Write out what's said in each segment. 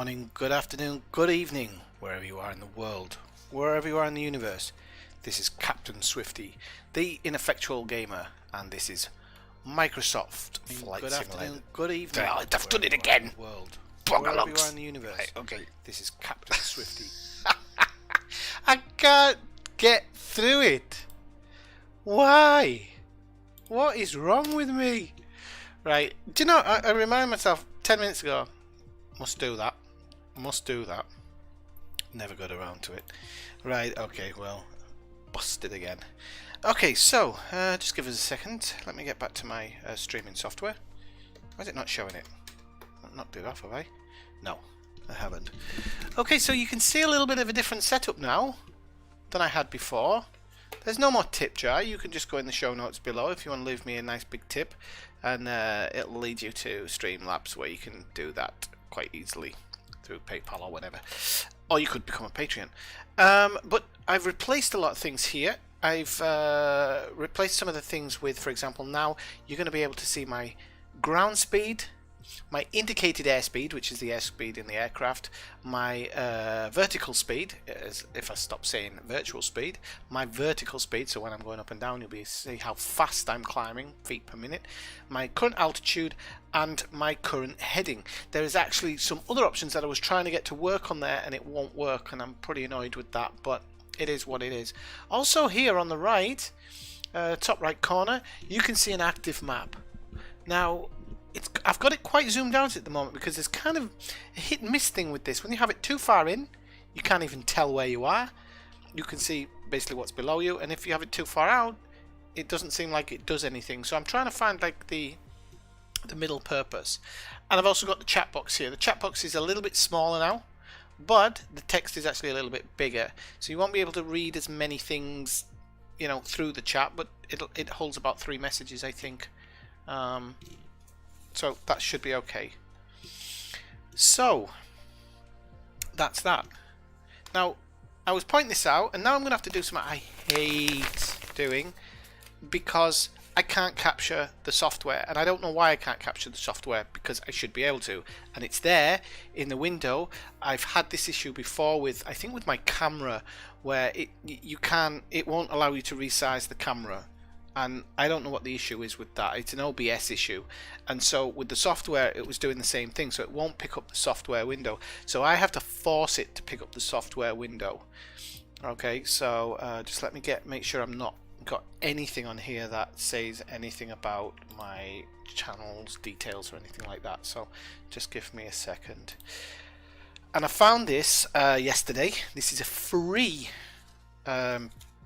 Morning, good afternoon, good evening, wherever you are in the world, wherever you are in the universe. This is Captain Swifty, the Ineffectual Gamer, and this is Microsoft Flight Good Simulator. afternoon, good evening. Oh, I've done it again. World, wherever you are in the universe. Right, okay. This is Captain Swifty. I can't get through it. Why? What is wrong with me? Right, do you know, I remind myself 10 minutes ago, must do that. Never got around to it. Right, okay, well, busted again. Okay, so, just give us a second. Let me get back to my streaming software. Why is it not showing it? I've knocked it off, have I? No, I haven't. Okay, so you can see a little bit of a different setup now than I had before. There's no more tip jar. You can just go in the show notes below if you want to leave me a nice big tip, and it'll lead you to Streamlabs where you can do that quite easily through PayPal or whatever, or you could become a Patreon. But I've replaced a lot of things here. I've replaced some of the things with, for example, now you're going to be able to see my ground speed, my indicated airspeed, which is the airspeed in the aircraft, my vertical speed, as if I stop saying virtual speed, my vertical speed, so when I'm going up and down you'll be able to see how fast I'm climbing, feet per minute, my current altitude, and my current heading. There is actually some other options that I was trying to get to work on there and it won't work, and I'm pretty annoyed with that, but it is what it is. Also here on the right, top right corner, you can see an active map. Now, I've got it quite zoomed out at the moment because there's kind of a hit and miss thing with this. When you have it too far in, you can't even tell where you are. You can see basically what's below you, and if you have it too far out, it doesn't seem like it does anything. So I'm trying to find like the middle purpose. And I've also got the chat box here. The chat box is a little bit smaller now, but the text is actually a little bit bigger. So you won't be able to read as many things, you know, through the chat, but it holds about 3 messages, I think. So that should be okay. So that's that. Now I was pointing this out, and now I'm going to have to do something I hate doing because I can't capture the software, and I don't know why I can't capture the software because I should be able to, and it's there in the window. I've had this issue before with, I think, with my camera, where it won't allow you to resize the camera. And I don't know what the issue is with that. It's an OBS issue, and so with the software it was doing the same thing, so it won't pick up the software window, so I have to force it to pick up the software window. Okay, so just let me make sure I'm not got anything on here that says anything about my channel's details or anything like that, so just give me a second. And I found this yesterday. This is a free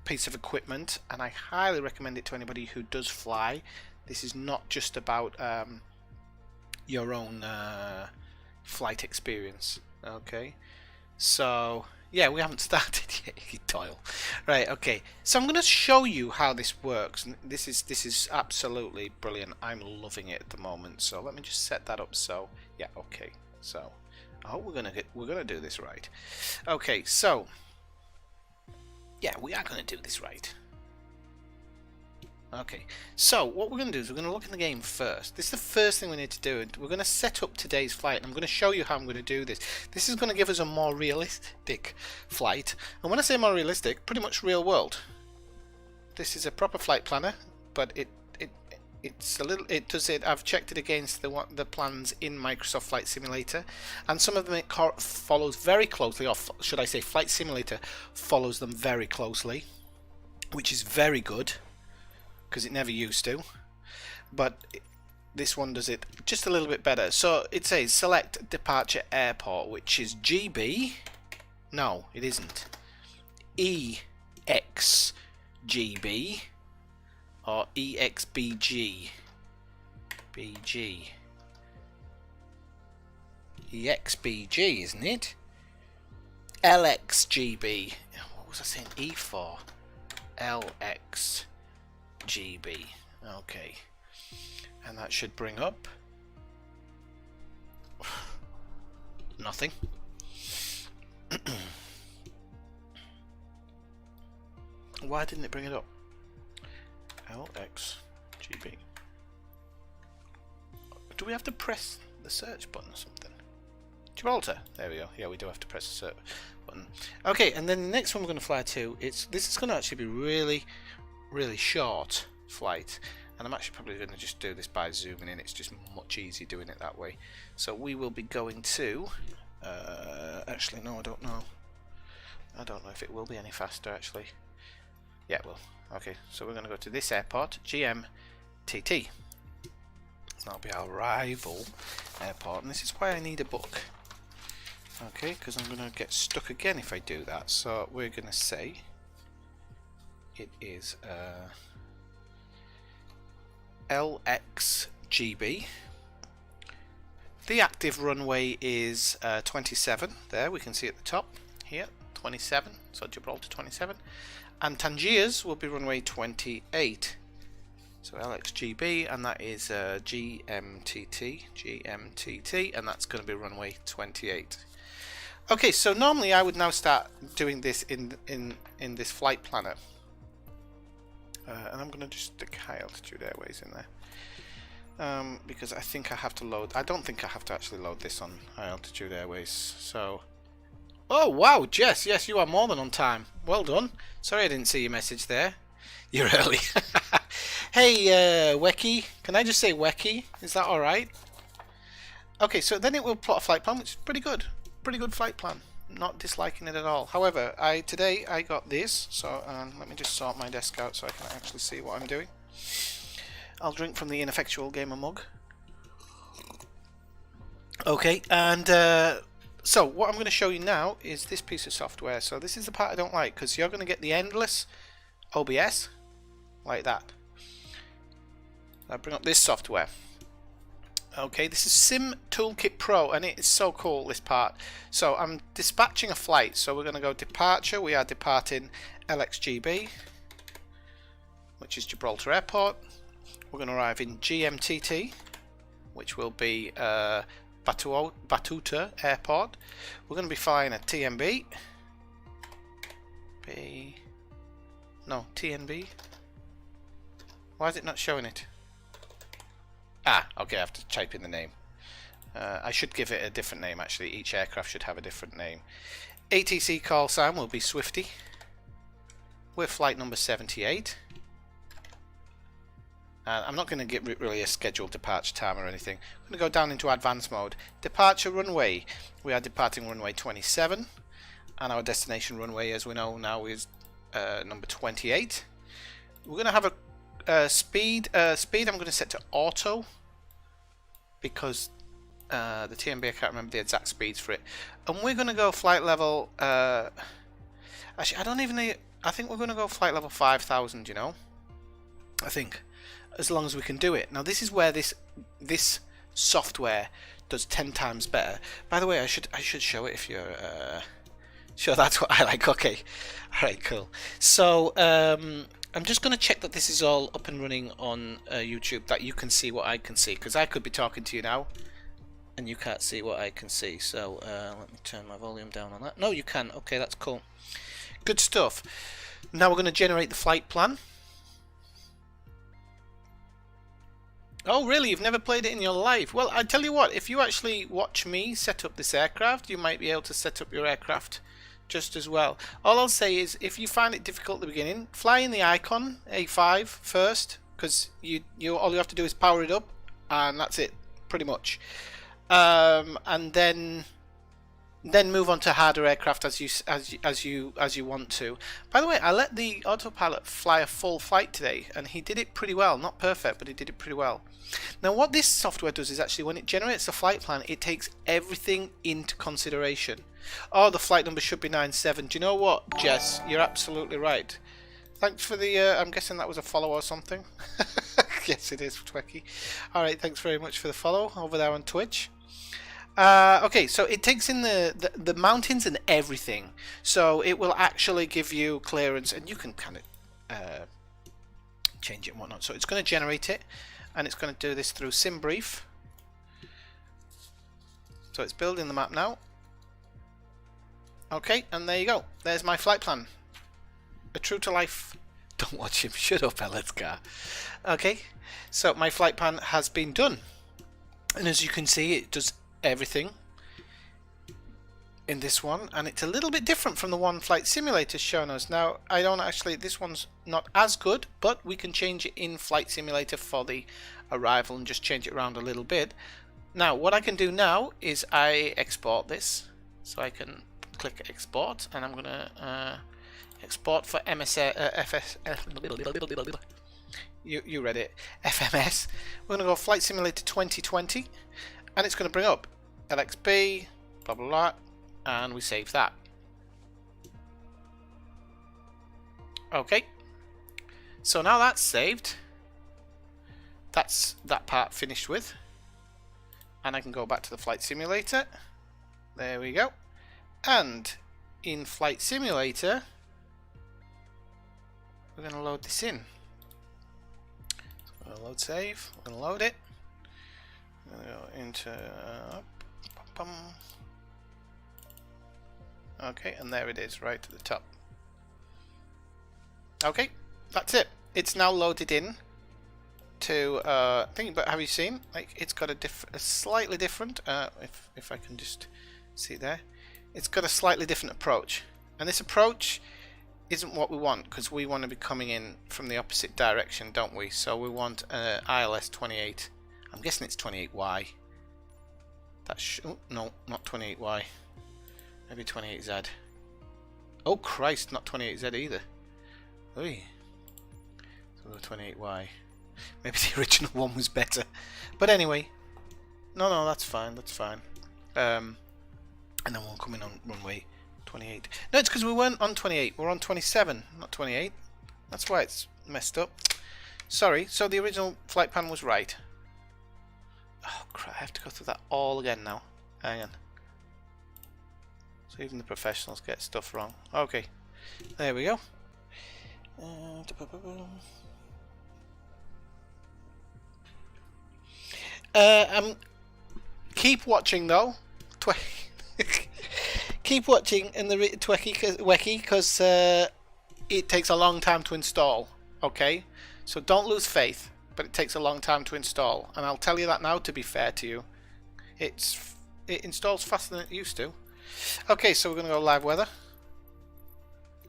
piece of equipment, and I highly recommend it to anybody who does fly. This is not just about your own flight experience. Okay, so yeah, we haven't started yet, Doyle. Right, okay, so I'm going to show you how this works, and this is absolutely brilliant. I'm loving it at the moment, so let me just set that up. So yeah, okay, so I hope we're gonna do this right. Okay, so yeah, we are going to do this right. Okay, so what we're going to do is we're going to look in the game first. This is the first thing we need to do. We're going to set up today's flight, and I'm going to show you how I'm going to do this. This is going to give us a more realistic flight, and when I say more realistic, pretty much real world. This is a proper flight planner, but it's a little. I've checked it against the plans in Microsoft Flight Simulator, and some of them it follows very closely, or should I say, Flight Simulator follows them very closely, which is very good because it never used to. But this one does it just a little bit better. So it says select departure airport, which is GB. No, it isn't. EXGB. Or EXBG. BG. EXBG, isn't it? LXGB. What was I saying E for? LXGB. Okay. And that should bring up nothing. Why didn't it bring it up? LXGB. Do we have to press the search button or something? Gibraltar. There we go. Yeah, we do have to press a certain button. Okay, and then the next one we're going to fly to, this is going to actually be really short flight. And I'm actually probably going to just do this by zooming in. It's just much easier doing it that way. So we will be going to... actually, no, I don't know. I don't know if it will be any faster, actually. Yeah, it will. Okay, so we're going to go to this airport, GMTT. That'll be our rival airport. And this is why I need a book. Okay, because I'm going to get stuck again if I do that. So we're going to say... it is... LXGB. The active runway is 27. There, we can see at the top here, 27. So Gibraltar 27, and Tangiers will be runway 28. So LXGB, and that is GMTT, and that's going to be runway 28. Okay, so normally I would now start doing this in this flight planner. And I'm going to just stick High Altitude Airways in there. Because I think I have to load... I don't think I have to actually load this on High Altitude Airways. So... oh, wow, Jess. Yes, you are more than on time. Well done. Sorry I didn't see your message there. You're early. Hey, Wecky. Can I just say Wecky? Is that alright? Okay, so then it will plot a flight plan, which is pretty good. Pretty good flight plan. Not disliking it at all. However, today I got this, so let me just sort my desk out so I can actually see what I'm doing. I'll drink from the Ineffectual Gamer mug. Okay, and so what I'm going to show you now is this piece of software. So this is the part I don't like, because you're going to get the endless OBS like that. I'll bring up this software. Okay, this is Sim Toolkit Pro, and it is so cool, this part. So I'm dispatching a flight, so we're going to go departure. We are departing LXGB, which is Gibraltar Airport. We're going to arrive in GMTT, which will be Batuta Airport. We're going to be flying a TNB. TNB. Why is it not showing it? Ah, okay, I have to type in the name. I should give it a different name, actually. Each aircraft should have a different name. ATC call sign will be Swifty. We're flight number 78. I'm not going to get really a scheduled departure time or anything. I'm going to go down into advanced mode. Departure runway. We are departing runway 27. And our destination runway, as we know now, is number 28. We're going to have a speed I'm going to set to auto, because the TMB, I can't remember the exact speeds for it. And we're going to go flight level, actually I think we're going to go flight level 5000, you know, I think, as long as we can do it. Now this is where this software does 10 times better. By the way, I should show it if you're sure. That's what I like. Okay, alright, cool. So I'm just going to check that this is all up and running on YouTube, that you can see what I can see, because I could be talking to you now and you can't see what I can see. So let me turn my volume down on that. No, you can. Okay, that's cool. Good stuff. Now we're going to generate the flight plan. Oh really, you've never played it in your life? Well, I tell you what, if you actually watch me set up this aircraft, you might be able to set up your aircraft just as well. All I'll say is, if you find it difficult at the beginning, fly in the Icon A5 first, because you all you have to do is power it up, and that's it, pretty much. And then move on to harder aircraft as you want to. By the way, I let the autopilot fly a full flight today, and he did it pretty well. Not perfect, but he did it pretty well. Now what this software does is, actually when it generates a flight plan, it takes everything into consideration. Oh, the flight number should be 97. Do you know what, Jess? You're absolutely right. Thanks for the I'm guessing that was a follow or something. Yes, it is, Twecky. Alright, thanks very much for the follow over there on Twitch. Okay, so it takes in the mountains and everything, so it will actually give you clearance, and you can kind of change it and whatnot. So it's going to generate it, and it's going to do this through SimBrief. So it's building the map now. Okay, and there you go. There's my flight plan. A true to life. Don't watch him. Shut up, Elliot's. Okay, so my flight plan has been done, and as you can see, it does everything in this one, and it's a little bit different from the one Flight Simulator's shown us. Now, I don't actually, this one's not as good, but we can change it in Flight Simulator for the arrival and just change it around a little bit. Now, what I can do now is I export this, so I can click export, and I'm going to export for you read it, FMS. We're going to go Flight Simulator 2020, and it's going to bring up LXB, blah blah blah, and we save that. Okay, so now that's saved. That's that part finished with, and I can go back to the Flight Simulator. There we go. And in Flight Simulator, we're going to load this in. So we're going to load save. We're going to load it. We're going to go into okay, and there it is, right at the top. Okay, that's it. It's now loaded in to think. But have you seen? Like, it's got a slightly different. If I can just see there, it's got a slightly different approach, and this approach isn't what we want, because we want to be coming in from the opposite direction, don't we? So we want ILS 28. I'm guessing it's 28Y. That's oh, no, not 28Y. Maybe 28Z. Oh Christ, not 28Z either. Oy. So 28Y. Maybe the original one was better. But anyway, no, that's fine. That's fine. And then we'll come in on runway 28. No, it's because we weren't on 28. We're on 27, not 28. That's why it's messed up. Sorry. So the original flight plan was right. Oh crap! I have to go through that all again now. Hang on. So even the professionals get stuff wrong. Okay, there we go. Keep watching though. Keep watching in the Weki, because it takes a long time to install. Okay, so don't lose faith, but it takes a long time to install, and I'll tell you that now to be fair to you. It installs faster than it used to. Okay, so we're going to go live weather.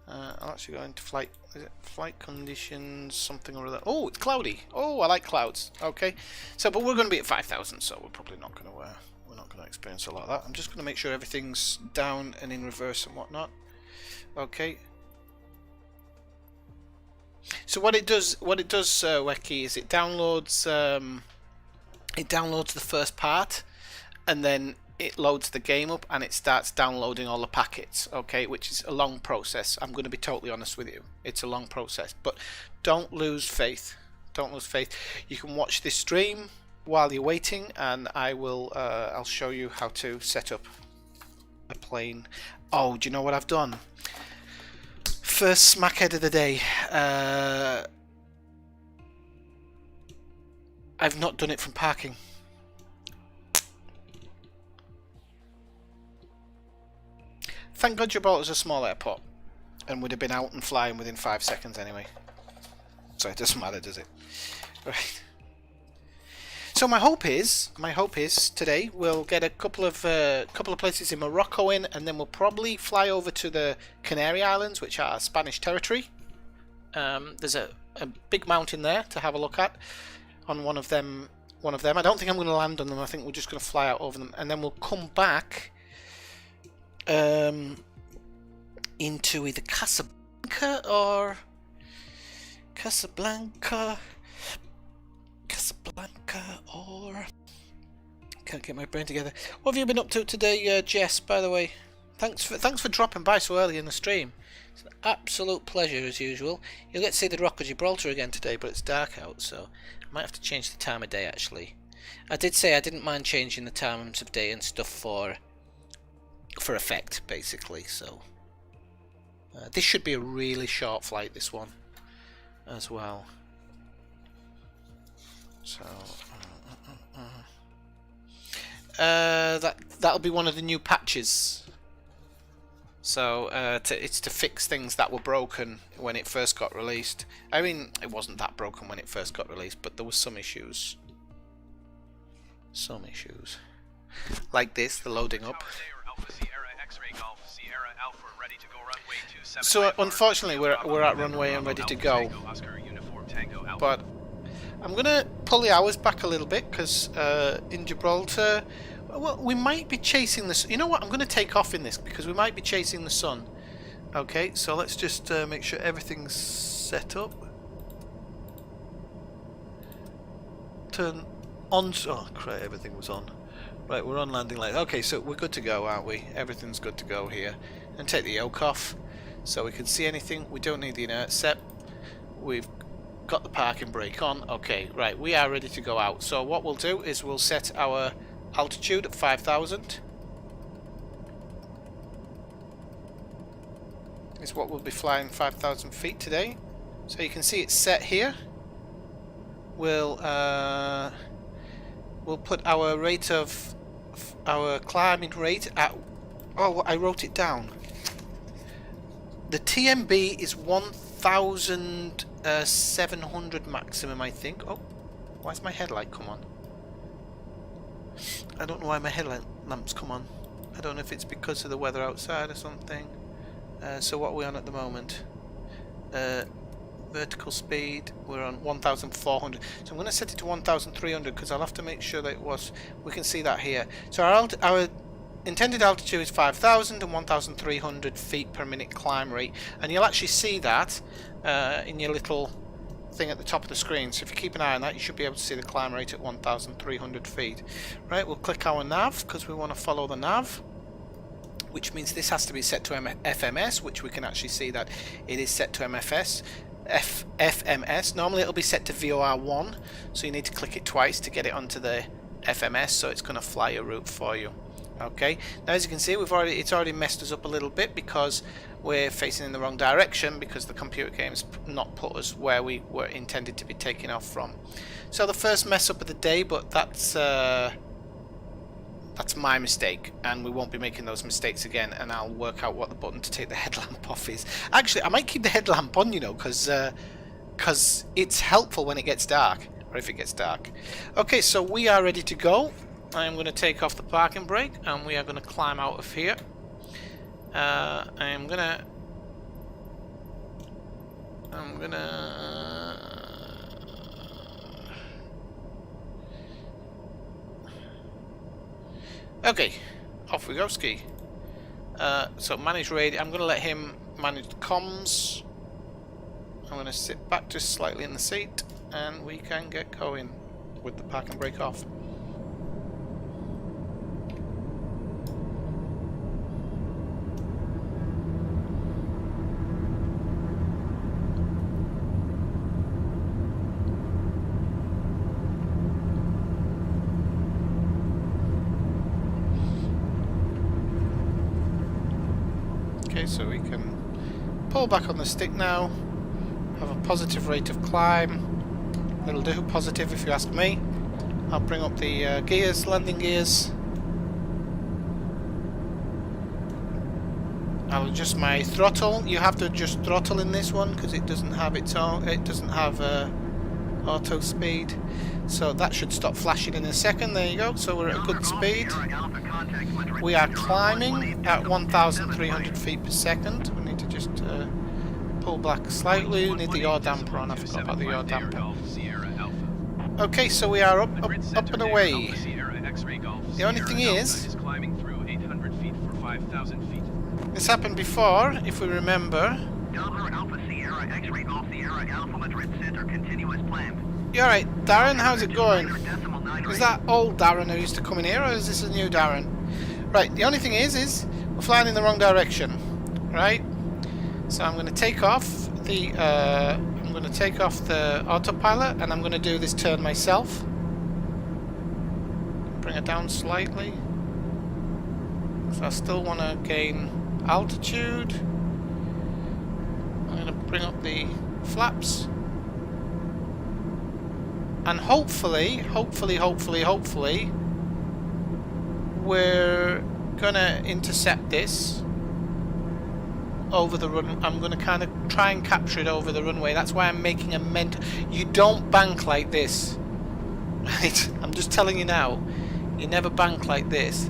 I'll actually go into flight. Is it flight conditions? Something or other. Oh, it's cloudy. Oh, I like clouds. Okay, so but we're going to be at 5,000, so we're probably not going to experience a lot of that. I'm just going to make sure everything's down and in reverse and whatnot. Okay. So what it does, Weki, is it downloads the first part, and then it loads the game up and it starts downloading all the packets, okay, which is a long process. I'm going to be totally honest with you. It's a long process, but don't lose faith. Don't lose faith. You can watch this stream while you're waiting, and I'll show you how to set up a plane. Oh, do you know what I've done? First smackhead of the day. I've not done it from parking. Thank God Gibraltar's a small airport, and would have been out and flying within 5 seconds anyway. So it doesn't matter, does it? Right. So my hope is today we'll get a couple of places in Morocco in, and then we'll probably fly over to the Canary Islands, which are Spanish territory. There's a big mountain there to have a look at on one of them. I don't think I'm going to land on them. I think we're just going to fly out over them, and then we'll come back into either Casablanca or can't get my brain together. What have you been up to today, Jess? By the way, thanks for dropping by so early in the stream. It's an absolute pleasure as usual. You'll get to see the Rock of Gibraltar again today, but it's dark out, so I might have to change the time of day. Actually, I did say I didn't mind changing the times of day and stuff for effect, basically. So this should be a really short flight, this one as well. So that'll be one of the new patches. So it's to fix things that were broken when it first got released. I mean, it wasn't that broken when it first got released, but there was some issues. Like this, the loading up. So unfortunately we're at runway and ready to go. But I'm going to pull the hours back a little bit because in Gibraltar, well, we might be chasing the sun. You know what? I'm going to take off in this because we might be chasing the sun. Okay, so let's just make sure everything's set up. Turn on. Oh, crap, everything was on. Right, we're on landing light. Okay, so we're good to go, aren't we? Everything's good to go here. And take the yoke off so we can see anything. We don't need the inert set. We've got the parking brake on. Okay, right, we are ready to go out. So what we'll do is we'll set our altitude at 5,000. Is what we'll be flying 5,000 feet today. So you can see it's set here. We'll put our rate of our climbing rate at. Oh, I wrote it down. The TMB is 1,700 maximum, I think. Oh, why's my headlight come on? I don't know why my headlight lamps come on. I don't know if it's because of the weather outside or something. So what are we on at the moment? Vertical speed, we're on 1,400. So I'm going to set it to 1,300 because I'll have to make sure that we can see that here. So our intended altitude is 5,000 and 1,300 feet per minute climb rate. And you'll actually see that in your little thing at the top of the screen. So if you keep an eye on that, you should be able to see the climb rate at 1,300 feet. Right, we'll click our nav because we want to follow the nav, which means this has to be set to FMS, which we can actually see that it is set to FMS. Normally it'll be set to VOR1, so you need to click it twice to get it onto the FMS, so it's going to fly a route for you. Okay, now as you can see, it's already messed us up a little bit because we're facing in the wrong direction because the computer game's not put us where we were intended to be taking off from. So the first mess up of the day, but that's my mistake, and we won't be making those mistakes again, and I'll work out what the button to take the headlamp off is. Actually, I might keep the headlamp on, you know, because it's helpful when it gets dark, or if it gets dark. Okay, so we are ready to go. I'm going to take off the parking brake, and we are going to climb out of here. I'm gonna okay, off we go, ski. So manage radio. I'm going to let him manage the comms. I'm going to sit back just slightly in the seat, and we can get going with the parking brake off. So we can pull back on the stick now, have a positive rate of climb. It'll do, positive if you ask me. I'll bring up the gears, landing gears. I'll adjust my throttle. You have to adjust throttle in this one because it doesn't have its own. It doesn't have auto speed. So that should stop flashing in a second. There you go. So we're at a good speed. We are climbing at 1,300 feet per second. We need to just pull back slightly. We need the yaw damper on. I forgot about the yaw damper. Okay, so we are up and away. The only thing is, this happened before, if we remember. You alright, Darren? How's it going? Is that old Darren who used to come in here, or is this a new Darren? Right, the only thing is we're flying in the wrong direction, right? So I'm going to take off the autopilot, and I'm going to do this turn myself. Bring it down slightly. So I still want to gain altitude. I'm going to bring up the flaps. And hopefully, we're gonna intercept this over the run. I'm gonna kind of try and capture it over the runway. That's why I'm making a mental. You don't bank like this, right? I'm just telling you now. You never bank like this.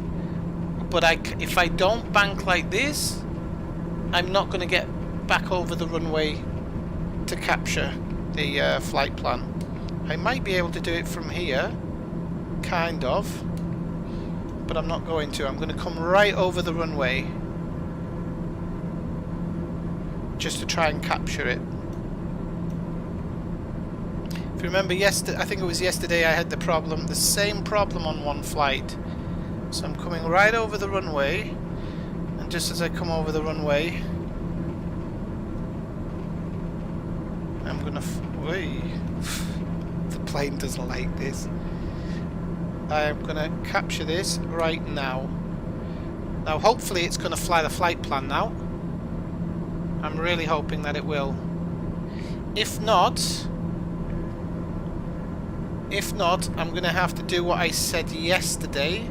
But if I don't bank like this, I'm not going to get back over the runway to capture the flight plan. I might be able to do it from here, kind of, but I'm not going to. I'm going to come right over the runway just to try and capture it. If you remember yesterday, I think it was yesterday, I had the same problem on one flight. So I'm coming right over the runway, and just as I come over the runway, I'm gonna the plane doesn't like this. I'm gonna capture this right now. Now hopefully it's gonna fly the flight plan now. I'm really hoping that it will. If not, I'm gonna have to do what I said yesterday,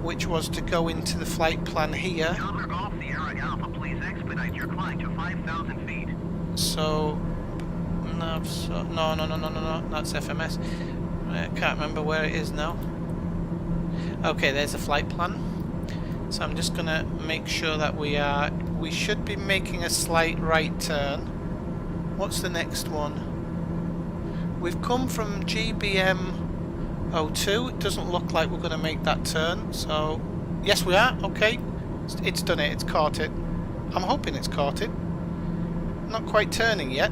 which was to go into the flight plan here. So no, that's FMS. I can't remember where it is now. Okay, there's the flight plan. So I'm just gonna make sure that we should be making a slight right turn. What's the next one? We've come from GBM 02. It doesn't look like we're going to make that turn. So, yes we are. Okay. It's done it. It's caught it. I'm hoping it's caught it. Not quite turning yet.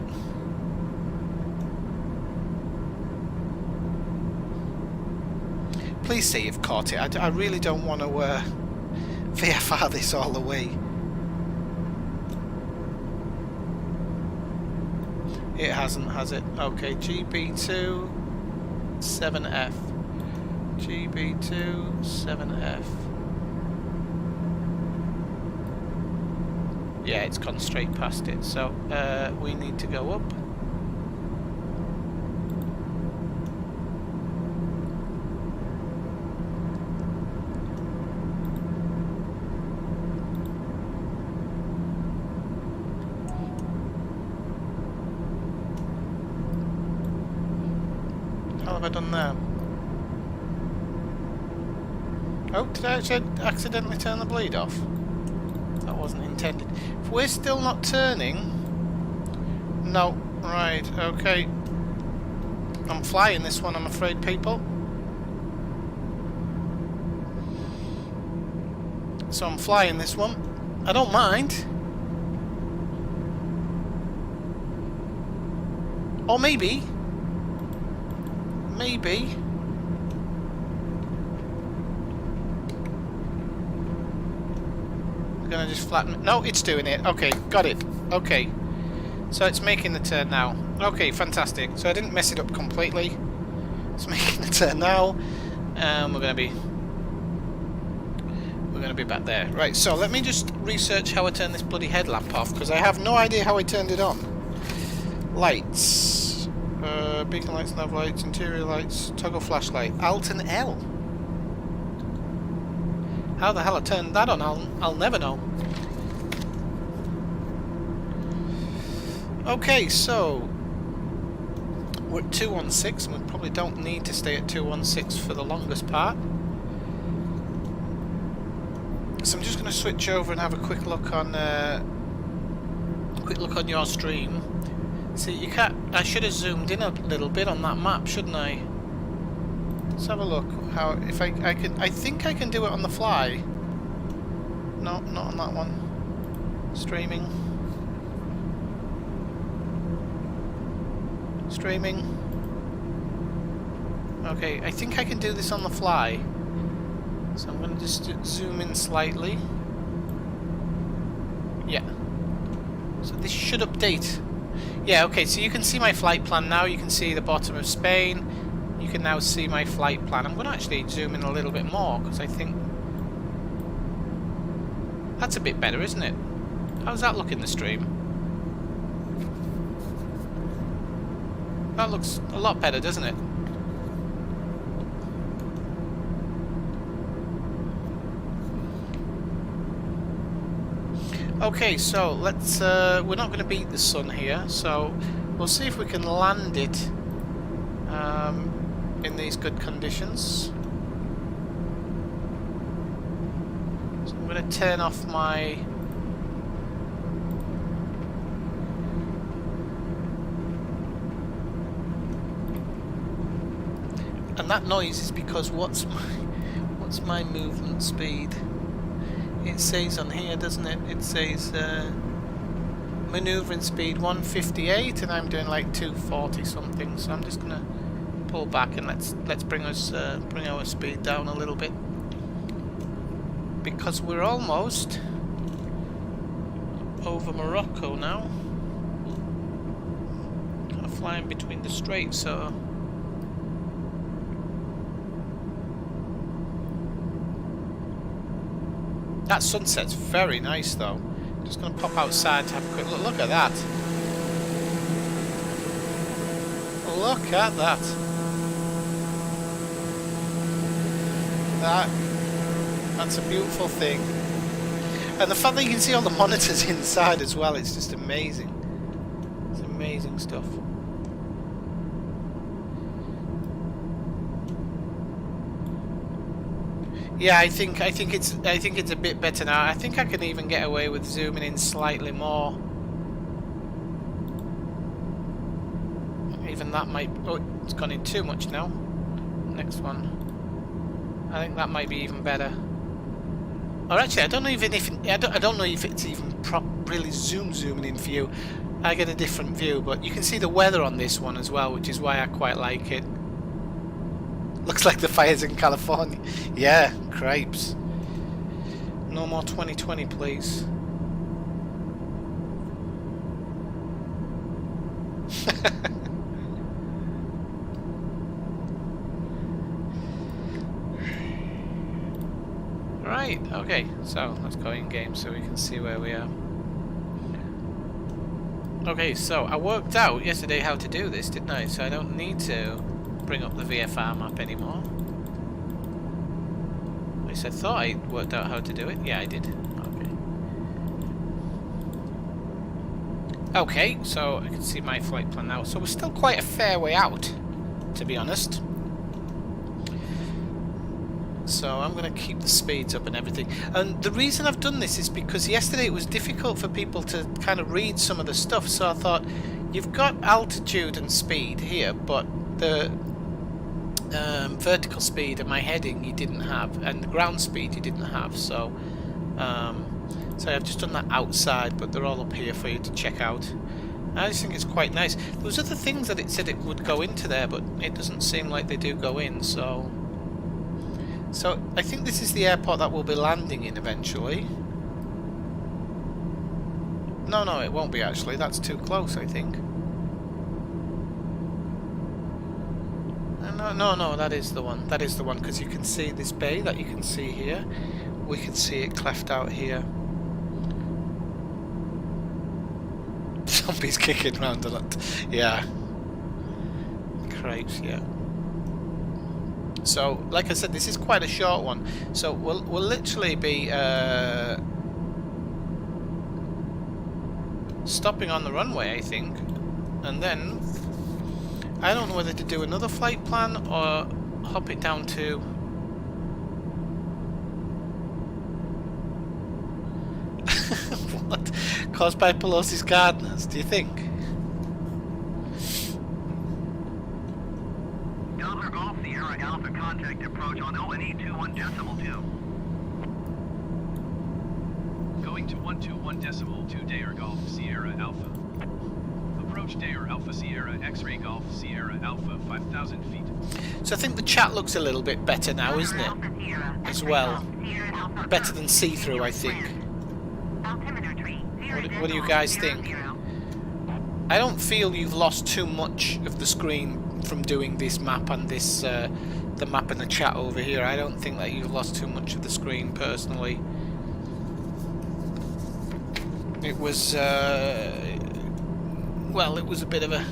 Please say you've caught it. I really don't want to VFR this all the way. It hasn't, has it? Okay, GB2 7F. GB2 7F. Yeah, it's gone straight past it, so we need to go up. How have I done there? Oh, did I actually accidentally turn the bleed off? That wasn't intended. If we're still not turning... No. Right, okay. I'm flying this one, I'm afraid, people. So I'm flying this one. I don't mind. Or maybe... Maybe... Gonna just flatten. No, it's doing it. Okay, got it. Okay, so it's making the turn now. Okay, fantastic. So I didn't mess it up completely. It's making the turn now. We're gonna be back there. Right. So let me just research how I turn this bloody headlamp off, because I have no idea how I turned it on. Lights, beacon lights, nav lights, interior lights, toggle flashlight, Alt and L. How the hell I turned that on, I'll never know. Okay, so we're at 216, and we probably don't need to stay at 216 for the longest part. So I'm just going to switch over and have a quick look on your stream. See, you can't. I should have zoomed in a little bit on that map, shouldn't I? Let's have a look. How if I can? I think I can do it on the fly. No, not on that one. Streaming. Streaming. Okay, I think I can do this on the fly. So I'm going to just zoom in slightly. Yeah. So this should update. Yeah. Okay. So you can see my flight plan now. You can see the bottom of Spain. You can now see my flight plan. I'm going to actually zoom in a little bit more, because I think that's a bit better, isn't it? How's that look in the stream? That looks a lot better, doesn't it? Okay, so let's we're not going to beat the sun here, so we'll see if we can land it in these good conditions. So I'm going to turn off my And that noise is because what's my movement speed? It says on here, doesn't it? It says maneuvering speed 158, and I'm doing like 240 something. So I'm just gonna pull back and let's bring our speed down a little bit, because we're almost over Morocco now. Kind of flying between the straits, so. That sunset's very nice though. Just going to pop outside to have a quick look. Look at that. Look at that. That's a beautiful thing. And the fact that you can see all the monitors inside as well, it's just amazing. It's amazing stuff. Yeah, I think it's a bit better now. I think I can even get away with zooming in slightly more. Even that might. Oh, it's gone in too much now. Next one. I think that might be even better. Or actually, I don't know if it's even really zooming in for you. I get a different view, but you can see the weather on this one as well, which is why I quite like it. Looks like the fires in California. Yeah, cripes. No more 2020, please. Right, okay, so let's go in game so we can see where we are. Okay, so I worked out yesterday how to do this, didn't I? So I don't need to bring up the VFR map anymore. At least I thought I worked out how to do it. Yeah, I did. Okay, so I can see my flight plan now. So we're still quite a fair way out, to be honest. So I'm going to keep the speeds up and everything. And the reason I've done this is because yesterday it was difficult for people to kind of read some of the stuff. So I thought, you've got altitude and speed here, but the vertical speed and my heading you didn't have, and the ground speed you didn't have. So so I've just done that outside, but they're all up here for you to check out. I just think it's quite nice. There was other things that it said it would go into there, but it doesn't seem like they do go in. So I think this is the airport that we'll be landing in eventually. No, it won't be actually. That's too close, I think. No, that is the one. That is the one, because you can see this bay that you can see here. We can see it cleft out here. Zombies kicking around a lot. Yeah. Cripes, yeah. So, like I said, this is quite a short one. So we'll literally be stopping on the runway, I think, and then I don't know whether to do another flight plan or hop it down to what? Caused by Pelosi's gardeners, do you think? Delta Golf Sierra Alpha contact approach on ONE 21.2. Going to 121.2 Dayer Golf Sierra Alpha. Approach Dayer Alpha Sierra X-Ray Golf Sierra Alpha 5,000 feet. So I think the chat looks a little bit better now, isn't it? As well. Better than see-through, I think. What do you guys think? I don't feel you've lost too much of the screen from doing this map and this the map and the chat over here. I don't think that you've lost too much of the screen personally. It was well, it was a bit of a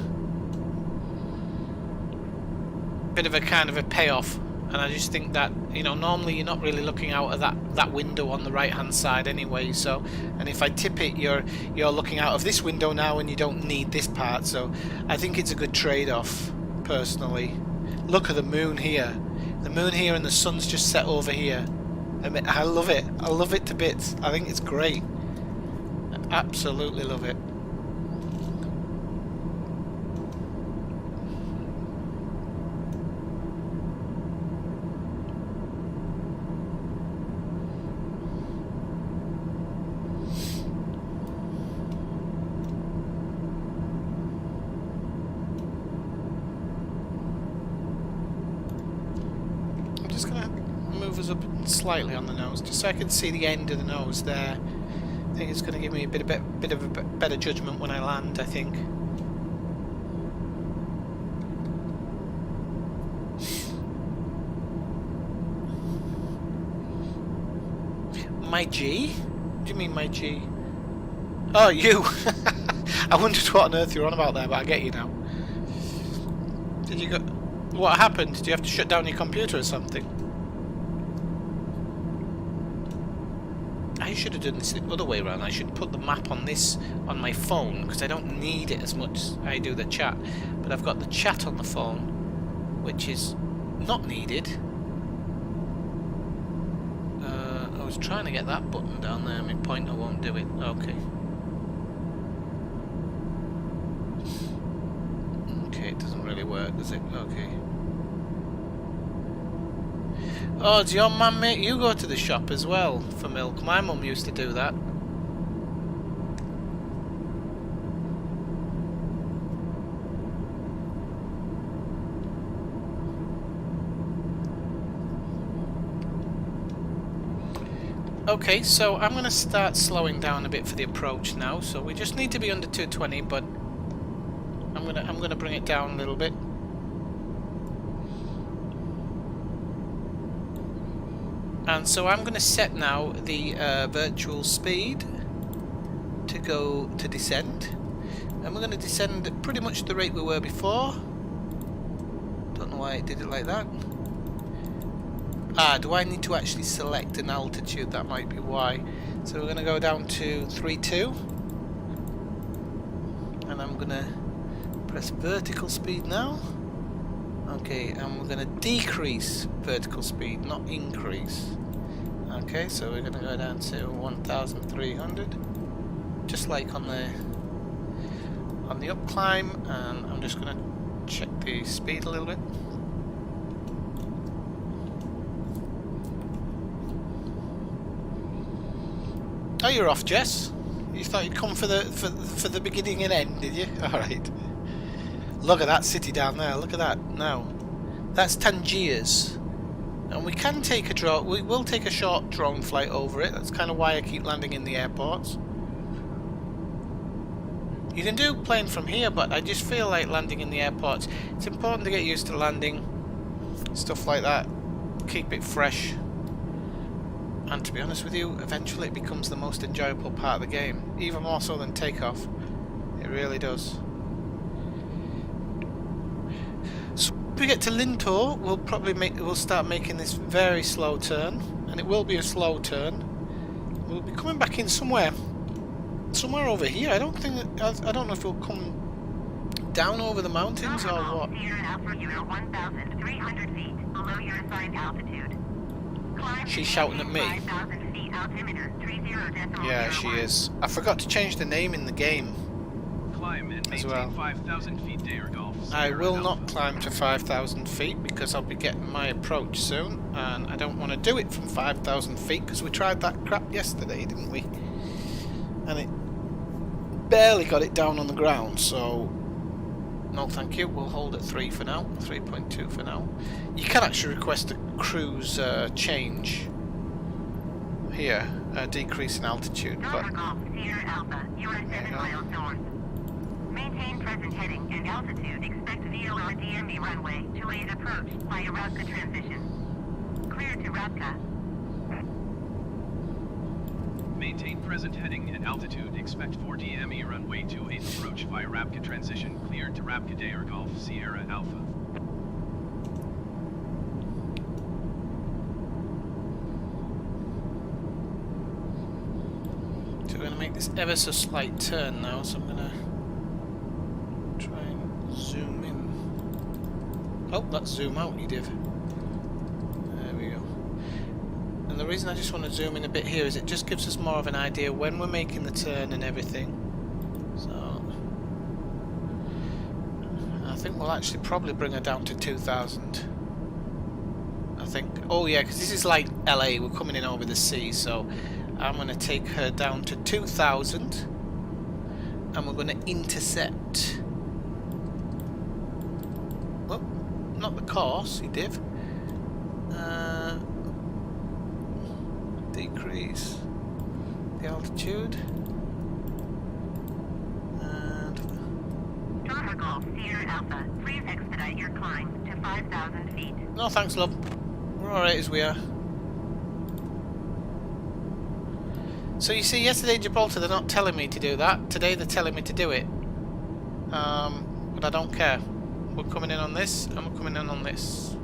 kind of a payoff, and I just think that, you know, normally you're not really looking out of that window on the right hand side anyway. So, and if I tip it, you're looking out of this window now, and you don't need this part. So I think it's a good trade-off personally. Look at the moon here, and the sun's just set over here. I mean, I love it. I love it to bits. I think it's great. I absolutely love it. slightly on the nose, just so I can see the end of the nose there. I think it's going to give me a bit of a better judgment when I land, I think. My G? What do you mean, my G? Oh, you! I wondered what on earth you were on about there, but I get you now. Did you go... What happened? Did you have to shut down your computer or something? I should have done this the other way around. I should put the map on this, on my phone, because I don't need it as much as I do the chat. But I've got the chat on the phone, which is not needed. I was trying to get that button down there. My pointer won't do it. Okay. Okay, it doesn't really work, does it? Okay. Oh, do your mum make you go to the shop as well for milk? My mum used to do that. Okay, so I'm going to start slowing down a bit for the approach now. So we just need to be under 220, but I'm gonna bring it down a little bit. And so I'm going to set now the virtual speed to go to descend, and we're going to descend at pretty much the rate we were before. Don't know why it did it like that. Ah, do I need to actually select an altitude? That might be why. So we're going to go down to 3.2, and I'm going to press vertical speed now. Okay, and we're going to decrease vertical speed, not increase. Okay, so we're going to go down to 1,300, just like on the up climb, and I'm just going to check the speed a little bit. Oh, you're off, Jess. You thought you'd come for the beginning and end, did you? All right. Look at that city down there. Look at that. Now, that's Tangiers, and we can take a drone. We will take a short drone flight over it. That's kind of why I keep landing in the airports. You can do plane from here, but I just feel like landing in the airports. It's important to get used to landing, stuff like that. Keep it fresh. And to be honest with you, eventually it becomes the most enjoyable part of the game, even more so than takeoff. It really does. So if we get to Lintor, we'll start making this very slow turn, and it will be a slow turn. We'll be coming back in somewhere over here. I don't know if we'll come down over the mountains or what. Sierra Alpha, you are 1,300 feet below your assigned altitude. She's shouting at me. 5,000 feet altimeter, 30.01. Yeah, she is. I forgot to change the name in the game. Climb and As maintain well. 5,000 feet Dayer Golf. I Sierra will Alpha. not climb to 5,000 feet because I'll be getting my approach soon, and I don't want to do it from 5,000 feet because we tried that crap yesterday, didn't we? And it barely got it down on the ground, so no thank you. We'll hold at 3 for now, 3.2 for now. You can actually request a cruise change here, decrease in altitude, but November Golf, Sierra Alpha, you are 7 miles north. Maintain present heading and altitude. Expect VOR DME runway 28 approach via Rabka transition. Clear to Rabka. Maintain present heading and altitude. Expect 4D ME runway 28 approach via Rabka transition. Cleared to Rabka Dayer Golf Sierra Alpha. so we're going to make this ever so slight turn now, so I'm going to try and zoom in. Oh, that's zoom out you did. There we go. And the reason I just want to zoom in a bit here is it just gives us more of an idea when we're making the turn and everything. So I think we'll actually probably bring her down to 2,000. I think. Oh yeah, because this is like LA. We're coming in over the sea, so I'm going to take her down to 2,000, and we're going to intercept. Well, not the course, you div. decrease the altitude. And Charter Golf Sierra Alpha, please expedite your climb to 5,000 feet. no thanks, love. We're alright as we are. So you see, yesterday Gibraltar, they're not telling me to do that. Today they're telling me to do it. But I don't care. We're coming in on this, and we're coming in on this.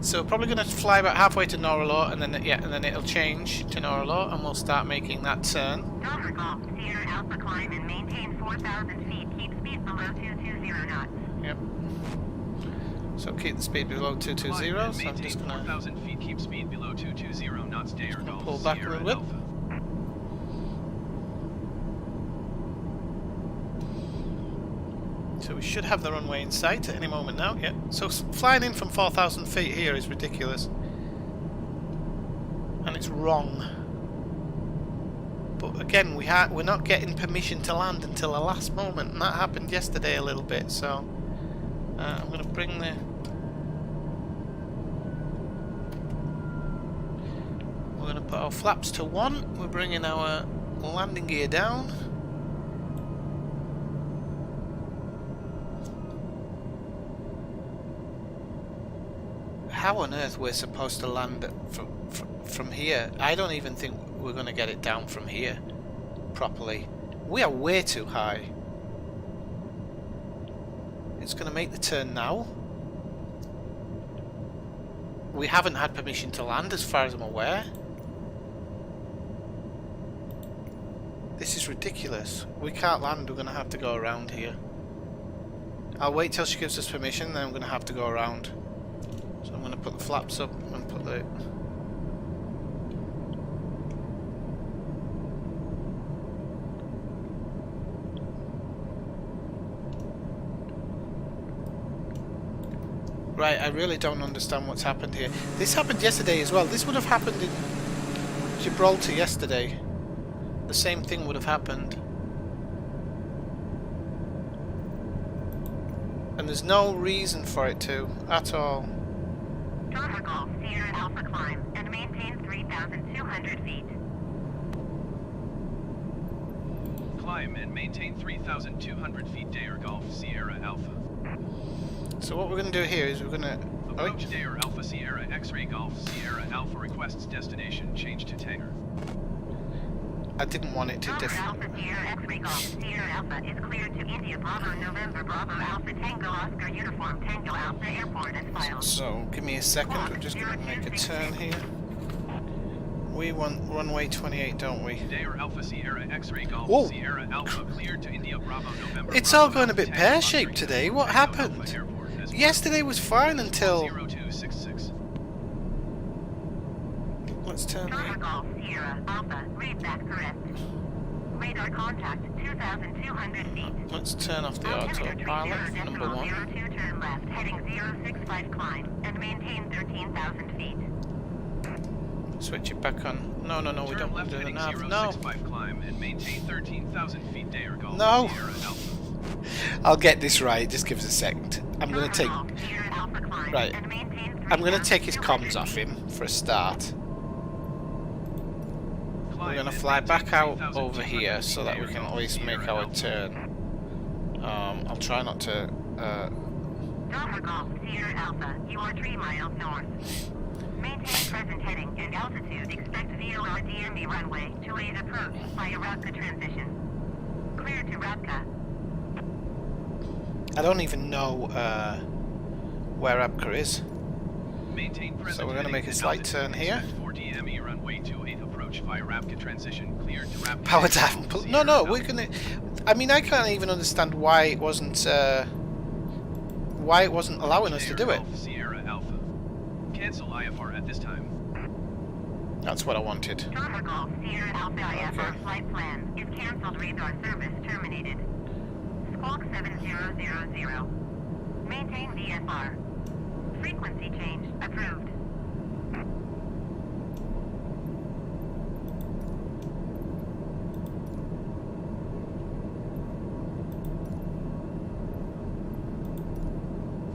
So we're probably going to fly about halfway to Noralot, and then and then it'll change to Noralot, and we'll start making that turn. Charter Golf Sierra Alpha, climb and maintain 4,000 feet. Keep speed below 220 knots. Yep. So keep the speed below 220. Climb and So I'm maintain just going 4,000 feet. Keep speed below 220 knots. Day or Golf pull back a Sierra little bit. Alpha. So we should have the runway in sight at any moment now. Yeah. So flying in from 4,000 feet here is ridiculous, and it's wrong. But again, we're not getting permission to land until the last moment, and that happened yesterday a little bit. So I'm going to bring the. We're going to put our flaps to 1. We're bringing our landing gear down. How on earth we're supposed to land from here? I don't even think we're going to get it down from here properly. We are way too high. It's going to make the turn now. We haven't had permission to land as far as I'm aware. This is ridiculous. We can't land, we're going to have to go around here. I'll wait till she gives us permission, then I'm going to have to go around. So I'm going to put the flaps up and put the... Right, I really don't understand what's happened here. This happened yesterday as well. This would have happened in Gibraltar yesterday. The same thing would have happened. And there's no reason for it to, at all. Charter Golf Sierra Alpha, climb and maintain 3,200 feet. Climb and maintain 3,200 feet. Day or Golf Sierra Alpha. So what we're going to do here is we're going to... Approach Day or Alpha Sierra X-Ray Golf Sierra Alpha, requests destination change to Tanger. I didn't want it to Charter differ. Alpha Sierra X-Ray Golf Sierra Alpha is cleared to India Bravo November Bravo Alpha Tango Oscar Uniform Tango Alpha Airport as filed. So give me a second, we're just going to make a turn here. We want runway 28, don't we? Day or Alpha Sierra X-Ray Golf Whoa. Sierra Alpha, cleared to India Bravo November. It's Bravo all going a bit Alpha Tango pear-shaped Oscar today. Uniform What Tango happened? Alpha Airport as Yesterday was fine until... 0266. Let's turn Charter the... Golf Sierra Alpha, read that correct. Radar contact 2,200 feet. Let's turn off the autopilot for number 1. 0.02 turn left, heading 065 climb, and maintain 13,000 feet. Switch it back on. No, we don't want to do the nav. No! 065 climb and maintain 13,000 feet. Day or Golf No. Sierra Alpha. I'll get this right, just give us a second. I'm going to take... Right. I'm going to take his comms off him for a start. We're going to fly back out over here so that we can at least make our turn. I'll try not to... Charter Golf Sierra Alpha, you are 3 miles north. Maintain present heading and altitude. Expect VOR DME runway to aid approach via Rabka transition. Clear to Rabka. I don't even know where Abka is. Maintain present So we're going to make a heading slight and turn here. altitude. 4 DME runway 28 approach via Rabka transition. Cleared to Rabka. Power down. No, we're going to... I mean, I can't even understand why it wasn't allowing us to do it. Sierra Alpha. Cancel IFR at this time. That's what I wanted. Charter Golf Sierra Alpha IFR Okay. flight plan is cancelled. Radar service terminated. Squawk 7000. Maintain VFR. Frequency change approved.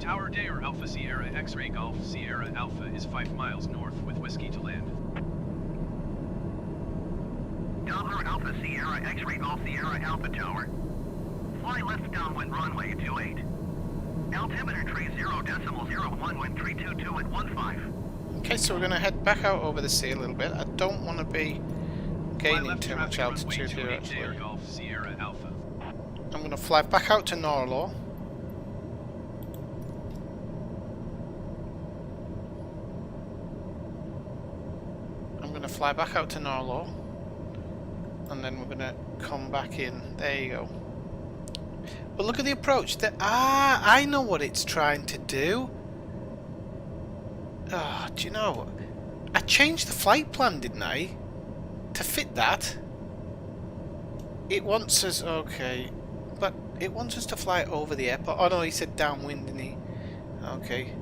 Tower Dair Alpha Sierra X-Ray Golf Sierra Alpha is 5 miles north with whiskey to land. Doppler Alpha Sierra X-Ray Golf Sierra Alpha Tower. Fly left downwind runway 28. Altimeter tree 0.01 wind 322 at 15. Okay, so we're going to head back out over the sea a little bit. I don't want to be gaining too much altitude here actually. Dair Golf Sierra Alpha. I'm going to fly back out to Norlaw. Fly back out to Norlaw, and then we're gonna come back in. There you go. But look at the approach. I know what it's trying to do. Oh, do you know? I changed the flight plan, didn't I? To fit that. It wants us, okay, but it wants us to fly over the airport. Oh no, he said downwind, didn't he? Okay.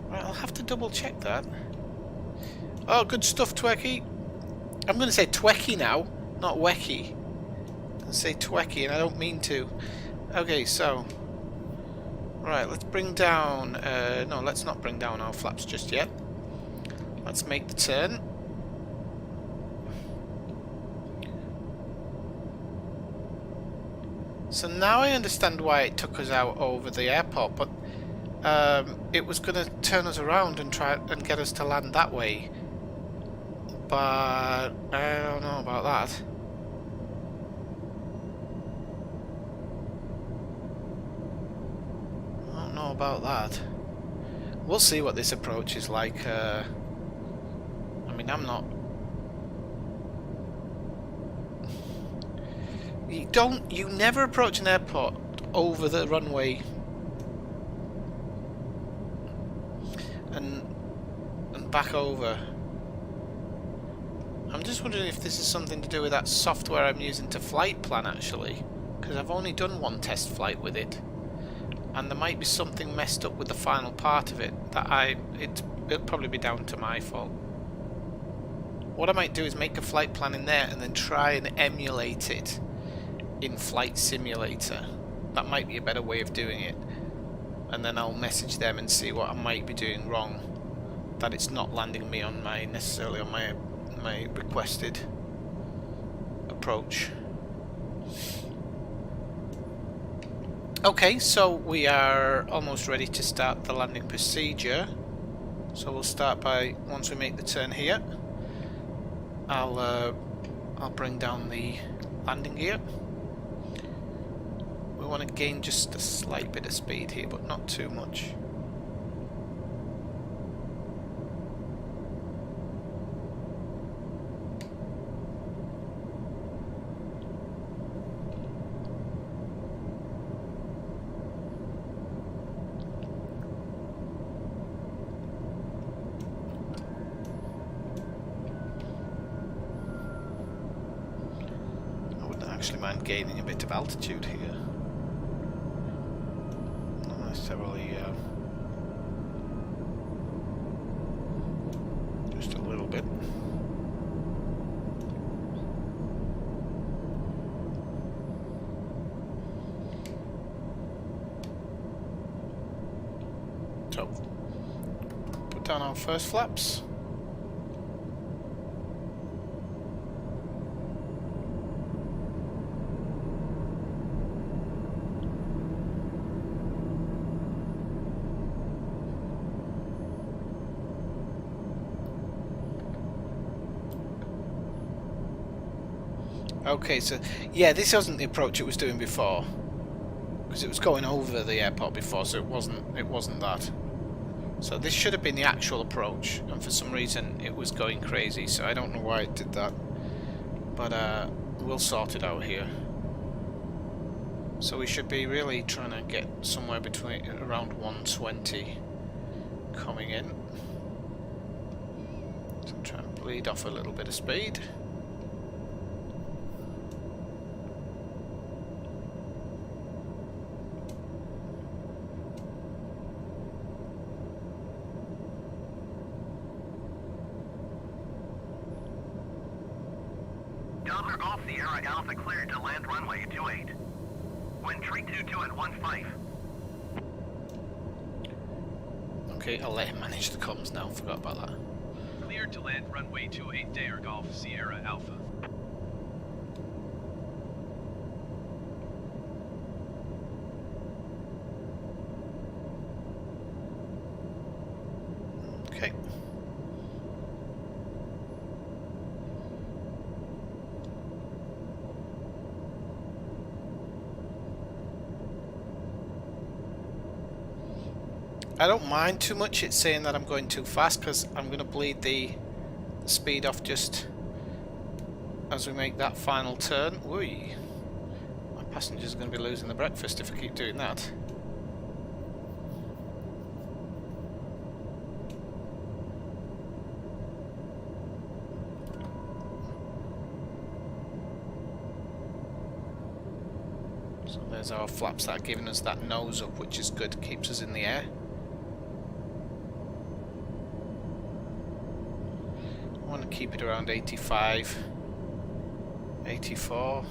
Right, I'll have to double check that. Oh, good stuff, Twecky. I'm going to say Twecky now, not Wecky. I say Twecky, and I don't mean to. Okay, so... Right, let's bring down... no, let's not bring down our flaps just yet. Let's make the turn. So now I understand why it took us out over the airport, but it was going to turn us around and try and get us to land that way. But I don't know about that. I don't know about that. We'll see what this approach is like. I mean, I'm not... You never approach an airport over the runway and back over. I'm just wondering if this is something to do with that software I'm using to flight plan actually, because I've only done one test flight with it, and there might be something messed up with the final part of it that it'll probably be down to my fault. What I might do is make a flight plan in there and then try and emulate it in Flight Simulator. That might be a better way of doing it, and then I'll message them and see what I might be doing wrong, that it's not landing me on necessarily on my requested approach. Okay, so we are almost ready to start the landing procedure. So we'll start by, once we make the turn here, I'll bring down the landing gear. We want to gain just a slight bit of speed here, but not too much. Actually mind gaining a bit of altitude here. Not necessarily just a little bit. So put down our first flaps. Okay, so yeah, this wasn't the approach it was doing before, because it was going over the airport before, so it wasn't that. So this should have been the actual approach, and for some reason it was going crazy, so I don't know why it did that, but we'll sort it out here. So we should be really trying to get somewhere between around 120 coming in. So try and bleed off a little bit of speed. Doppler Golf Sierra Alpha cleared to land runway 28. Wind 322 at 15. Okay, I'll let him manage the comms now. Forgot about that. Cleared to land runway 28 Dayer Golf Sierra Alpha. Okay. I don't mind too much it saying that I'm going too fast, because I'm going to bleed the speed off just as we make that final turn. Whee! My passengers are going to be losing the breakfast if I keep doing that. So there's our flaps that are giving us that nose up, which is good, keeps us in the air. I want to keep it around 85, 84.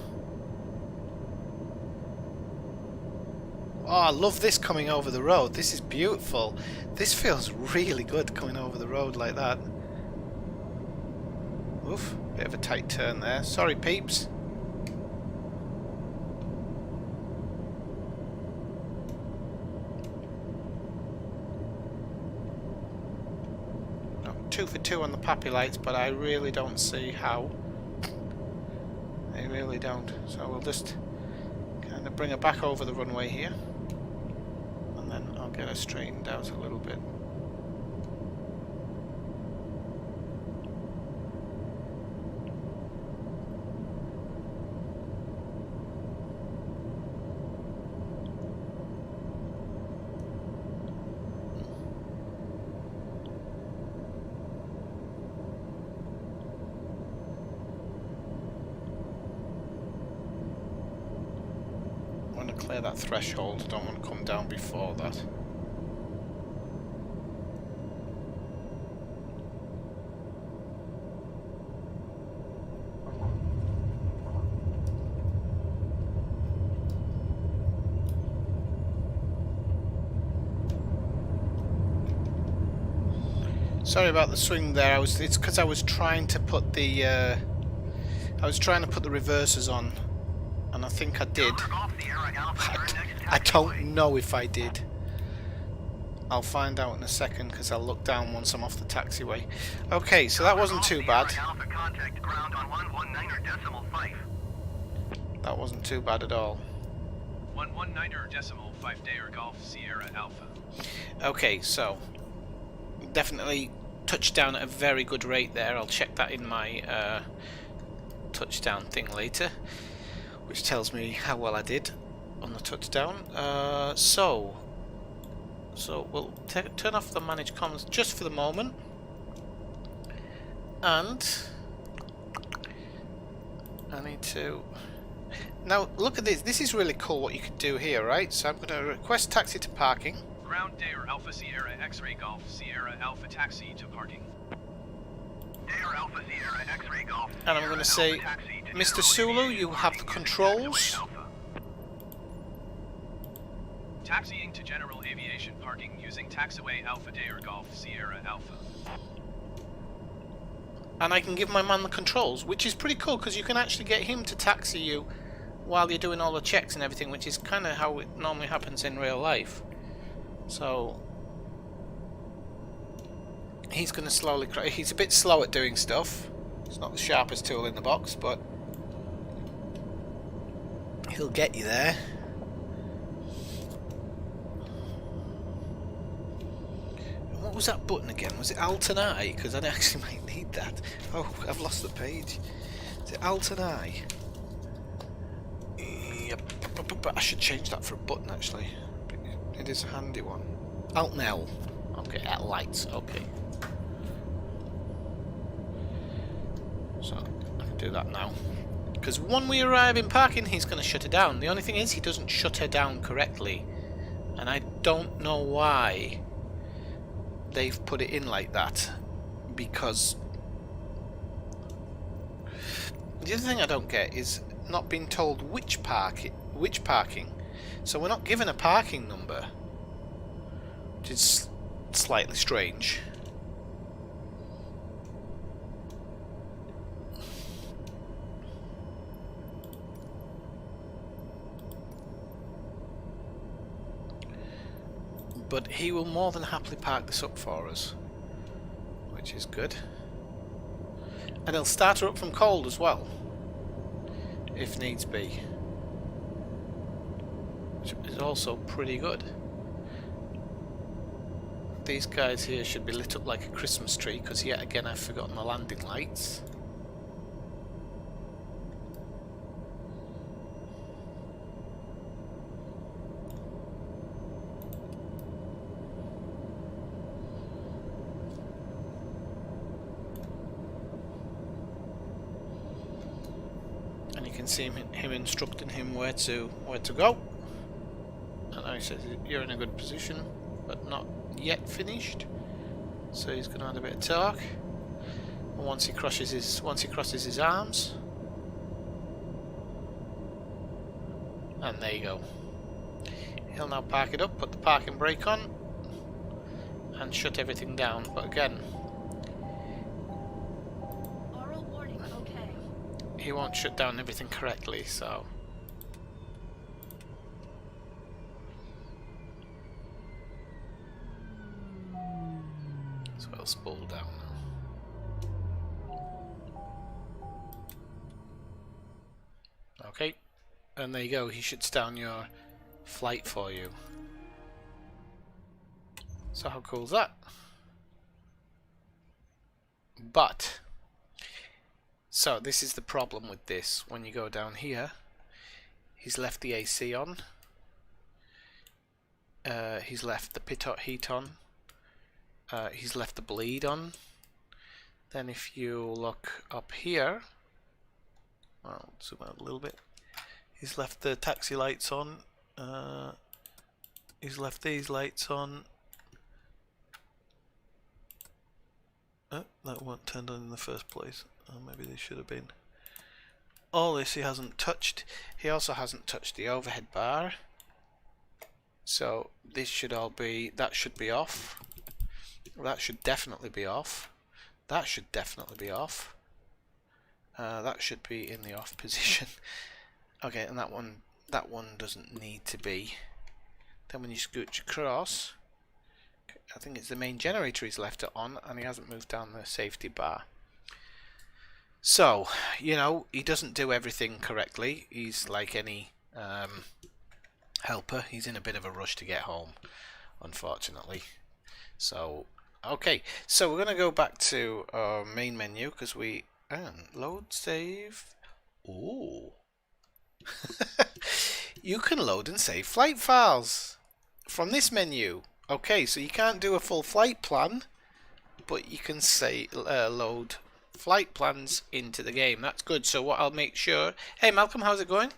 Oh, I love this coming over the road. This is beautiful. This feels really good coming over the road like that. Oof, bit of a tight turn there. Sorry, peeps. No, 2 for 2 on the pappy lights, but I really don't see how. I really don't. So we'll just kind of bring her back over the runway here. And then I'll get her straightened out a little bit. I want to clear that threshold. I don't want to come down before that. Sorry about the swing there. It's because I was trying to put the reversers on, and I think I did. I don't know if I did. I'll find out in a second because I'll look down once I'm off the taxiway. Okay, so that wasn't too bad. That wasn't too bad at all. 119.5 Dayer Golf Sierra Alpha. Okay, so definitely touchdown at a very good rate there. I'll check that in my touchdown thing later, which tells me how well I did on the touchdown. So we'll turn off the manage comms just for the moment, and I need to now look at this. This is really cool what you can do here, right? So I'm going to request taxi to parking. Ground Dayer Alpha Sierra X-Ray Golf Sierra Alpha taxi to parking. Dayer Alpha Sierra X-Ray Golf. And I'm going to say, Mr. Sulu, you have the controls. Taxiing to general aviation parking using taxiway Alpha Dayer Golf Sierra Alpha. And I can give my man the controls, which is pretty cool because you can actually get him to taxi you while you're doing all the checks and everything, which is kind of how it normally happens in real life. So he's going to slowly. He's a bit slow at doing stuff. It's not the sharpest tool in the box, but he'll get you there. And what was that button again? Was it Alt and I? Because I actually might need that. Oh, I've lost the page. Is it Alt and I? Yep. I should change that for a button actually. It is a handy one. Alt and L. Okay, at lights. Okay. So I can do that now. Because when we arrive in parking, he's going to shut it down. The only thing is, he doesn't shut her down correctly, and I don't know why they've put it in like that. Because the other thing I don't get is not being told which parking. So we're not given a parking number, which is slightly strange. But he will more than happily park this up for us, which is good. And he'll start her up from cold as well, if needs be, which is also pretty good. These guys here should be lit up like a Christmas tree, because yet again I've forgotten the landing lights. And you can see him instructing him where to go. And now he says you're in a good position, but not yet finished. So he's going to add a bit of torque. And once he crosses his arms, and there you go. He'll now park it up, put the parking brake on, and shut everything down. But again, Oral warning, okay. he won't shut down everything correctly, so it'll spool down now. Okay, and there you go. He shuts down your flight for you. So how cool is that? But so this is the problem with this. When you go down here, he's left the AC on. He's left the pitot heat on. He's left the bleed on. Then if you look up here, well, zoom out a little bit. He's left the taxi lights on. He's left these lights on. Oh, that weren't turned on in the first place. Oh, maybe they should have been. All this he hasn't touched. He also hasn't touched the overhead bar. So this should all be, that should be off. That should definitely be off. That should definitely be off. That should be in the off position. Okay, and that one doesn't need to be. Then when you scooch across, I think it's the main generator he's left it on, and he hasn't moved down the safety bar. So, you know, he doesn't do everything correctly. He's like any helper. He's in a bit of a rush to get home, unfortunately. So, okay, so we're going to go back to our main menu because we load save. Ooh. You can load and save flight files from this menu. Okay, so you can't do a full flight plan, but you can say load flight plans into the game. That's good. So what I'll make sure, hey Malcolm, how's it going?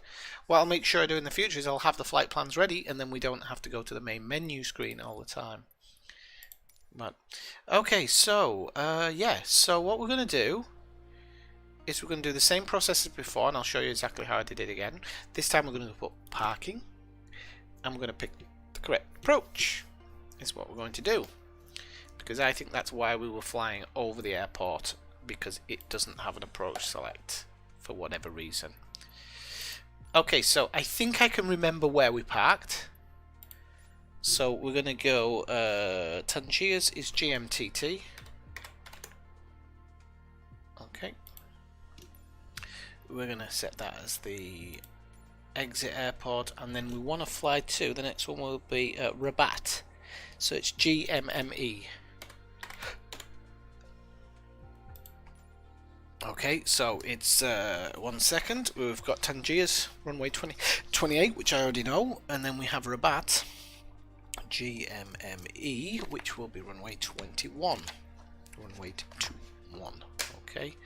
What I'll make sure I do in the future is I'll have the flight plans ready, and then we don't have to go to the main menu screen all the time. But okay, so yeah, so what we're going to do is we're going to do the same process as before, and I'll show you exactly how I did it again. This time we're going to put parking, and we're going to pick the correct approach. Is what we're going to do, because I think that's why we were flying over the airport, because it doesn't have an approach select for whatever reason. Okay, so I think I can remember where we parked. So we're going to go Tangiers is GMTT. Okay, we're going to set that as the exit airport, and then we want to fly to the next one will be Rabat. So it's GMME. Okay, so it's 1 second. We've got Tangiers, runway 28, which I already know, and then we have Rabat, GMME, which will be runway 21. Runway 21. Okay.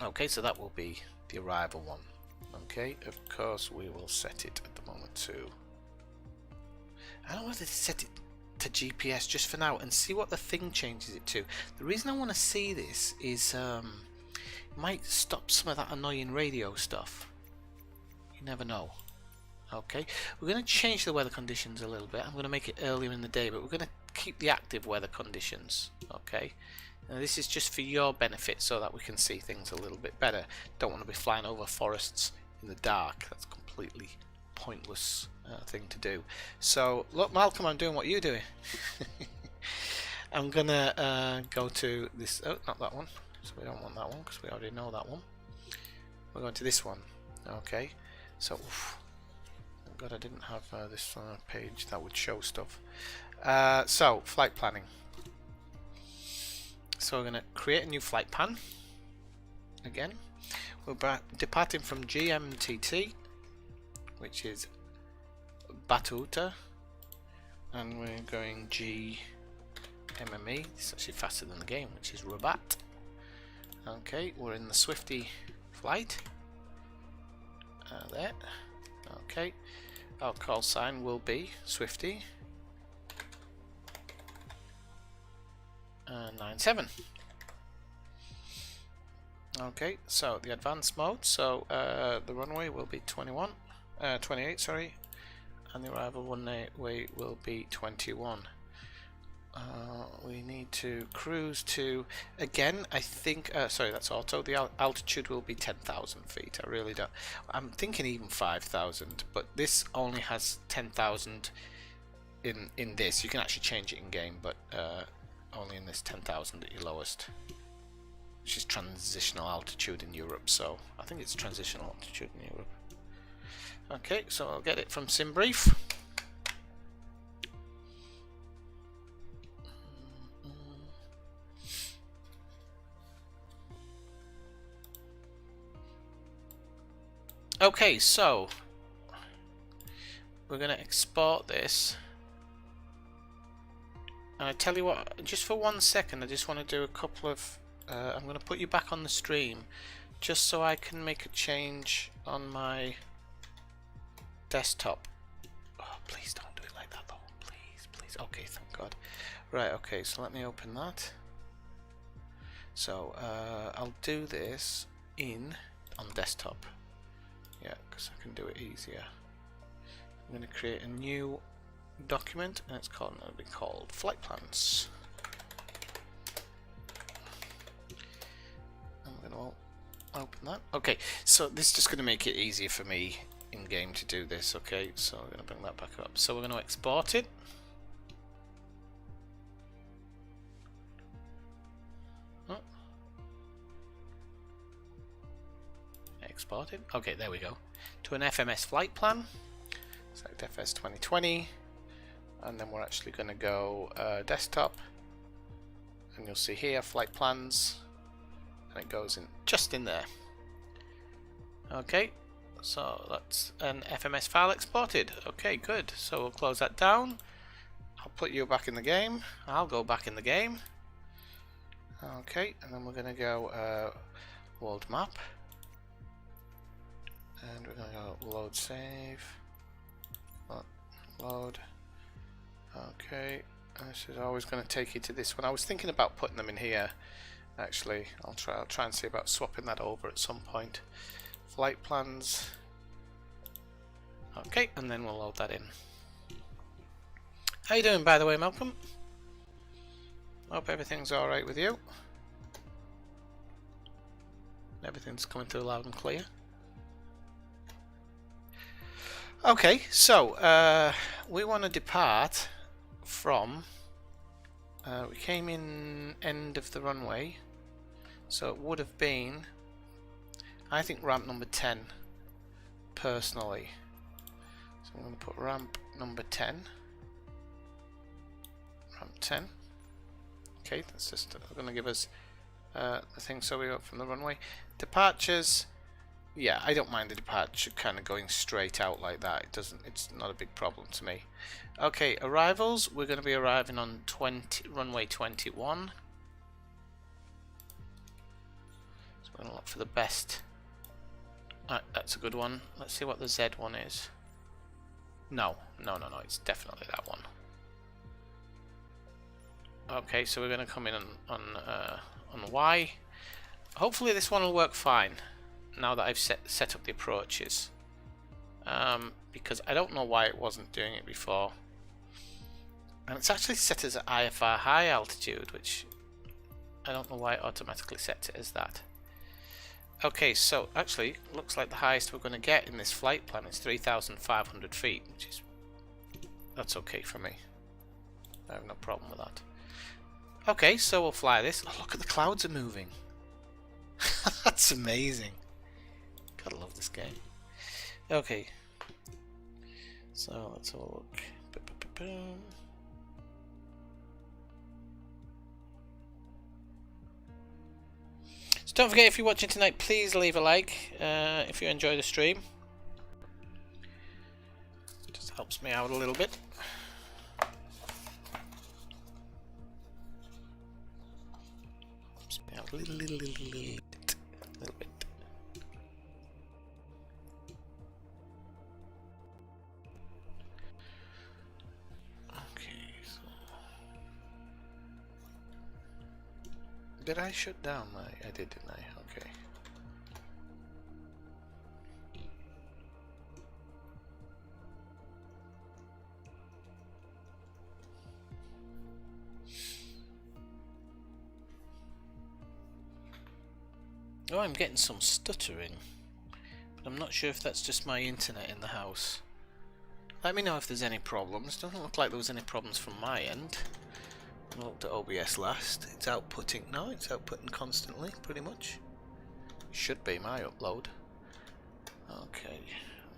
Okay, so that will be the arrival one. Okay, of course we will set it at the moment to. I don't want to set it to GPS just for now and see what the thing changes it to. The reason I want to see this is it might stop some of that annoying radio stuff. You never know. Okay, we're going to change the weather conditions a little bit. I'm going to make it earlier in the day, but we're going to keep the active weather conditions. Okay, now this is just for your benefit so that we can see things a little bit better. Don't want to be flying over forests in the dark. That's completely pointless thing to do. So look, Malcolm, I'm doing what you're doing. I'm gonna go to this. Oh, not that one. So we don't want that one because we already know that one. We're going to this one. Okay, so oof. Thank God I didn't have this page that would show stuff. So flight planning. So we're gonna create a new flight pan. Again, we're departing from GMTT, which is Batuta, and we're going GMME. It's actually faster than the game, which is Rabat. Okay, we're in the Swifty flight. There. Okay, our call sign will be Swifty 97. Okay, so the advanced mode. So the runway will be 28, sorry, and the arrival runway will be 21. We need to cruise to, again, I think, sorry, that's auto. The altitude will be 10,000 feet. I really don't. I'm thinking even 5,000, but this only has 10,000 in this. You can actually change it in game, but only in this 10,000 at your lowest, which is transitional altitude in Europe. So I think it's transitional altitude in Europe. Okay, so I'll get it from SimBrief. Okay, so we're going to export this, and I tell you what, just for 1 second I just want to do a couple of I'm going to put you back on the stream just so I can make a change on my desktop. Oh, please don't do it like that though, please. Okay, thank God. Right, okay, so let me open that. So I'll do this on desktop. Yeah, because I can do it easier. I'm going to create a new document, and it'll be called Flight Plans. I'm going to open that. Okay, so this is just going to make it easier for me in game to do this. Okay, so we're going to bring that back up. So we're going to export it. Exported. Okay, there we go. To an FMS flight plan. Select FS 2020, and then we're actually going to go desktop, and you'll see here flight plans, and it goes in just in there. Okay, so that's an FMS file exported. Okay, good. So we'll close that down. I'll put you back in the game. I'll go back in the game. Okay, and then we're going to go world map. And we're going to go load save. Load. Okay. And this is always going to take you to this one. I was thinking about putting them in here. Actually, I'll try and see about swapping that over at some point. Flight plans. Okay, and then we'll load that in. How you doing, by the way, Malcolm? Hope everything's all right with you. Everything's coming through loud and clear. Okay, so we want to depart from, we came in end of the runway, so it would have been, I think, ramp number 10, personally. So I'm going to put ramp number 10, ramp 10. Okay, that's just going to give us the thing, so we go from the runway. Departures. Yeah, I don't mind the departure kind of going straight out like that. It's not a big problem to me. Okay, arrivals. We're going to be arriving on runway 21. So we're going to look for the best. That's a good one. Let's see what the Z one is. No, it's definitely that one. Okay, so we're going to come in on Y. Hopefully this one will work fine. Now that I've set up the approaches. because I don't know why it wasn't doing it before. And it's actually set as IFR high altitude, which I don't know why it automatically sets it as that. Okay, so actually looks like the highest we're going to get in this flight plan is 3,500 feet, which is, that's okay for me. I have no problem with that. Okay, so we'll fly this. Oh, look at the clouds are moving. That's amazing. Gotta love this game. Okay, so let's have a look. So don't forget, if you're watching tonight, please leave a like if you enjoy the stream. It just helps me out a little bit. Helps me out a little bit. Did I shut down my... I did, didn't I? Okay. Oh, I'm getting some stuttering. But I'm not sure if that's just my internet in the house. Let me know if there's any problems. Doesn't look like there was any problems from my end. I looked at OBS last. It's outputting. No, it's outputting constantly, pretty much. It should be my upload. Okay,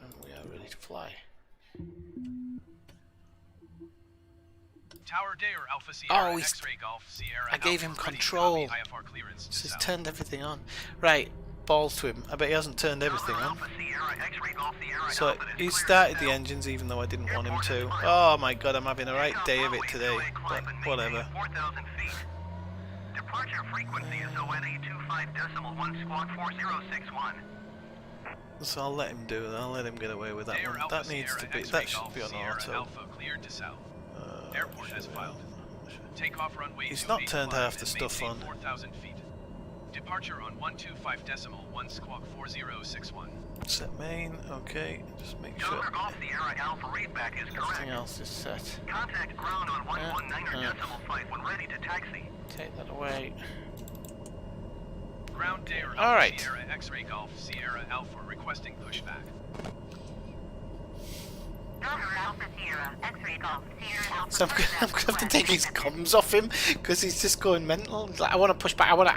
and we are ready to fly. Tower Dare Alpha Sierra Oh, X-Ray Golf Sierra I gave him Alpha, ready to control. copy IFR clearance to So he's south. turned everything on. Right, balls to him. I bet he hasn't turned everything on. Alpha Sierra X-Ray Golf Sierra So Alpha he is started cleared the to engines even though I didn't want him to. Oh my god, I'm having a right day of it today. But whatever. 4,000 feet. Departure frequency is ONA 25.1 squawk 4061. So I'll let him do that. I'll let him get away with that Dare one. Alpha That needs Sierra to be. X-ray That should Golf be on Sierra auto. Alpha cleared to south. Airport has filed. Takeoff runway He's 28 not turned half the and stuff maintain on. 4,000 feet. Departure on 125.1 squawk 4061. Set main. Okay. Just make sure Delta Golf Sierra Alpha readback is correct. everything else is set. Contact ground on 119.5 when ready to taxi. Take that away. Ground Dare Alpha Alright. Sierra X-Ray Golf Sierra Alpha requesting pushback. Delta Alpha Sierra, X-Ray Golf, Sierra Alpha. So I'm gonna have to take his comms off him because he's just going mental. He's like, I want to push back. I want.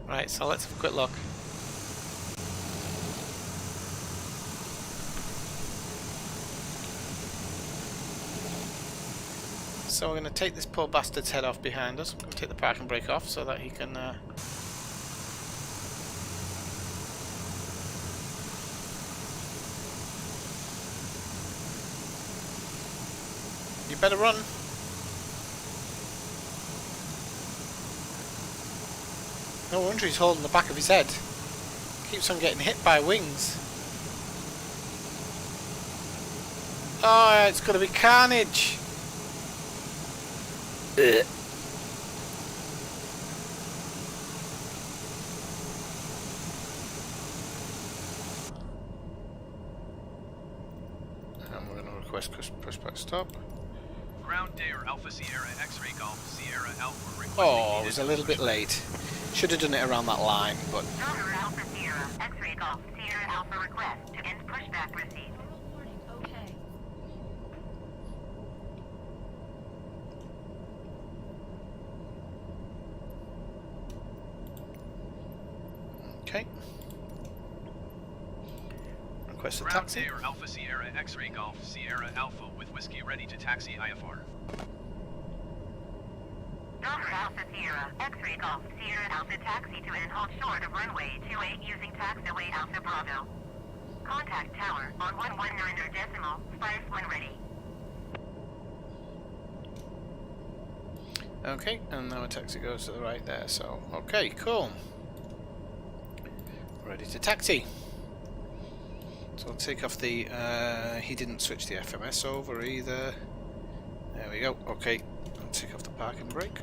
Right, so let's have a quick look. So we're going to take this poor bastard's head off behind us. I'm going to take the parking brake off so that he can... You better run. No wonder he's holding the back of his head. Keeps on getting hit by wings. Oh, it's going to be carnage. Ugh. And we're going to request pushback stop. Ground Dare Alpha Sierra X-Ray Golf Sierra Alpha requesting Oh, I was a little bit late. Should have done it around that line, but... Delta Alpha Sierra, X-Ray Golf, Sierra Alpha request to end pushback received. Oral warning, okay. Okay. Request a Ground taxi. Dare Alpha Sierra X-Ray Golf Sierra Alpha with whiskey ready to taxi IFR. Delta Alpha Sierra, X-Ray Golf, Sierra Alpha taxi to and hold short of runway 28 using taxiway Alpha Bravo. Contact tower on 119.5 when ready. Okay, and now a taxi goes to the right there, so... Okay, cool. Ready to taxi. So I'll take off the... he didn't switch the FMS over either. There we go, okay. I'll take off the parking brake.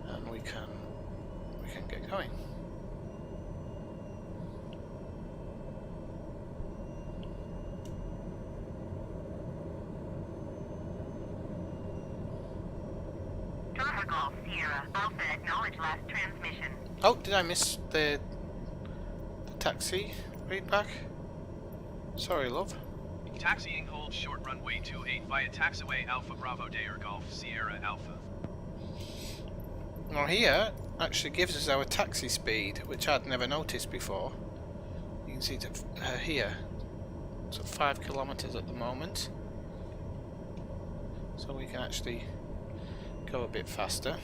And we can get going. Sierra Alpha acknowledge last transmission. Oh, did I miss the taxi readback? Sorry, love. Taxiing hold short runway 28 via taxiway Alpha Bravo Dayer Golf Sierra Alpha. Well, here actually gives us our taxi speed, which I'd never noticed before. You can see it here. So 5 kilometers at the moment. So we can actually go a bit faster.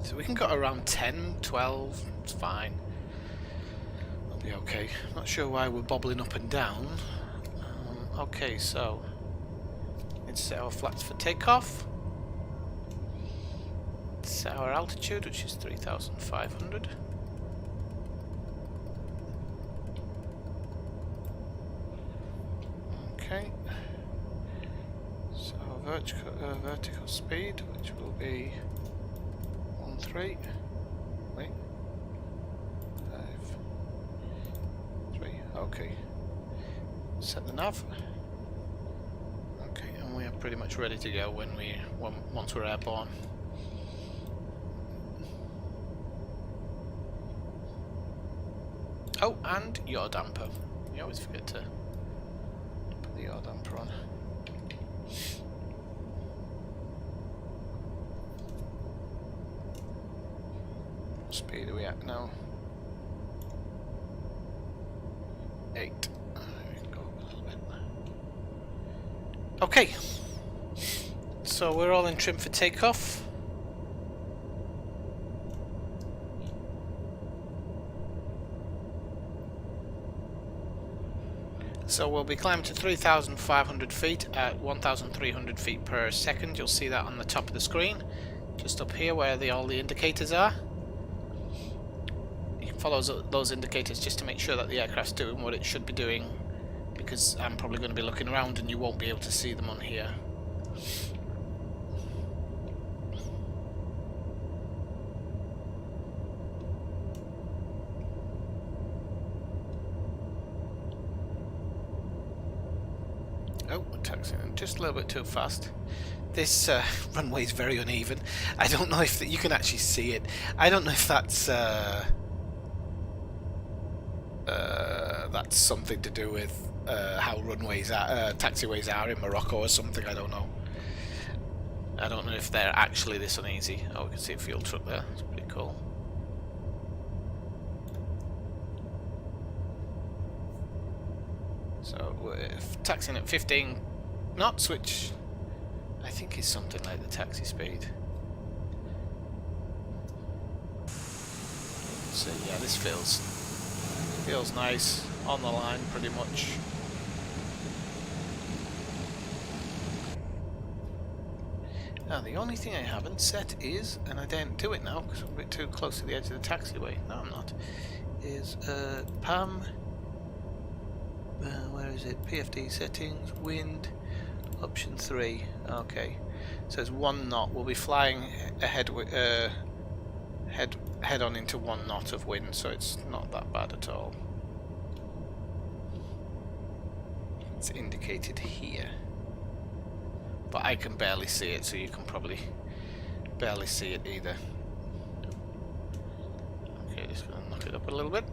So we can go around 10, 12, it's fine. That'll be okay. Not sure why we're bobbling up and down. Okay, so let's set our flaps for takeoff. Set our altitude, which is 3,500. Okay. So vertical speed, which will be 13. Wait. 5. 3. Okay. Set the nav. Okay, and we are pretty much ready to go once we're airborne. Oh, and yaw damper. You always forget to put the yaw damper on. What speed are we at now? 8. We can go up a little bit. Okay. So we're all in trim for takeoff. So we'll be climbing to 3,500 feet at 1,300 feet per second. You'll see that on the top of the screen, just up here where all the indicators are. You can follow those indicators just to make sure that the aircraft's doing what it should be doing, because I'm probably going to be looking around and you won't be able to see them on here. Oh, we're taxiing just a little bit too fast. This runway is very uneven. I don't know if you can actually see it. I don't know if that's something to do with how runways are, taxiways are in Morocco or something. I don't know. I don't know if they're actually this uneasy. Oh, we can see a fuel truck there. It's pretty cool. So we're taxiing at 15 knots, which I think is something like the taxi speed. So yeah, this feels nice, on the line pretty much. Now the only thing I haven't set is, and I didn't do it now because I'm a bit too close to the edge of the taxiway, no I'm not, is PAM. Where is it? PFD settings, wind, option 3. Okay, so it's 1 knot. We'll be flying ahead, head on into 1 knot of wind, so it's not that bad at all. It's indicated here, but I can barely see it, so you can probably barely see it either. Okay, just gonna knock it up a little bit.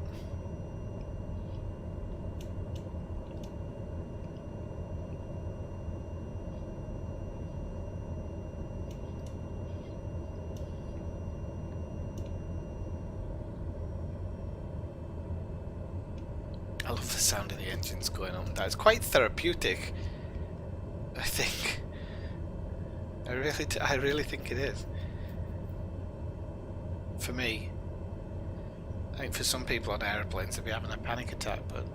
I love the sound of the engines going on. That's quite therapeutic, I think. I really think it is. For me. I think for some people on aeroplanes they'll be having a panic attack, but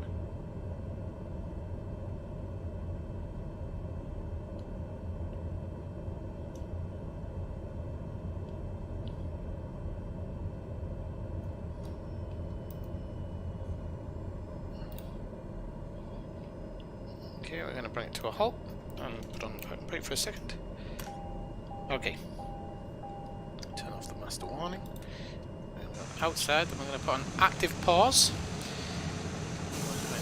okay, we're going to bring it to a halt and put on brake for a second. Okay. Turn off the master warning. And we'll outside. Then we're going to put an active pause.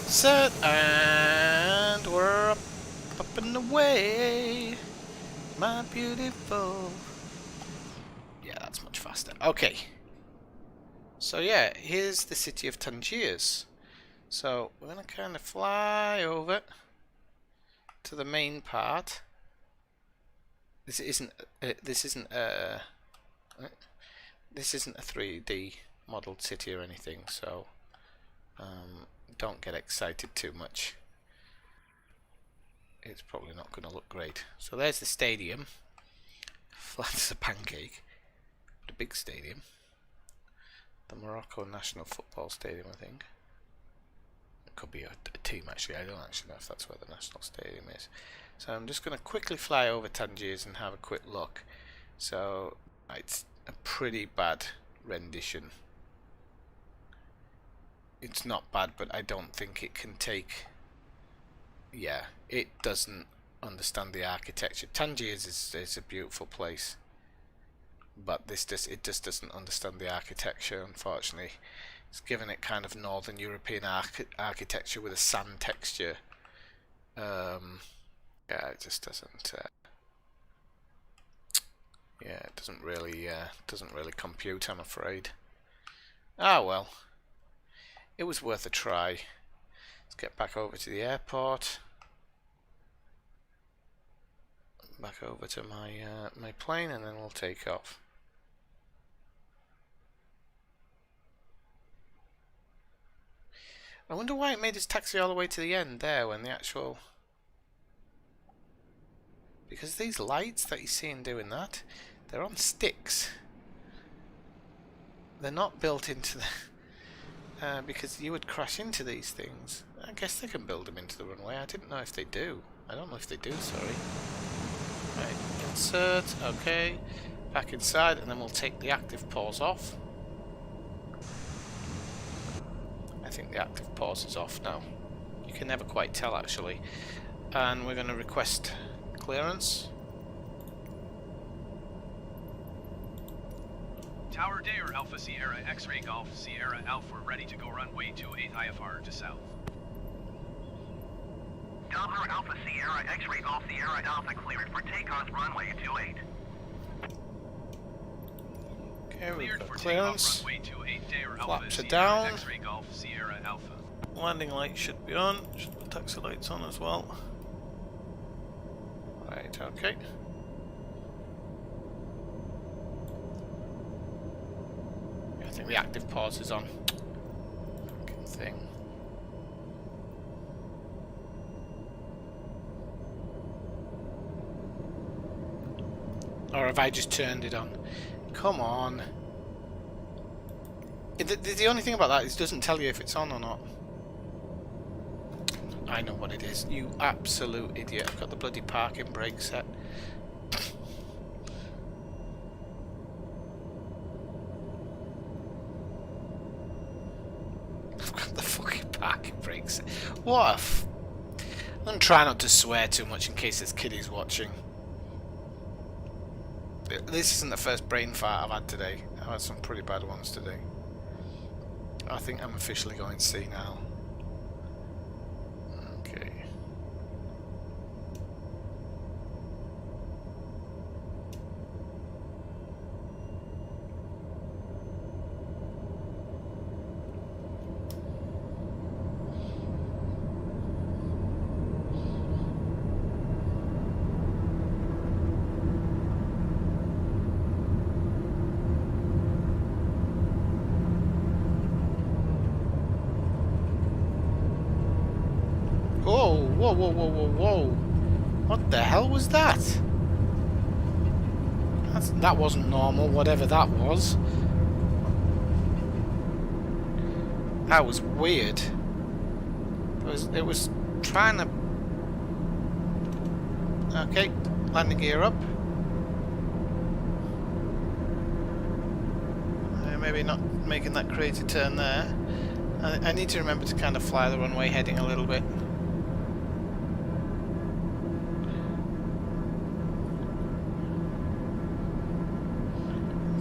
Set, and we're up and away, my beautiful. Yeah, that's much faster. Okay. So yeah, here's the city of Tangiers. So we're going to kind of fly over to the main part. This isn't a 3D modeled city or anything, so don't get excited too much. It's probably not going to look great. So there's the stadium, flat as a pancake, but a big stadium. The Morocco National Football Stadium, I think. It could be a team actually. I don't actually know if that's where the national stadium is. So I'm just going to quickly fly over Tangiers and have a quick look. So it's a pretty bad rendition. It's not bad, but I don't think it can take. Yeah, it doesn't understand the architecture. Tangiers is a beautiful place, but it just doesn't understand the architecture, unfortunately. It's given it kind of Northern European architecture with a sand texture. Yeah, it just doesn't. Yeah, it doesn't really compute, I'm afraid. Ah well, it was worth a try. Let's get back over to the airport. Back over to my my plane, and then we'll take off. I wonder why it made us taxi all the way to the end there when the actual. Because these lights that you're seeing doing that, they're on sticks. They're not built into the. Because you would crash into these things. I guess they can build them into the runway. I didn't know if they do. I don't know if they do, sorry. Right, insert, okay. Back inside, and then we'll take the active pause off. I think the active pause is off now. You can never quite tell, actually. And we're going to request clearance. Tower Dayer Alpha Sierra X-Ray Golf Sierra Alpha ready to go runway 28 IFR to south. Tower Alpha Sierra X-Ray Golf Sierra Alpha cleared for takeoff runway 28. Okay, we've Cleared got for clearance. takeoff runway 28 Dayer Alpha Flaps are Sierra down. X-Ray Golf Sierra Alpha. Landing lights should be on. Should the taxi lights on as well? Right, okay. I think the active pause is on. Fucking thing. Or have I just turned it on? Come on. The only thing about that is it doesn't tell you if it's on or not. I know what it is. You absolute idiot. I've got the bloody parking brake set. I've got the fucking parking brake set. What a f... I'm going to try not to swear too much in case there's kiddies watching. This isn't the first brain fart I've had today. I've had some pretty bad ones today. I think I'm officially going senile. Okay. Whoa, whoa, whoa, whoa, whoa, whoa. What the hell was that? That wasn't normal, whatever that was. That was weird. It was trying to... Okay, landing gear up. Maybe not making that crazy turn there. I need to remember to kind of fly the runway heading a little bit.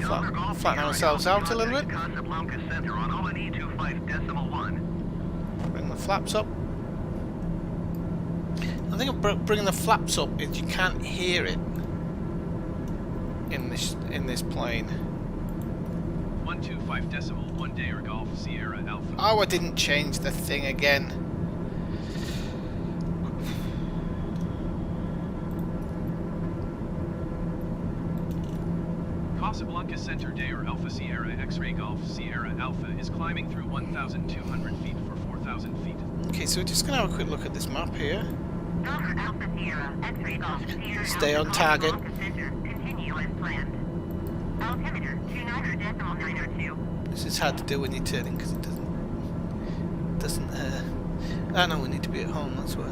Delta Golf flatten Sierra ourselves Alpha out a little bit. contact Casablanca Center on ONE 25.1. Bring the flaps up. The thing of bringing the flaps up is you can't hear it in this plane. 125.1 Dayer Golf Sierra Alpha. Oh, I didn't change the thing again. Casablanca Center Dayer Alpha Sierra X-Ray Golf Sierra Alpha is climbing through 1,200 feet for 4,000 feet. Okay, so we're just going to have a quick look at this map here. Delta Alpha Sierra, X-ray Golf Sierra Stay Alpha on target. Casablanca Center, continue as planned. Altimeter 29.902. This is hard to do when you're turning because it doesn't. I know we need to be at home. That's why.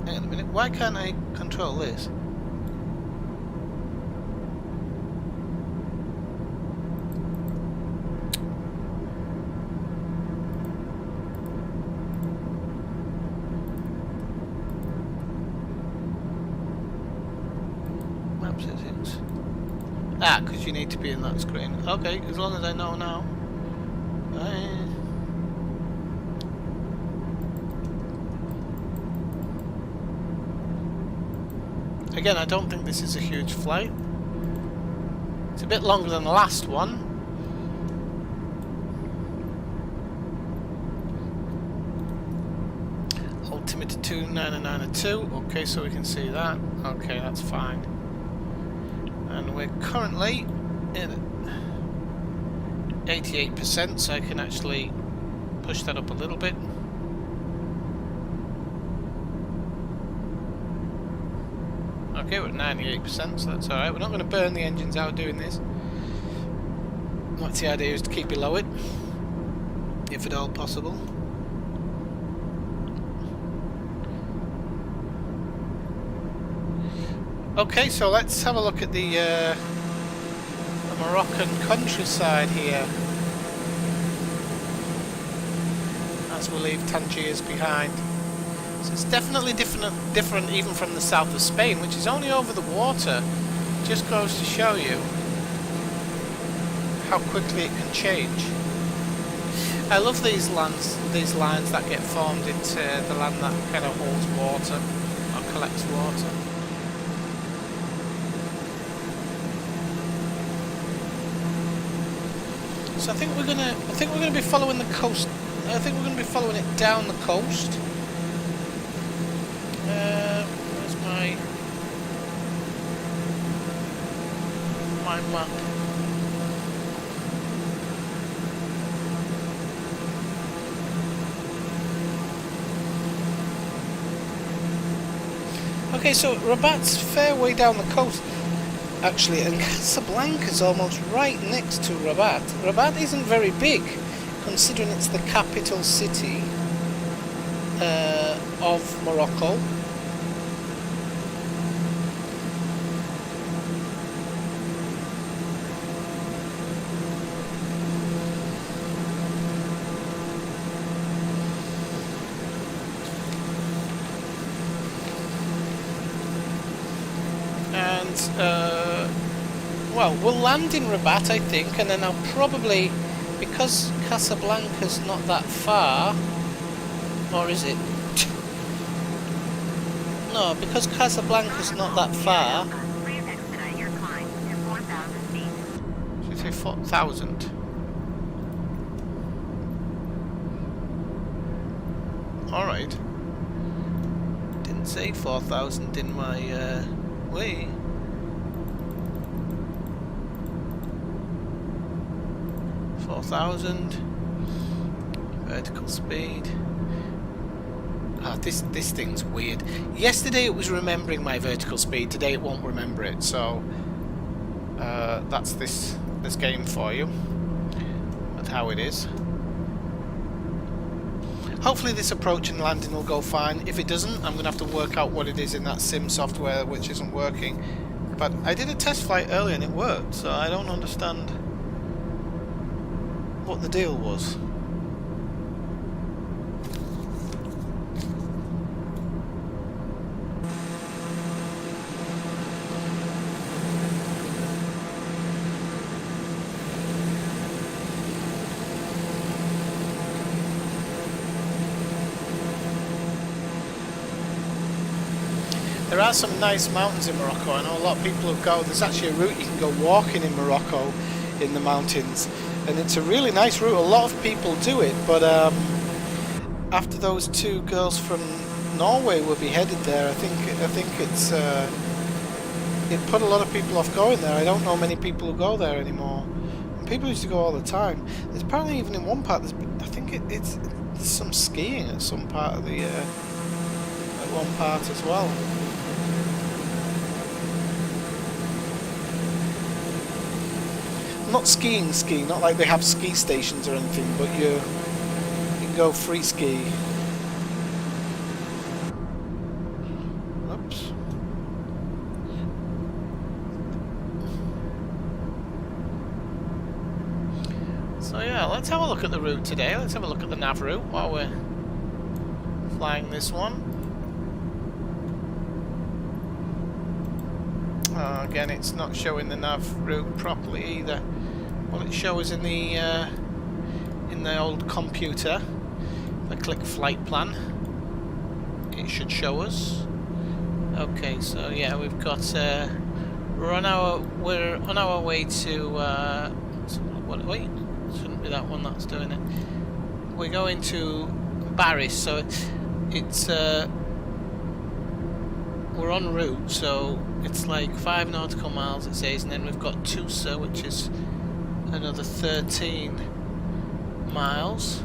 Hang on a minute. Why can't I control this? Map settings. Ah, because you need to be in that screen. Okay, as long as I know now. Again, I don't think this is a huge flight. It's a bit longer than the last one. Altimeter 2992. Okay, so we can see that. Okay, that's fine. And we're currently in 88%, so I can actually push that up a little bit. Okay, we're at 98%, so that's alright. We're not going to burn the engines out doing this. That's the idea, is to keep below it, if at all possible. Okay, so let's have a look at the Moroccan countryside here, as we leave Tangiers behind. So it's definitely different even from the south of Spain, which is only over the water. Just goes to show you how quickly it can change. I love these lines that get formed into the land that kind of holds water or collects water. So I think we're gonna be following the coast. I think we're gonna be following it down the coast. Where's my map? Okay, so Rabat's fair way down the coast, actually, and Casablanca's almost right next to Rabat. Rabat isn't very big, considering it's the capital city of Morocco. Well, we'll land in Rabat, I think, and then I'll probably, because Casablanca's not that far, or is it? No, because Casablanca's not that far. Please expedite your climb to 4,000 feet. Should we say 4,000? Alright. Didn't say 4,000 in my way. Vertical speed. Ah, this thing's weird. Yesterday it was remembering my vertical speed. Today it won't remember it. So that's this game for you. That's how it is. Hopefully this approach and landing will go fine. If it doesn't, I'm going to have to work out what it is in that sim software which isn't working. But I did a test flight earlier and it worked, so I don't understand what the deal was. There are some nice mountains in Morocco. I know a lot of people who go. There's actually a route you can go walking in Morocco in the mountains, and it's a really nice route. A lot of people do it, but after those two girls from Norway were beheaded there, I think it's it put a lot of people off going there. I don't know many people who go there anymore. People used to go all the time. There's apparently even in one part. I think it's there's some skiing at some part of the at one part as well. Not skiing, not like they have ski stations or anything, but you can go free ski. Oops. So yeah, let's have a look at the route today. Let's have a look at the nav route while we're flying this one. Again, it's not showing the nav route properly either. Well, it shows in the old computer. If I click flight plan, it should show us. Okay, so yeah, we've got we're on our way to wait, shouldn't be that one that's doing it. We're going to Paris, so it's we're en route, so it's like 5 nautical miles it says, and then we've got Tusa, which is another 13 miles.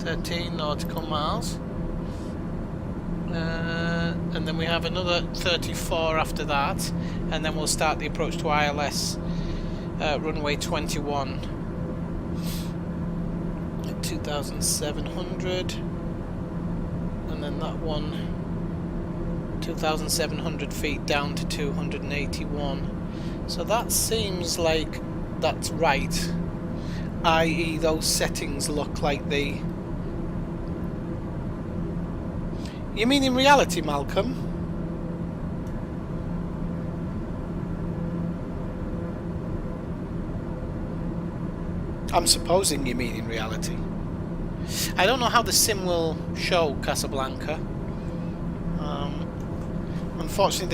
Nautical miles, and then we have another 34 after that, and then we'll start the approach to ILS runway 21 at 2,700, and then that one 2,700 feet down to 281. So that seems like that's right, i.e. those settings look like they... You mean in reality, Malcolm? I'm supposing you mean in reality. I don't know how the sim will show Casablanca. Unfortunately,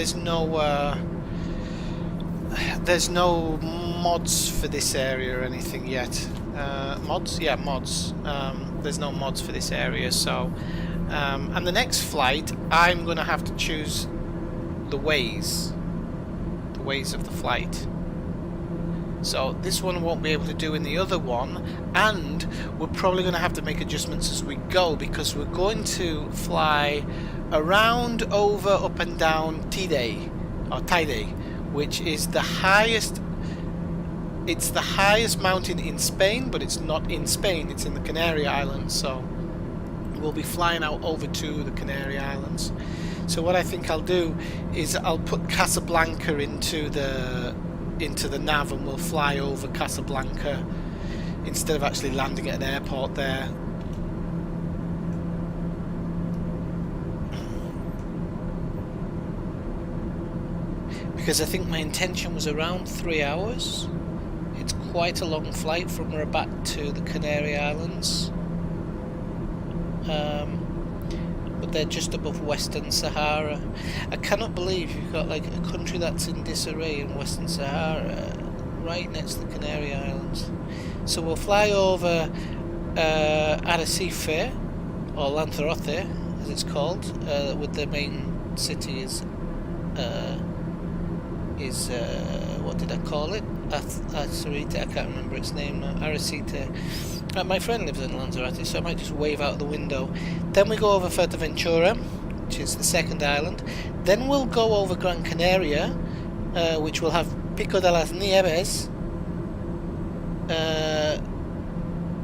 there's no mods for this area or anything yet. Mods? Yeah, mods. There's no mods for this area, so... and the next flight, I'm going to have to choose the ways of the flight. So this one won't be able to do in the other one, and we're probably going to have to make adjustments as we go, because we're going to fly around, over, up and down Teide, which is the highest. It's the highest mountain in Spain, but it's not in Spain, it's in the Canary Islands, so we'll be flying out over to the Canary Islands. So what I think I'll do is I'll put Casablanca into the nav, and we'll fly over Casablanca instead of actually landing at an airport there. Because I think my intention was around 3 hours. It's quite a long flight from Rabat to the Canary Islands. But they're just above Western Sahara. I cannot believe you've got like a country that's in disarray in Western Sahara right next to the Canary Islands. So we'll fly over Arrecife, or Lanzarote as it's called, with the main city is what did I call it? Arrecife, I can't remember its name now. Arrecife. My friend lives in Lanzarote, so I might just wave out the window. Then we go over Fuerteventura, which is the second island. Then we'll go over Gran Canaria, which will have Pico de las Nieves,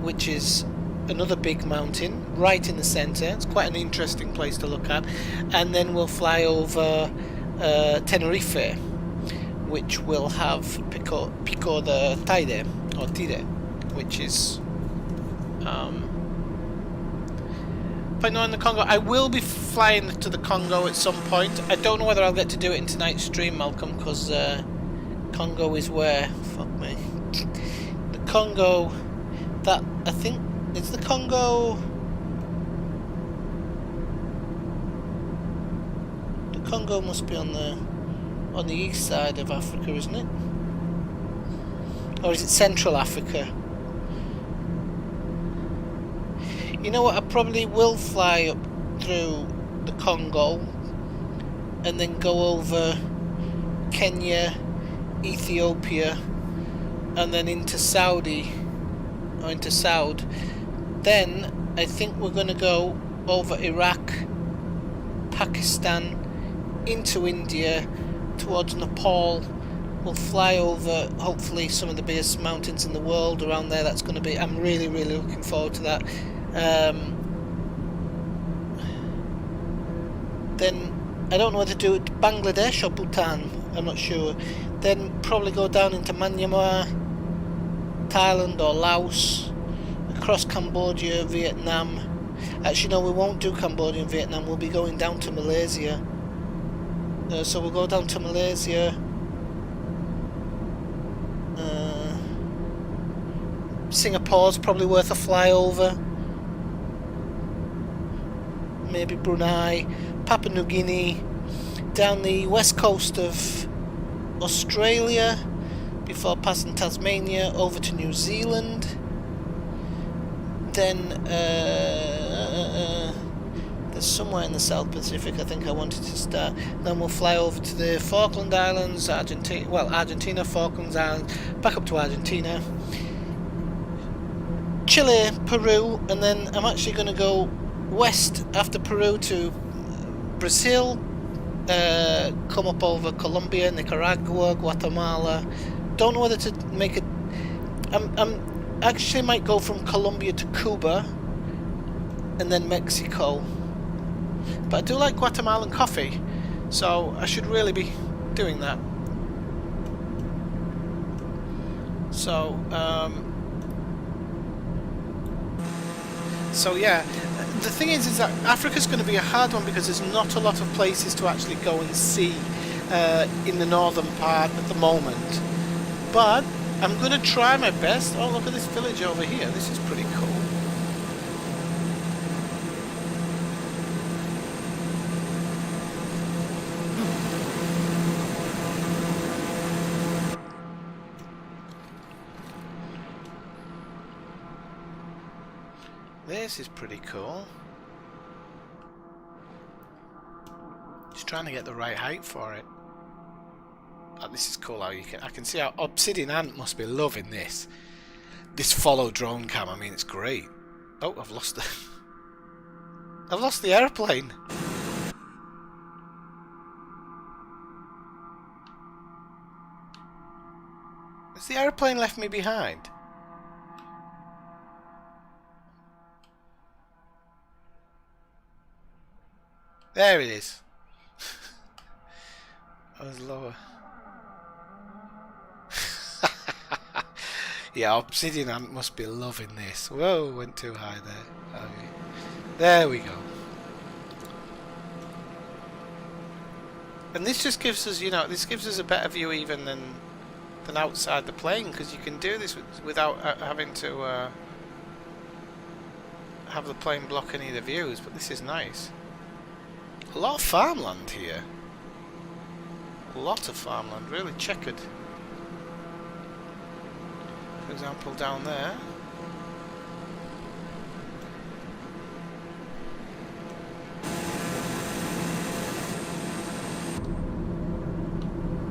which is another big mountain right in the centre. It's quite an interesting place to look at. And then we'll fly over Tenerife, which will have Pico de Teide, or Tide, which is but no, in the Congo. I will be flying to the Congo at some point. I don't know whether I'll get to do it in tonight's stream, Malcolm, because Congo is where... Fuck me. The Congo... That, I think... Is the Congo... Congo must be on the east side of Africa, isn't it? Or is it Central Africa? You know what, I probably will fly up through the Congo and then go over Kenya, Ethiopia, and then into Saudi, or into Saud. Then I think we're going to go over Iraq, Pakistan, into India, towards Nepal. We'll fly over, hopefully, some of the biggest mountains in the world around there. That's going to be, I'm really, really looking forward to that. Then, I don't know whether to do it Bangladesh or Bhutan, I'm not sure. Then probably go down into Myanmar, Thailand or Laos, across Cambodia, Vietnam. Actually, no, we won't do Cambodia and Vietnam. We'll be going down to Malaysia. So we'll go down to Malaysia. Singapore's probably worth a flyover. Maybe Brunei, Papua New Guinea, down the west coast of Australia, before passing Tasmania, over to New Zealand. Then there's somewhere in the South Pacific I think I wanted to start. Then we'll fly over to the Falkland Islands, Argentina, Falklands Islands, back up to Argentina, Chile, Peru, and then I'm actually going to go west after Peru to Brazil, come up over Colombia, Nicaragua, Guatemala. Don't know whether to make it. I'm actually might go from Colombia to Cuba and then Mexico. But I do like Guatemalan coffee, so I should really be doing that. So, yeah, the thing is that Africa's going to be a hard one because there's not a lot of places to actually go and see in the northern part at the moment. But I'm going to try my best. Oh, look at this village over here. This is pretty cool. This is pretty cool. Just trying to get the right height for it. Oh, this is cool how I can see how Obsidian Ant must be loving this. This follow drone cam, I mean, it's great. Oh, I've lost the I've lost the airplane. Has the airplane left me behind? There it is. I was lower. Yeah, Obsidian Ant must be loving this. Whoa, went too high there. Okay. There we go. And this just gives us, you know, this gives us a better view even than outside the plane, because you can do this without having to have the plane block any of the views. But this is nice. A lot of farmland here. A lot of farmland, really checkered. For example, down there.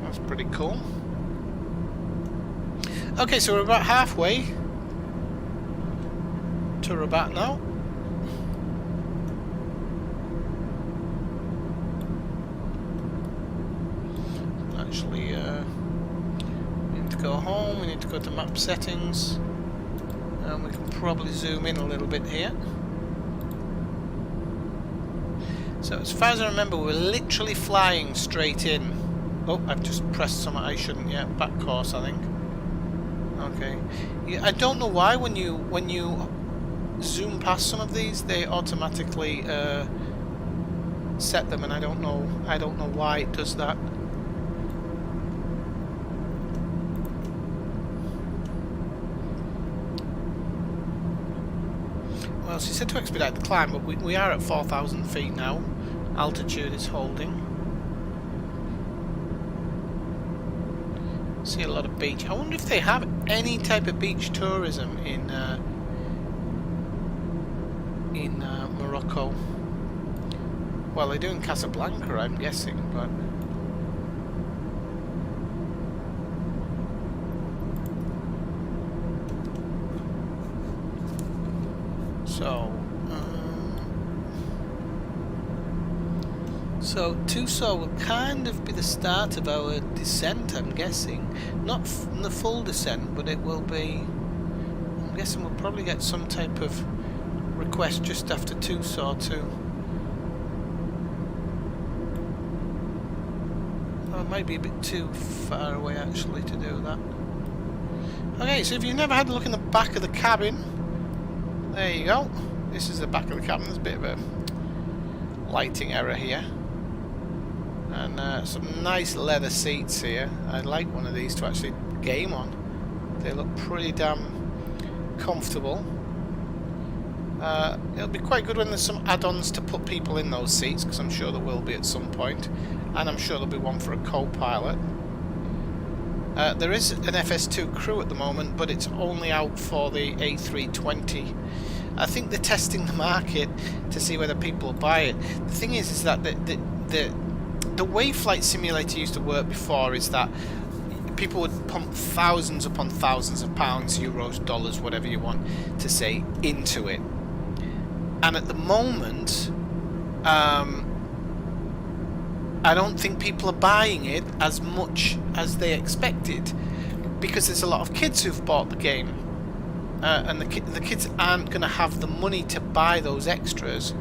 That's pretty cool. Okay, so we're about halfway to Rabat now. Actually, we need to go home, we need to go to map settings, and we can probably zoom in a little bit here. So as far as I remember, we're literally flying straight in. Oh, I've just pressed something I shouldn't yet. Back course, I think. Okay. Yeah, I don't know why when you zoom past some of these, they automatically set them, and I don't know why it does that. Well, she said to expedite the climb, but we are at 4,000 feet now. Altitude is holding. See a lot of beach. I wonder if they have any type of beach tourism in Morocco. Well, they do in Casablanca, I'm guessing, but so Tuso will kind of be the start of our descent, I'm guessing. Not the full descent, but it will be. I'm guessing we'll probably get some type of request just after Tuso too. Oh, it might be a bit too far away actually to do that. Okay, so if you've never had a look in the back of the cabin, there you go. This is the back of the cabin. There's a bit of a lighting error here. And some nice leather seats here. I'd like one of these to actually game on. They look pretty damn comfortable. It'll be quite good when there's some add-ons to put people in those seats, because I'm sure there will be at some point. And I'm sure there'll be one for a co-pilot. There is an FS2 crew at the moment, but it's only out for the A320. I think they're testing the market to see whether people will buy it. The thing is that the way Flight Simulator used to work before is that people would pump thousands upon thousands of pounds, euros, dollars, whatever you want to say, into it. And at the moment, I don't think people are buying it as much as they expected, because there's a lot of kids who've bought the game, and the kids aren't going to have the money to buy those extras.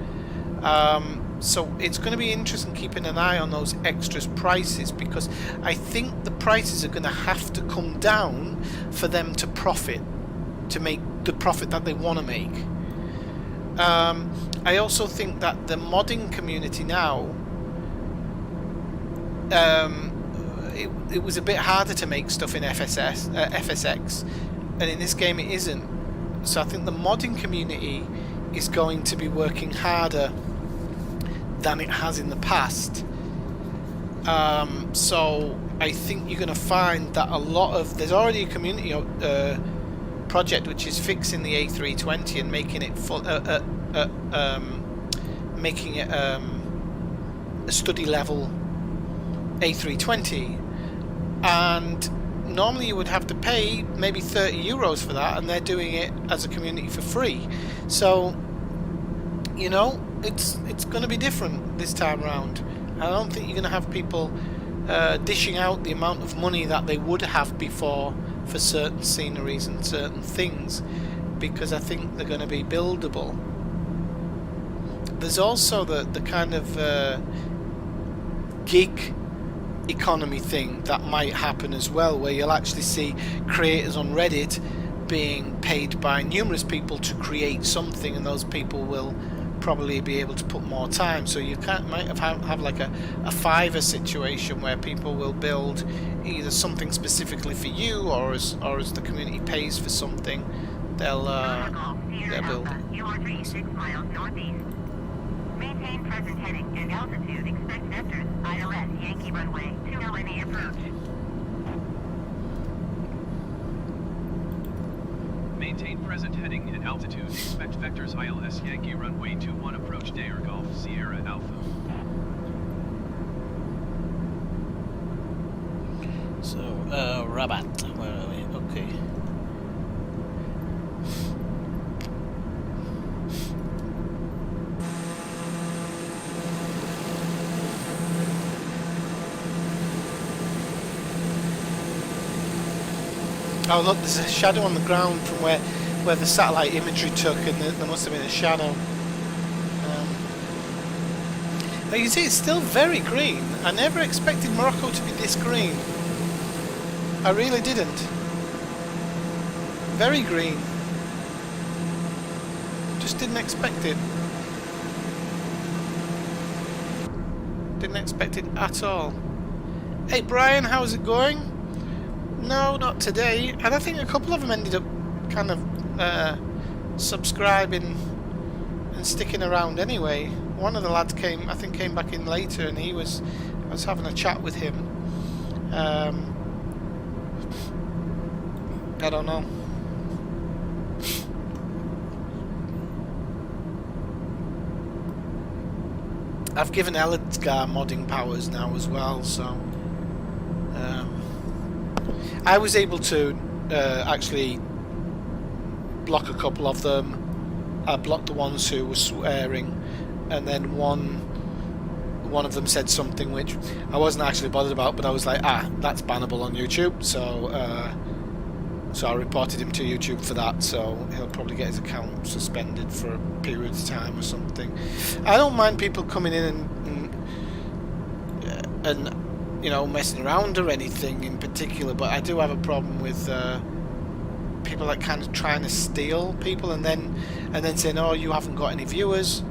So it's going to be interesting keeping an eye on those extras prices, because I think the prices are going to have to come down for them to profit, to make the profit that they want to make. I also think that the modding community now, it was a bit harder to make stuff in FSX, and in this game it isn't. So I think the modding community is going to be working harder than it has in the past. So I think you're going to find that a lot of... There's already a community project which is fixing the A320 and making it a study level A320, and normally you would have to pay maybe 30 euros for that, and they're doing it as a community for free. So, you know, it's going to be different this time around. I don't think you're going to have people dishing out the amount of money that they would have before for certain sceneries and certain things, because I think they're going to be buildable. There's also the kind of gig economy thing that might happen as well, where you'll actually see creators on Reddit being paid by numerous people to create something, and those people will probably be able to put more time. So you might have like a Fiverr situation where people will build either something specifically for you, or as the community pays for something, they'll build it. You are 36 miles northeast. Maintain present heading and altitude. Expect vectors. ILS Yankee runway 20 approach. Maintain present heading and altitude. Expect vectors ILS Yankee runway 21 approach Dayer Golf Sierra Alpha. So, Rabat, where are we? Okay. Oh look, there's a shadow on the ground from where the satellite imagery took, and there must have been a shadow. Now you see, it's still very green. I never expected Morocco to be this green. I really didn't. Very green. Just didn't expect it. Didn't expect it at all. Hey Brian, how's it going? No, not today. And I think a couple of them ended up kind of subscribing and sticking around anyway. One of the lads came back in later, and I was having a chat with him. I don't know. I've given Elidgar modding powers now as well, so I was able to actually block a couple of them. I blocked the ones who were swearing, and then one of them said something which I wasn't actually bothered about, but I was like, that's bannable on YouTube, so I reported him to YouTube for that, so he'll probably get his account suspended for a period of time or something. I don't mind people coming in and you know, messing around or anything in particular, but I do have a problem with people like kind of trying to steal people and then saying, oh, you haven't got any viewers.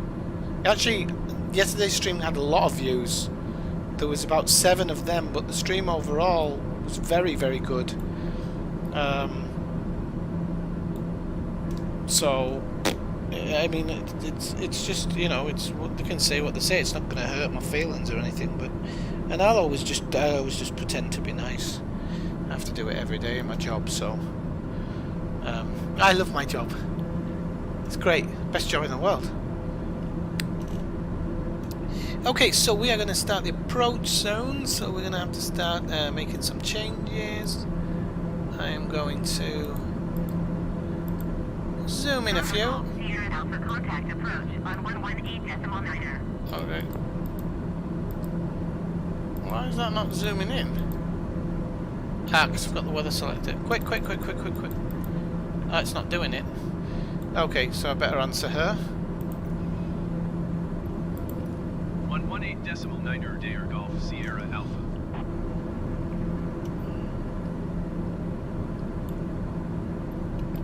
Actually, yesterday's stream had a lot of views. There was about 7 of them, but the stream overall was very, very good. So I mean, it's just, you know, it's what they can say what they say. It's not going to hurt my feelings or anything, but and I always just pretend to be nice. I have to do it every day in my job, so I love my job. It's great, best job in the world. Okay, so we are going to start the approach zone, so we're going to have to start making some changes. I am going to zoom in a few. Sierra Alpha contact approach on 118.9er. Okay. Why is that not zooming in? Because I've got the weather selected. Quick. Oh, it's not doing it. Okay, so I better answer her. 118.9er Dayer Golf Sierra Alpha.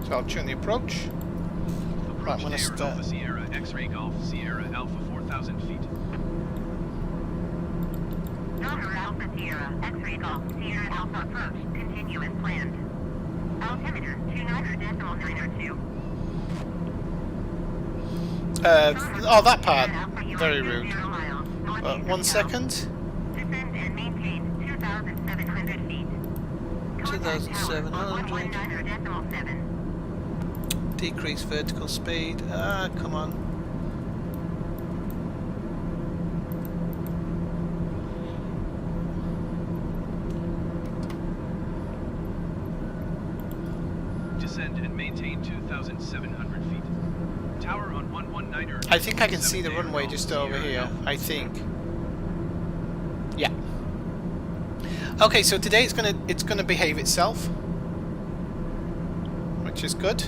So I'll tune the approach. Right, when I Dayer start. Alpha Sierra X-ray Golf Sierra Alpha 4,000 feet. Donner Alpha Sierra X-ray Golf Sierra Alpha approach continue as planned. Altimeter 29.902. Oh, that part. Very rude. 1 second. Descend and maintain 2,700 feet. 2,700. 119.7. Decrease vertical speed. Come on. Descend and maintain 2,700 feet. Tower on 119er. I think I can see the Dayer runway Golf just over Sierra here. Alpha. I think. Yeah. Okay, so today it's gonna behave itself, which is good.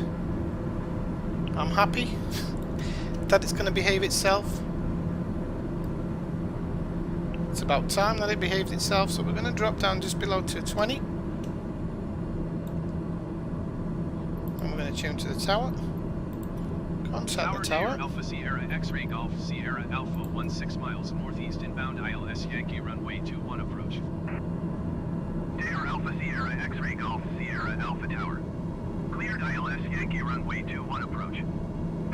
I'm happy that it's gonna behave itself. It's about time that it behaved itself, so we're gonna drop down just below 220. And we're gonna tune to the tower. Contact the tower. Dayer Alpha Sierra X-ray Golf Sierra Alpha 16 miles northeast inbound ILS Yankee runway 21 approach. Dayer Alpha Sierra X-ray Golf Sierra Alpha Tower. Cleared ILS Yankee runway 21 approach.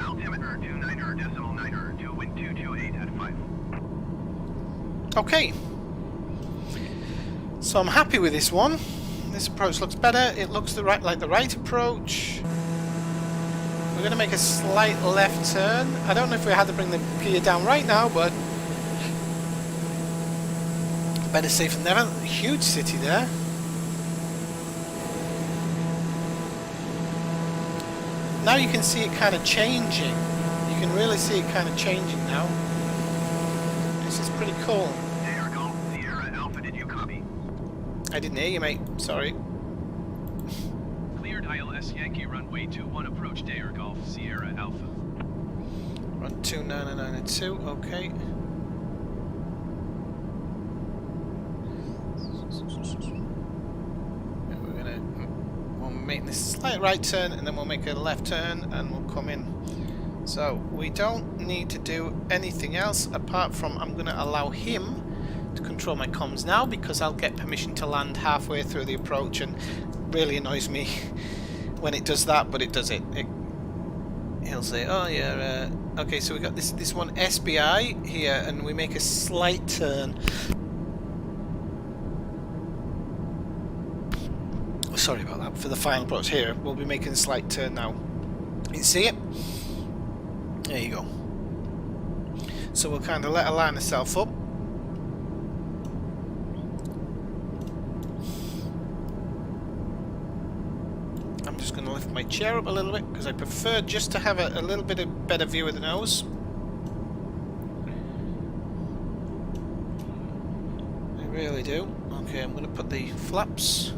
Altimeter 29.9er to wind 228 at 5. Okay. So I'm happy with this one. This approach looks better. It looks like the right approach. We're going to make a slight left turn. I don't know if we had to bring the gear down right now, but better safe than never. Huge city there. Now you can see it kind of changing. You can really see it kind of changing now. This is pretty cool. Dayer Golf Sierra Alpha, did you copy? I didn't hear you, mate. Sorry. Cleared ILS Yankee runway 21 approach Dayer Golf Sierra Alpha. Run 29992. Okay. We'll make this slight right turn, and then we'll make a left turn, and we'll come in. So we don't need to do anything else apart from I'm going to allow him to control my comms now, because I'll get permission to land halfway through the approach, and really annoys me when it does that, but it does it. He'll say, oh yeah, okay, so we got this one SBI here, and we make a slight turn. sorry about that, for the final approach here, we'll be making a slight turn now. You see it? There you go. So we'll kind of let her line herself up. I'm just going to lift my chair up a little bit because I prefer just to have a little bit of better view of the nose. I really do. Okay, I'm going to put the flaps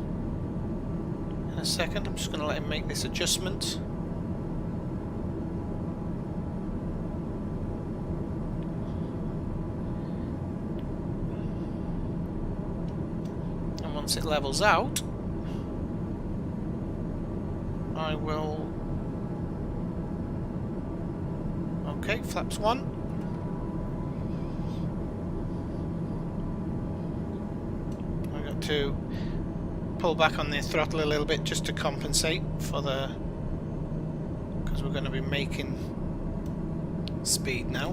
in a second. I'm just going to let him make this adjustment. And once it levels out, I will... Okay, flaps 1. To pull back on the throttle a little bit just to compensate for the, because we're going to be making speed now.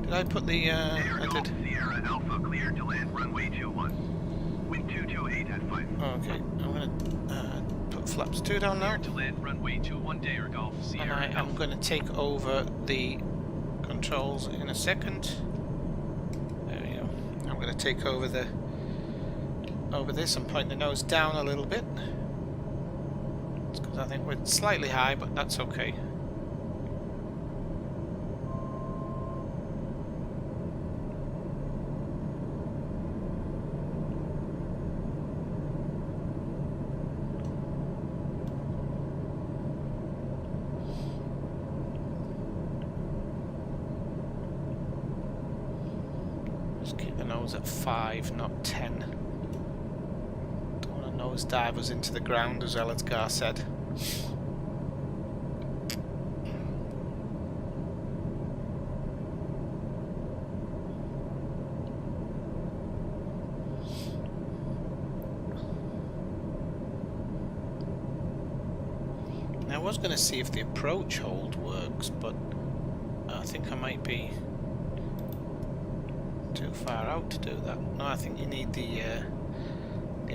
Did I put the I did. Sierra Alpha cleared to land runway 21. Wind 228 at 5. Okay, I'm going to put flaps 2 down now. Cleared to land runway 21 Dare Golf Sierra And I am going to take over the controls in a second. There we go. I'm going to take over this and point the nose down a little bit. It's because I think we're slightly high, but that's okay. Just keep the nose at 5, not 10. Nose divers into the ground, as well as Gar said. Now I was going to see if the approach hold works, but I think I might be too far out to do that. No, I think you need the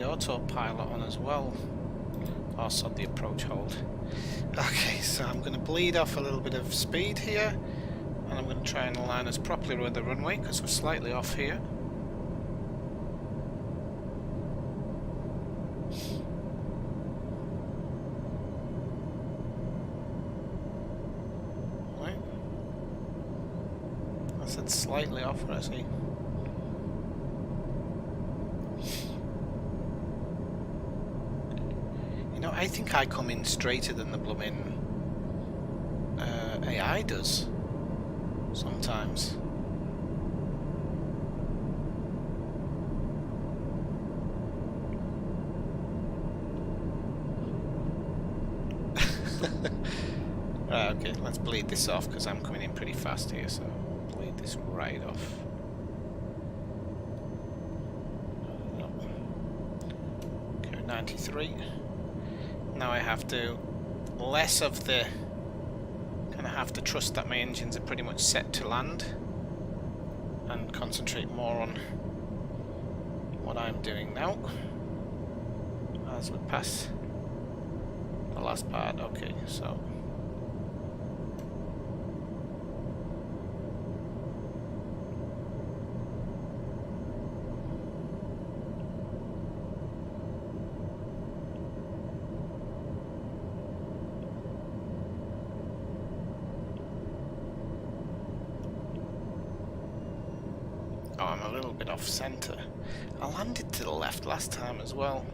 autopilot on as well. Also the approach hold. Okay, so I'm going to bleed off a little bit of speed here, and I'm going to try and align us properly with the runway because we're slightly off here. Right. I said slightly off, I see. I think I come in straighter than the blooming AI does sometimes. Right, okay, let's bleed this off because I'm coming in pretty fast here, so I'll bleed this right off. Okay, 93. Now I have to less of the kind of have to trust that my engines are pretty much set to land and concentrate more on what I'm doing now as we pass the last part. Okay, so I'm a little bit off centre. I landed to the left last time as well.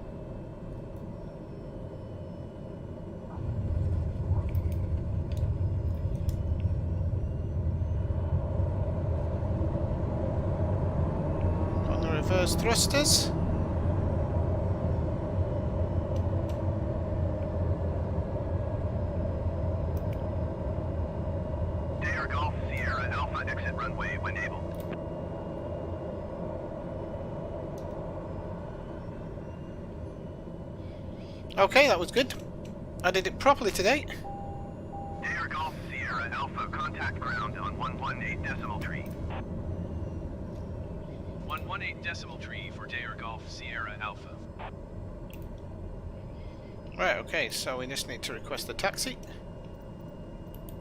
On the reverse thrusters. Dare Golf Sierra Alpha exit runway when able. Okay, that was good. I did it properly today. Dare Golf Sierra Alpha contact ground on 118.3. 118.3 for Dare Golf Sierra Alpha. Right, okay, so we just need to request the taxi.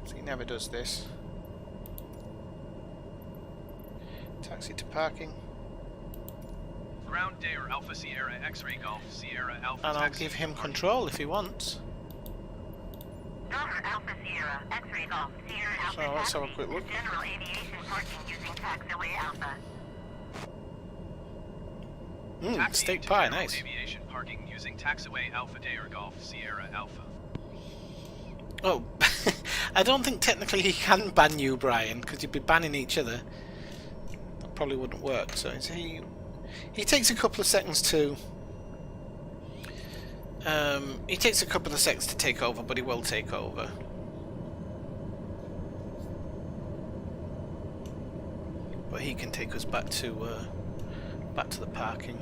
So he never does this. Taxi to parking. Ground Dare Alpha Sierra X-Ray Golf Sierra Alpha And I'll taxi give him to parking. control if he wants. Delta Alpha Sierra, X-Ray Golf, Sierra Alpha So let's have a taxi quick to look. General Aviation parking using taxiway Alpha. Mmm, Taxiing steak to pie, General nice. Aviation parking using taxiway Alpha Dare Golf Sierra Alpha. Oh, I don't think technically he can ban you, Brian, because you'd be banning each other. That probably wouldn't work. So he takes a couple of seconds to. He takes a couple of seconds to take over, but he will take over. But he can take us back to the parking.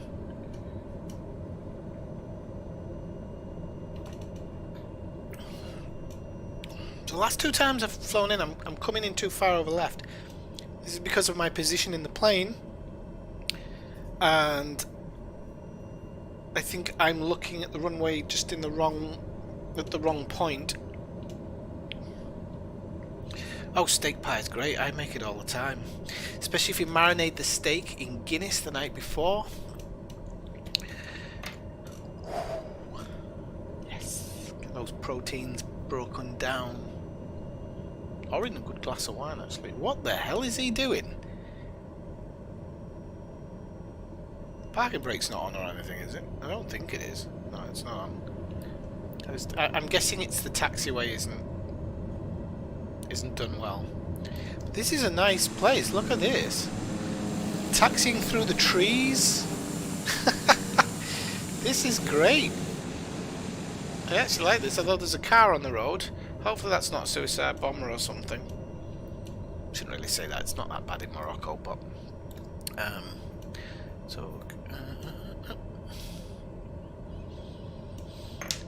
The last two times I've flown in, I'm coming in too far over left. This is because of my position in the plane, and I think I'm looking at the runway just at the wrong point. Oh, steak pie is great. I make it all the time, especially if you marinate the steak in Guinness the night before. Yes, get those proteins broken down. Or in a good glass of wine, actually. What the hell is he doing? Parking brake's not on or anything, is it? I don't think it is. No, it's not on. I'm guessing it's the taxiway isn't done well. But this is a nice place. Look at this. Taxiing through the trees. This is great. I actually like this, although there's a car on the road. Hopefully that's not a suicide bomber or something. Shouldn't really say that, it's not that bad in Morocco, but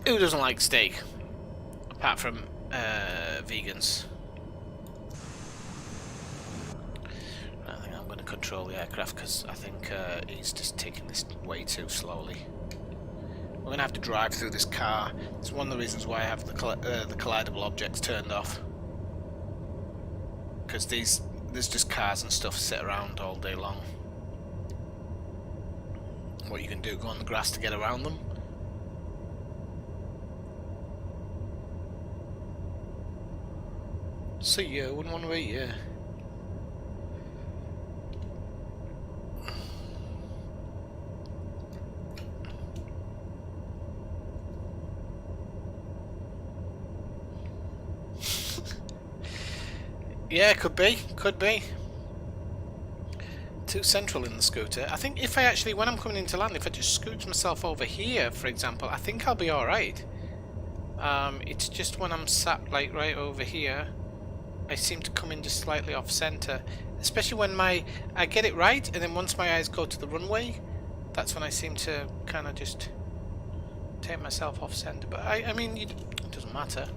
who doesn't like steak? Apart from vegans. I think I'm going to control the aircraft because I think he's just taking this way too slowly. We're going to have to drive through this car. It's one of the reasons why I have the collidable objects turned off. Because there's just cars and stuff sit around all day long. What you can do, go on the grass to get around them. See ya, wouldn't want to eat ya. Yeah, could be. Too central in the scooter. I think if I actually, when I'm coming into land, if I just scoot myself over here, for example, I think I'll be alright. It's just when I'm sat like right over here, I seem to come in just slightly off center. Especially when I get it right, and then once my eyes go to the runway, that's when I seem to kind of just take myself off center. But I mean, it doesn't matter.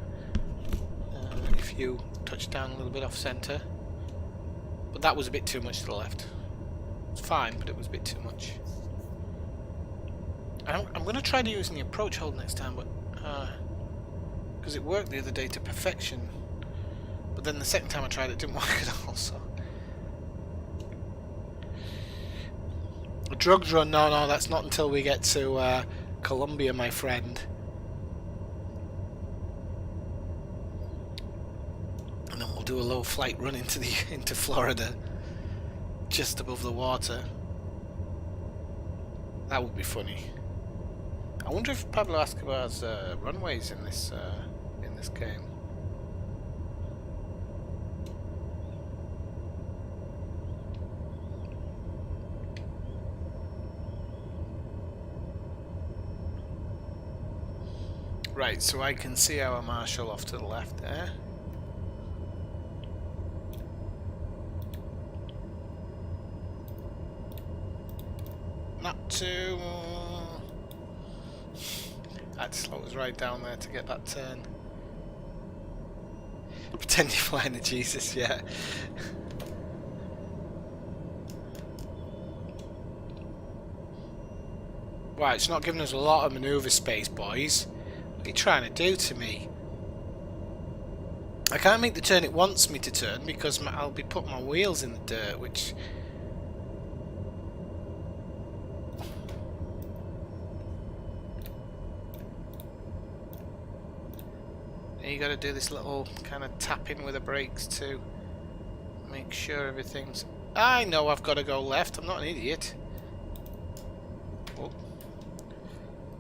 If you touch down a little bit off center, but that was a bit too much to the left. It's fine, but it was a bit too much. I'm going to try to use the approach hold next time, but because it worked the other day to perfection, but then the second time I tried it didn't work at all. So a drugs run? No, that's not until we get to Colombia, my friend. And then we'll do a low flight run into Florida, just above the water. That would be funny. I wonder if Pablo Escobar's runways in this game. Right, so I can see our marshal off to the left there. Not too. I had to slow us right down there to get that turn. Pretend you're flying a Jesus, yeah. Right, it's not giving us a lot of manoeuvre space, boys. What are you trying to do to me? I can't make the turn it wants me to turn because I'll be putting my wheels in the dirt, which... And you got to do this little kind of tapping with the brakes to make sure everything's... I know I've got to go left, I'm not an idiot. Oh.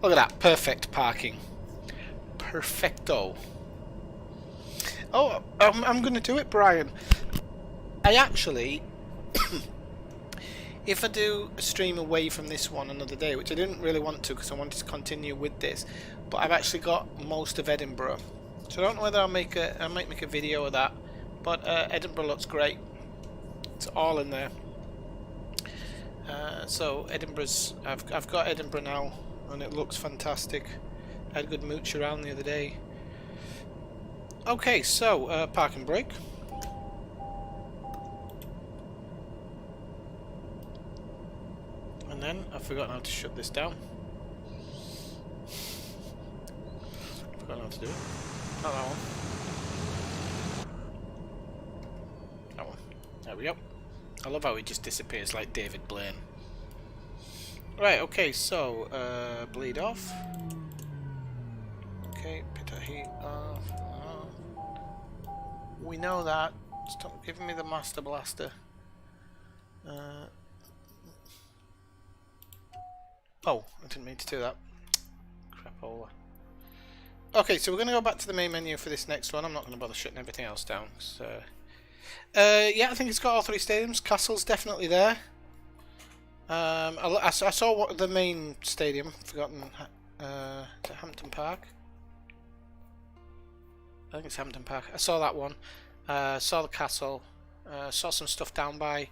Look at that, perfect parking. Perfecto. Oh, I'm going to do it, Brian. I actually, if I do a stream away from this one another day, which I didn't really want to because I wanted to continue with this, but I've actually got most of Edinburgh. So I don't know whether I might make a video of that, but Edinburgh looks great. It's all in there. So Edinburgh's, I've got Edinburgh now, and it looks fantastic. I had a good mooch around the other day. Okay, so park and brake. And then I've forgotten how to shut this down. Forgotten how to do it. Not that one. That one. There we go. I love how he just disappears like David Blaine. Right, okay, so bleed off. Okay, pit heat off. We know that. Stop giving me the Master Blaster. Oh, I didn't mean to do that. Crapola. Okay, so we're going to go back to the main menu for this next one. I'm not going to bother shutting everything else down. Yeah, I think it's got all three stadiums. Castle's definitely there. I saw the main stadium. Forgotten. Is it Hampton Park? I think it's Hampton Park. I saw that one. Saw the castle. Saw some stuff down by.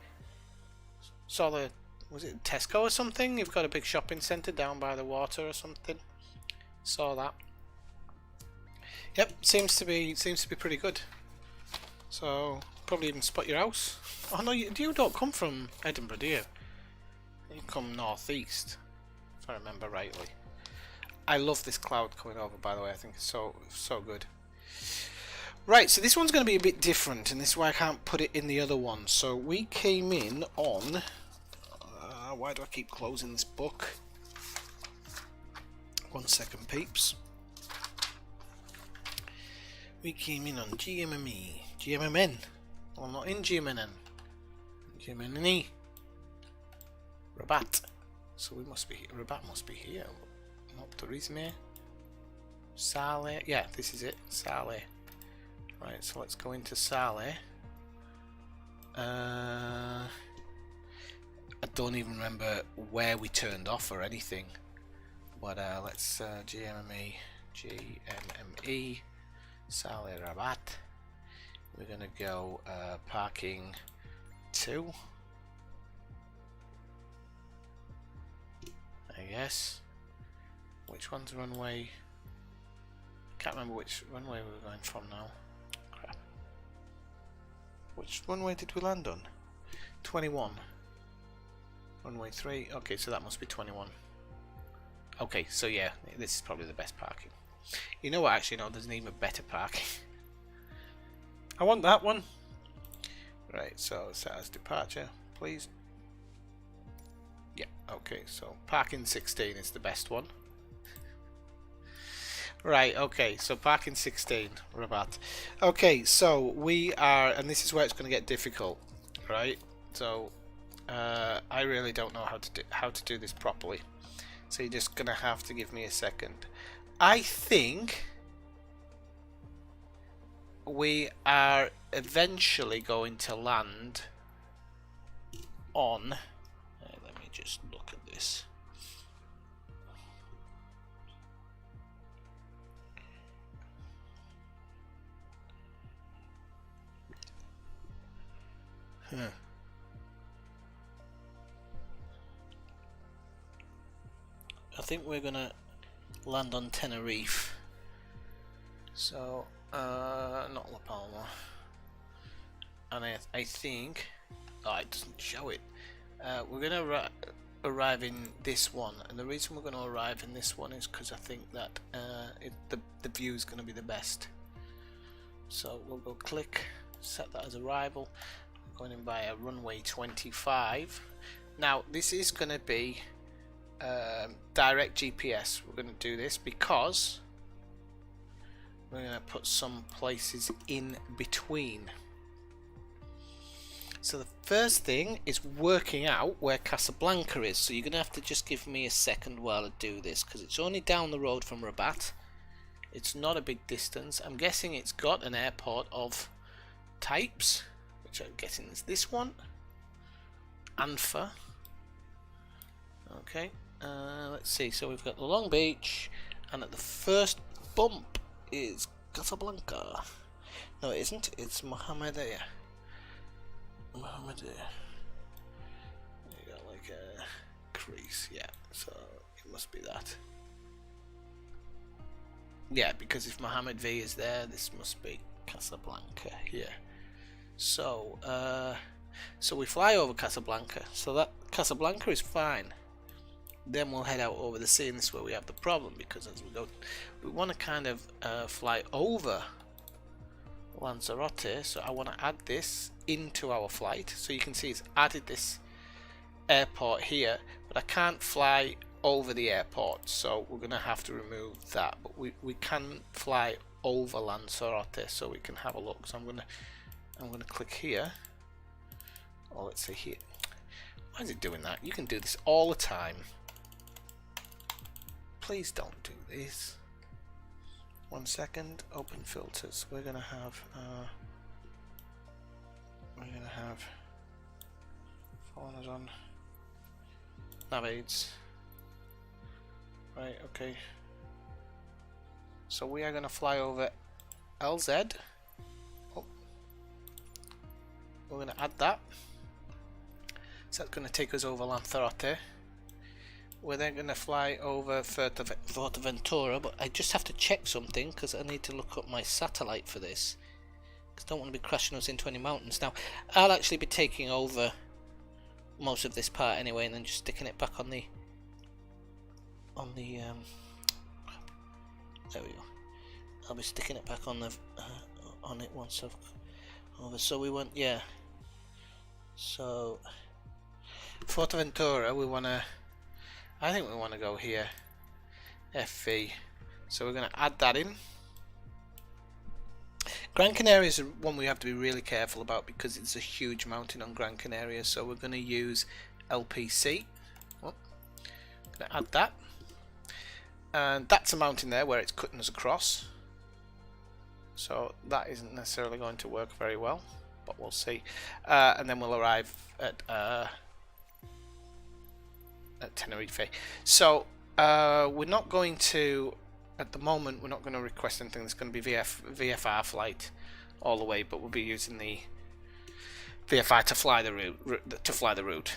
Saw the. Was it Tesco or something? You've got a big shopping centre down by the water or something. Saw that. Yep, seems to be pretty good. So probably even spot your house. Oh no, you don't come from Edinburgh, do you? You come northeast, if I remember rightly. I love this cloud coming over, by the way. I think it's so good. Right, so this one's going to be a bit different, and this is why I can't put it in the other one. So we came in on... why do I keep closing this book? 1 second, peeps. We came in on GMMN. Well, not in GMNN. GMNNE. Rabat. So we must be here. Rabat must be here. Not Turisme. Saleh. Yeah, this is it. Saleh. Right, so let's go into Saleh. I don't even remember where we turned off or anything. But let's GMME, Saleh Rabat. We're gonna go parking 2. I guess. Which one's runway? Can't remember which runway we were going from now. Crap. Which runway did we land on? 21. Runway 3. Okay, so that must be 21. Okay, so yeah, this is probably the best parking. You know what? Actually, no, there's an even better parking. I want that one. Right, so set as departure, please. Yeah, okay, so parking 16 is the best one. Right, okay, so parking 16, Rabat. Okay, so we are, and this is where it's going to get difficult, right? So I really don't know how to do this properly. So you're just going to have to give me a second. I think we are eventually going to land on... let me just look at this. I think we're gonna land on Tenerife. So, not La Palma. And I think... Oh, it doesn't show it. We're gonna arrive in this one, and the reason we're going to arrive in this one is because I think that the view is going to be the best. So we'll go click, set that as arrival. We're going in via runway 25. Now this is going to be direct GPS. We're going to do this because we're going to put some places in between. So the first thing is working out where Casablanca is. So you're going to have to just give me a second while I do this, because it's only down the road from Rabat. It's not a big distance. I'm guessing it's got an airport of types, which I'm guessing is this one. Anfa. Okay, let's see. So we've got the Long Beach, and at the first bump is Casablanca. No, it isn't. It's Mohammedia. Mohammedia. You got like a crease, yeah. So it must be that. Yeah, because if Mohammed V is there, this must be Casablanca here. So, so we fly over Casablanca. So that Casablanca is fine. Then we'll head out over the sea, and this is where we have the problem, because as we go, we want to kind of fly over Lanzarote. So I want to add this into our flight. So you can see it's added this airport here, but I can't fly over the airport, so we're gonna have to remove that. But we can fly over Lanzarote, so we can have a look. So I'm gonna click here. Oh, let's see here. Why is it doing that? You can do this all the time. Please don't do this. 1 second. Open filters. We're gonna have foreigners on nav aids. Right, okay. So we are going to fly over LZ. Oh. We're going to add that. So that's going to take us over Lanzarote. We're then going to fly over Fuerteventura, but I just have to check something because I need to look up my satellite for this. Because I don't want to be crashing us into any mountains. Now, I'll actually be taking over most of this part anyway, and then just sticking it back on the there we go. I'll be sticking it back on the on it once I've over. So we want, yeah. So Fuerteventura, I think we want to go here. FV. So we're going to add that in. Gran Canaria is one we have to be really careful about because it's a huge mountain on Gran Canaria. So we're going to use LPC. Oh, going to add that. And that's a mountain there where it's cutting us across. So that isn't necessarily going to work very well, but we'll see. And then we'll arrive at Tenerife. So we're not going to, at the moment, we're not going to request anything that's going to be VFR flight all the way, but we'll be using the VFR to fly the route.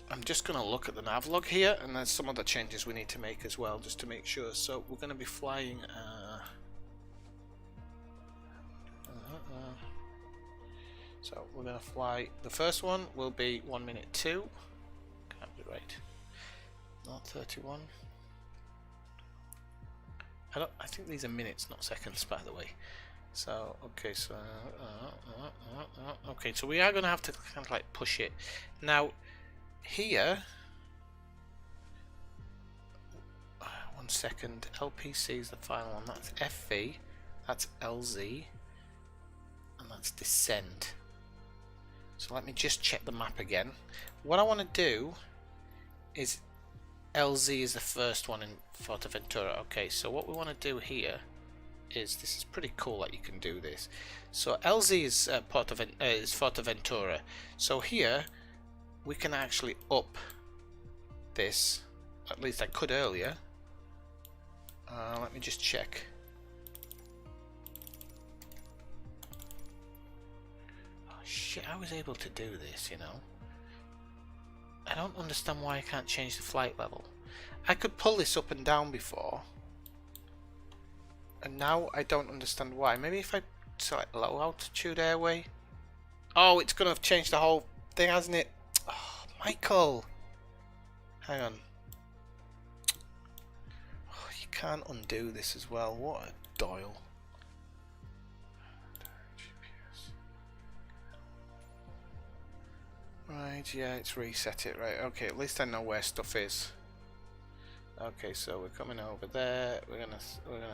I'm just going to look at the nav log here, and there's some other changes we need to make as well, just to make sure. So we're going to be flying. So we're going to fly. The first one will be 1 minute 2. Can't be right. Not 31. I think these are minutes, not seconds, by the way. So okay, so okay, so we are going to have to kind of like push it now. Here, 1 second. LPC is the final one. That's FV. That's LZ, and that's descend. So let me just check the map again. What I want to do is LZ is the first one in Fuerteventura. Okay, so what we want to do here is, this is pretty cool that you can do this. So LZ is Fuerteventura. So here we can actually up this. At least I could earlier. Let me just check. Oh shit, I was able to do this, you know. I don't understand why I can't change the flight level. I could pull this up and down before, and now I don't understand why. Maybe if I select low altitude airway. Oh, it's gonna have changed the whole thing, hasn't it? Oh Michael! Hang on. Oh, you can't undo this as well. What a Doyle. Right, yeah, it's reset it. Right, okay, at least I know where stuff is. Okay, so we're coming over there. We're gonna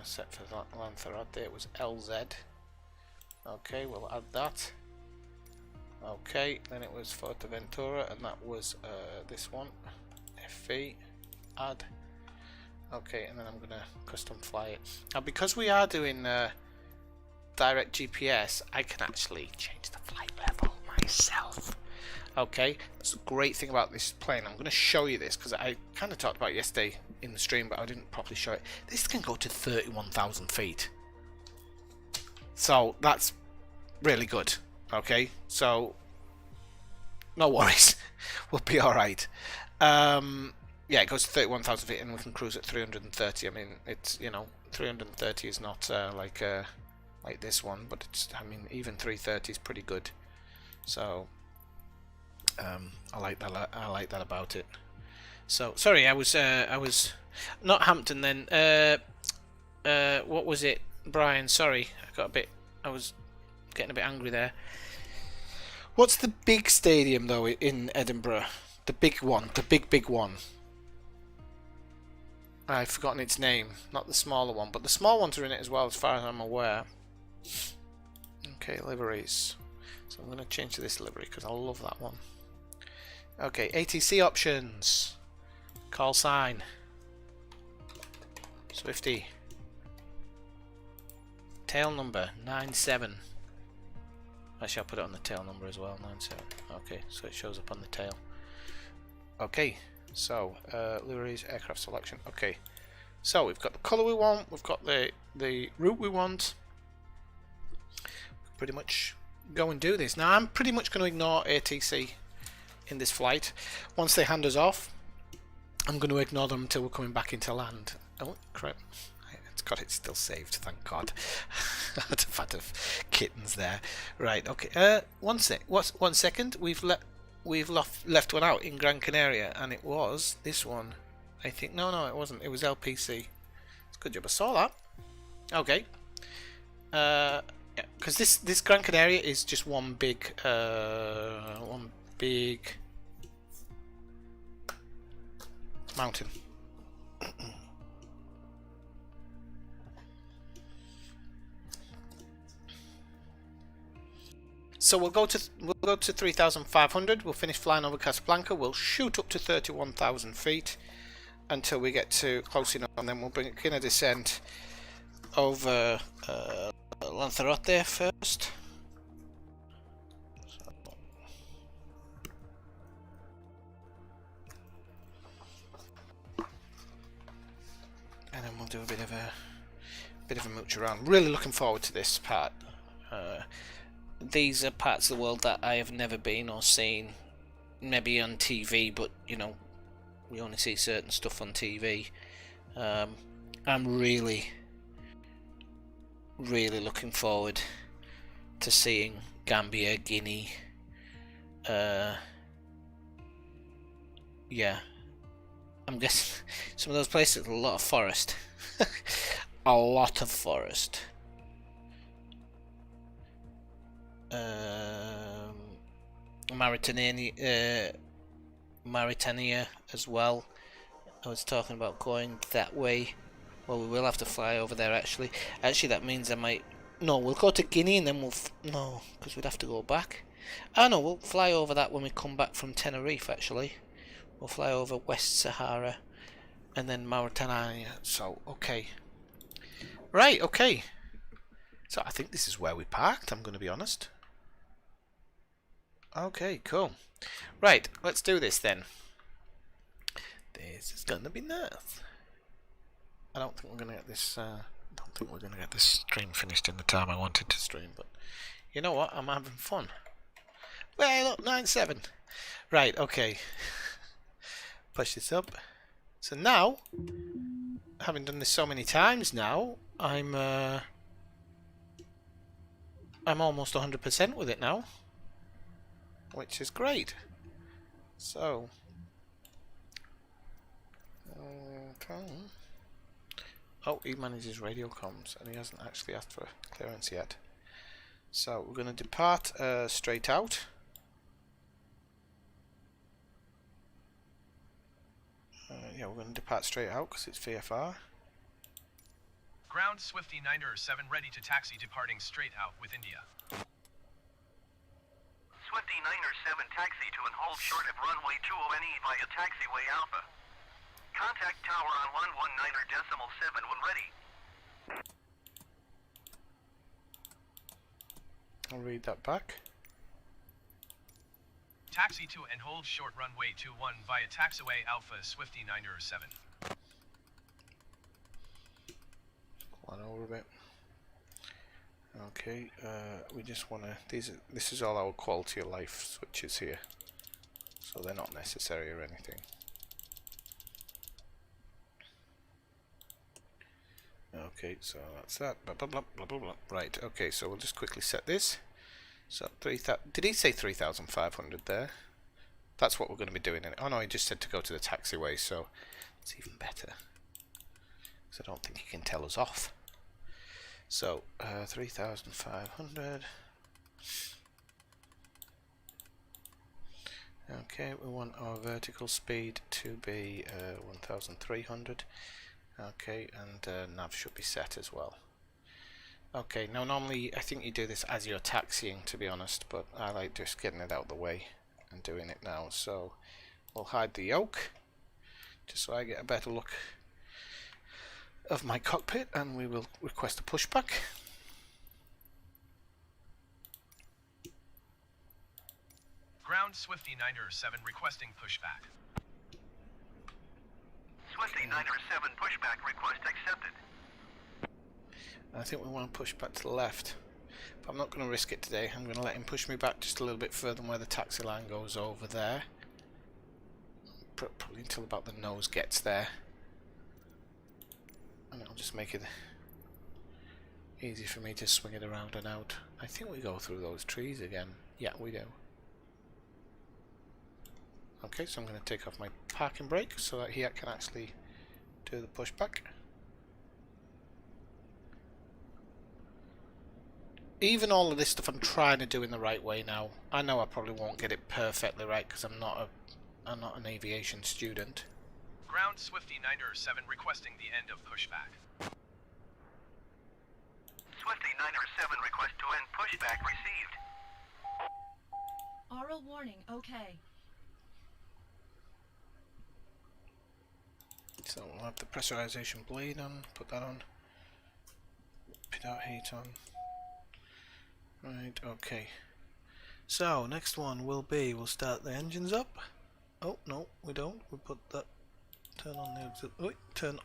set for Lanzarote. It was LZ. Okay, we'll add that. Okay, then it was Fuerteventura, and that was this one. FV, add. Okay, and then I'm gonna custom fly it. Now, because we are doing direct GPS, I can actually change the flight level myself. Okay, that's a great thing about this plane. I'm going to show you this because I kind of talked about it yesterday in the stream, but I didn't properly show it. This can go to 31,000 feet. So that's really good. Okay, so no worries. We'll be alright. Yeah, it goes to 31,000 feet and we can cruise at 330. I mean, it's, you know, 330 is not like this one, but it's, I mean, even 330 is pretty good. So I like that. I like that about it. So sorry, I was not Hampton then. What was it, Brian? Sorry, I was getting a bit angry there. What's the big stadium though in Edinburgh? The big one, the big one. I've forgotten its name. Not the smaller one, but the small ones are in it as well, as far as I'm aware. Okay, liveries. So I'm going to change to this livery because I love that one. Okay, ATC options. Call sign. Swifty. Tail number 97. Actually, I'll put it on the tail number as well. 97. Okay, so it shows up on the tail. Okay, so liveries, aircraft selection. Okay, so we've got the colour we want. We've got the route we want. Pretty much go and do this. Now I'm pretty much going to ignore ATC in this flight. Once they hand us off, I'm going to ignore them until we're coming back into land. Oh crap, it's got it still saved, thank God. I'd have had kittens there. Right, okay, one second, we've left one out in Gran Canaria, and it was this one, I think. No, it wasn't, it was LPC. It's a good job I saw that. Okay, because this Gran Canaria is just one big mountain. So we'll go to 3,500. We'll finish flying over Casablanca. We'll shoot up to 31,000 feet until we get to close enough, and then we'll begin a descent over Lanzarote first. And then we'll do a bit of a mooch around. Really looking forward to this part. These are parts of the world that I have never been or seen, maybe on TV, but you know, we only see certain stuff on TV. I'm really looking forward to seeing Gambia, Guinea. Yeah, I'm guessing some of those places a lot of forest. A lot of forest. Mauritania as well. I was talking about going that way. Well, we will have to fly over there actually. Actually, that means I might... No, we'll go to Guinea and then we'll... No, because we'd have to go back. Oh no, we'll fly over that when we come back from Tenerife actually. We'll fly over West Sahara and then Mauritania. So, okay. Right, okay. So I think this is where we parked, I'm going to be honest. Okay, cool. Right, let's do this then. This is going to be nice. I don't think we're going to get this. Don't think we're going to get this stream finished in the time I wanted to stream, but you know what? I'm having fun. Well, look, 9-7. Right, okay. Push this up. So now, having done this so many times now, I'm almost 100% with it now, which is great. So, okay. Oh, he manages radio comms, and he hasn't actually asked for clearance yet. So we're going to depart straight out. Yeah, we're going to depart straight out because it's VFR. Ground Swifty 907 ready to taxi departing straight out with India. Swifty 907 taxi to and hold short of runway 20NE via taxiway Alpha. Contact tower on 119.7 when ready. I'll read that back. Taxi to and hold short runway 21 via taxiway Alpha Swifty 907. Go on over a bit. Okay, we just want to. This is all our quality of life switches here, so they're not necessary or anything. Okay, so that's that. Blah, blah, blah, blah, blah, blah. Right. Okay, so we'll just quickly set this. So 3,000. Did he say 3,500 there? That's what we're going to be doing. Oh no, he just said to go to the taxiway, so it's even better. Because I don't think he can tell us off. So 3,500. Okay, we want our vertical speed to be 1,300. Okay, and nav should be set as well. Okay, now normally I think you do this as you're taxiing, to be honest, but I like just getting it out of the way and doing it now. So we'll hide the yoke just so I get a better look of my cockpit, and we will request a pushback. Ground Swifty 907 requesting pushback. Swifty 907 pushback request accepted. I think we want to push back to the left, but I'm not going to risk it today. I'm going to let him push me back just a little bit further than where the taxi line goes over there. Probably until about the nose gets there. And it'll just make it easy for me to swing it around and out. I think we go through those trees again. Yeah, we do. Okay, so I'm going to take off my parking brake so that he can actually do the pushback. Even all of this stuff I'm trying to do in the right way now. I know I probably won't get it perfectly right because I'm not an aviation student. Ground Swifty 907 requesting the end of pushback. Swifty 907 request to end pushback received. Oral warning, okay. So we'll have the pressurization blade on, put that on. Put out heat on. Right, okay. So next one will be, we'll start the engines up. Oh no, we don't. We put that. Turn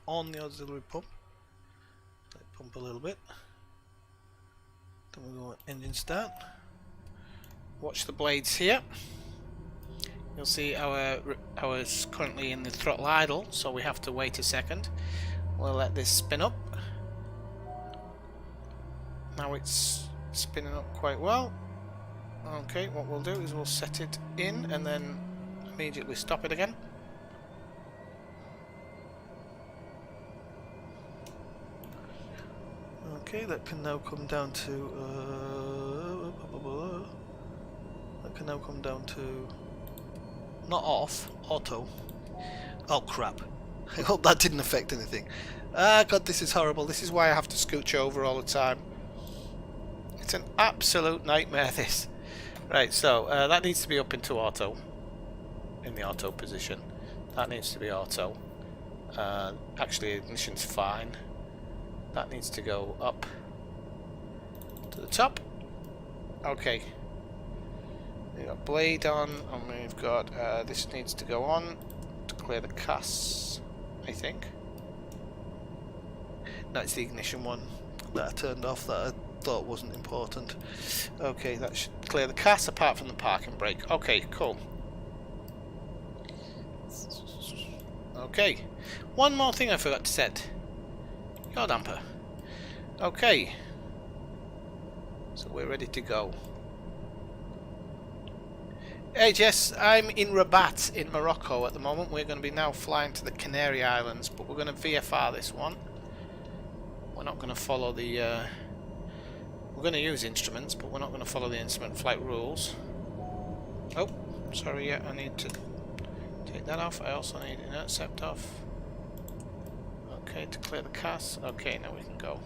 on the auxiliary pump. Let it pump a little bit. Then we go engine start. Watch the blades here. You'll see ours currently in the throttle idle, so we have to wait a second. We'll let this spin up. Now it's spinning up quite well. Okay, what we'll do is we'll set it in and then immediately stop it again. Okay, that can now come down to not off, auto. Oh crap. I hope that didn't affect anything. Ah god, this is horrible. This is why I have to scooch over all the time. It's an absolute nightmare, this. Right, so that needs to be up into auto. In the auto position. That needs to be auto. Actually, ignition's fine. That needs to go up to the top. Okay. We've got blade on, and we've got this needs to go on to clear the CAS, I think. No, it's the ignition one that I turned off that I thought wasn't important. Okay, that should clear the CAS apart from the parking brake. Okay, cool. Okay, one more thing I forgot to set. Yaw damper. Okay, so we're ready to go. Hey Jess, I'm in Rabat in Morocco at the moment. We're going to be now flying to the Canary Islands, but we're going to VFR this one. We're not going to follow the... we're going to use instruments, but we're not going to follow the instrument flight rules. Oh, sorry, yeah, I need to take that off. I also need intercept off. Okay, to clear the CAS. Okay, now we can go.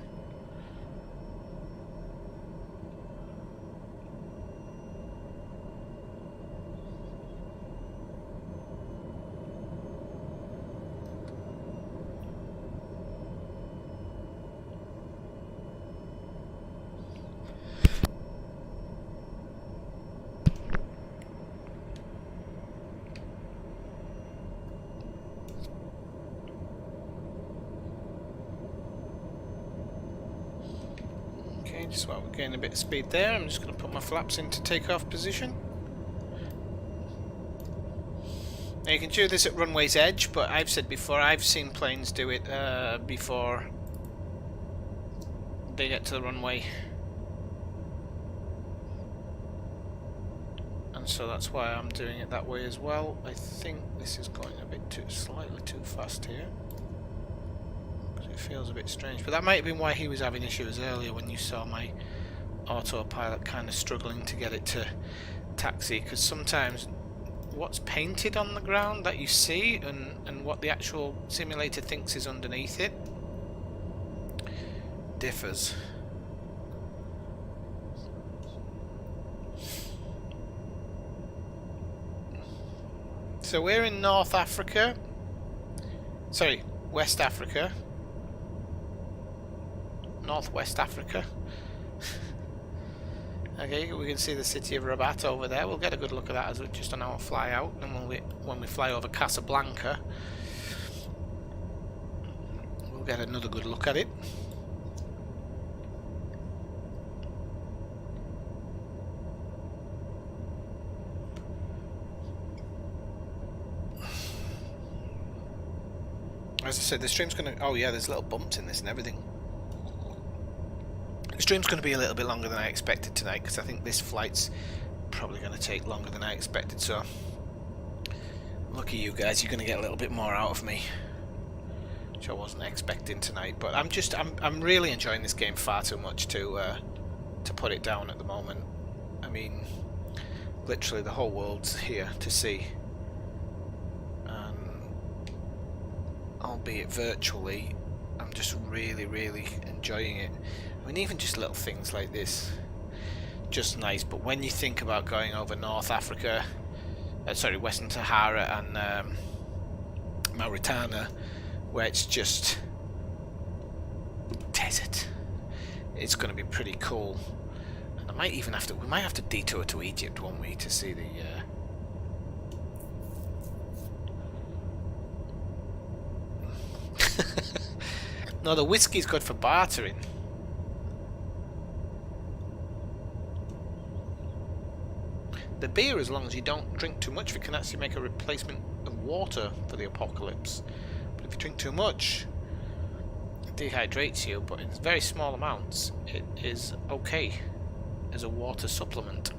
Just while we're getting a bit of speed there, I'm just going to put my flaps into takeoff position. Now you can do this at runway's edge, but I've said before, I've seen planes do it before they get to the runway. And so that's why I'm doing it that way as well. I think this is going a bit slightly too fast here. It feels a bit strange, but that might have been why he was having issues earlier when you saw my autopilot kind of struggling to get it to taxi, because sometimes what's painted on the ground that you see and what the actual simulator thinks is underneath it differs. So we're in North Africa, sorry, West Africa. Northwest Africa. Okay, we can see the city of Rabat over there. We'll get a good look at that as we're just on our fly out, and when we fly over Casablanca, we'll get another good look at it. As I said, the stream's gonna... Oh yeah, there's little bumps in this and everything. The stream's going to be a little bit longer than I expected tonight, because I think this flight's probably going to take longer than I expected, so lucky you guys, you're going to get a little bit more out of me, which I wasn't expecting tonight. But I'm really enjoying this game far too much to put it down at the moment. I mean, literally the whole world's here to see, and albeit virtually, I'm just really enjoying it. I mean, even just little things like this, just nice. But when you think about going over North Africa, sorry, Western Sahara and Mauritania, where it's just desert, it's going to be pretty cool. And I might even have to, we might have to detour to Egypt, won't we, to see the no, the whiskey's good for bartering. The beer, as long as you don't drink too much, it can actually make a replacement of water for the apocalypse. But if you drink too much, it dehydrates you, but in very small amounts, it is okay as a water supplement.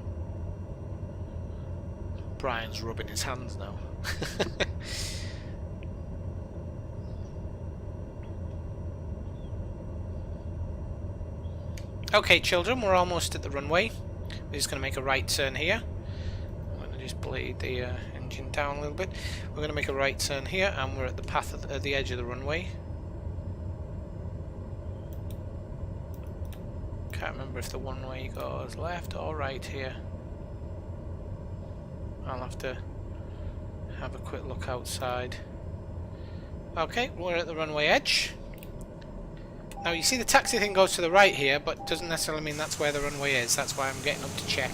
Brian's rubbing his hands now. Okay, children, we're almost at the runway. We're just going to make a right turn here. I'm going to just bleed the engine down a little bit. We're going to make a right turn here, and we're at the path of the edge of the runway. Can't remember if the one-way goes left or right here. I'll have to have a quick look outside. Okay, we're at the runway edge. Now you see the taxi thing goes to the right here, but doesn't necessarily mean that's where the runway is. That's why I'm getting up to check.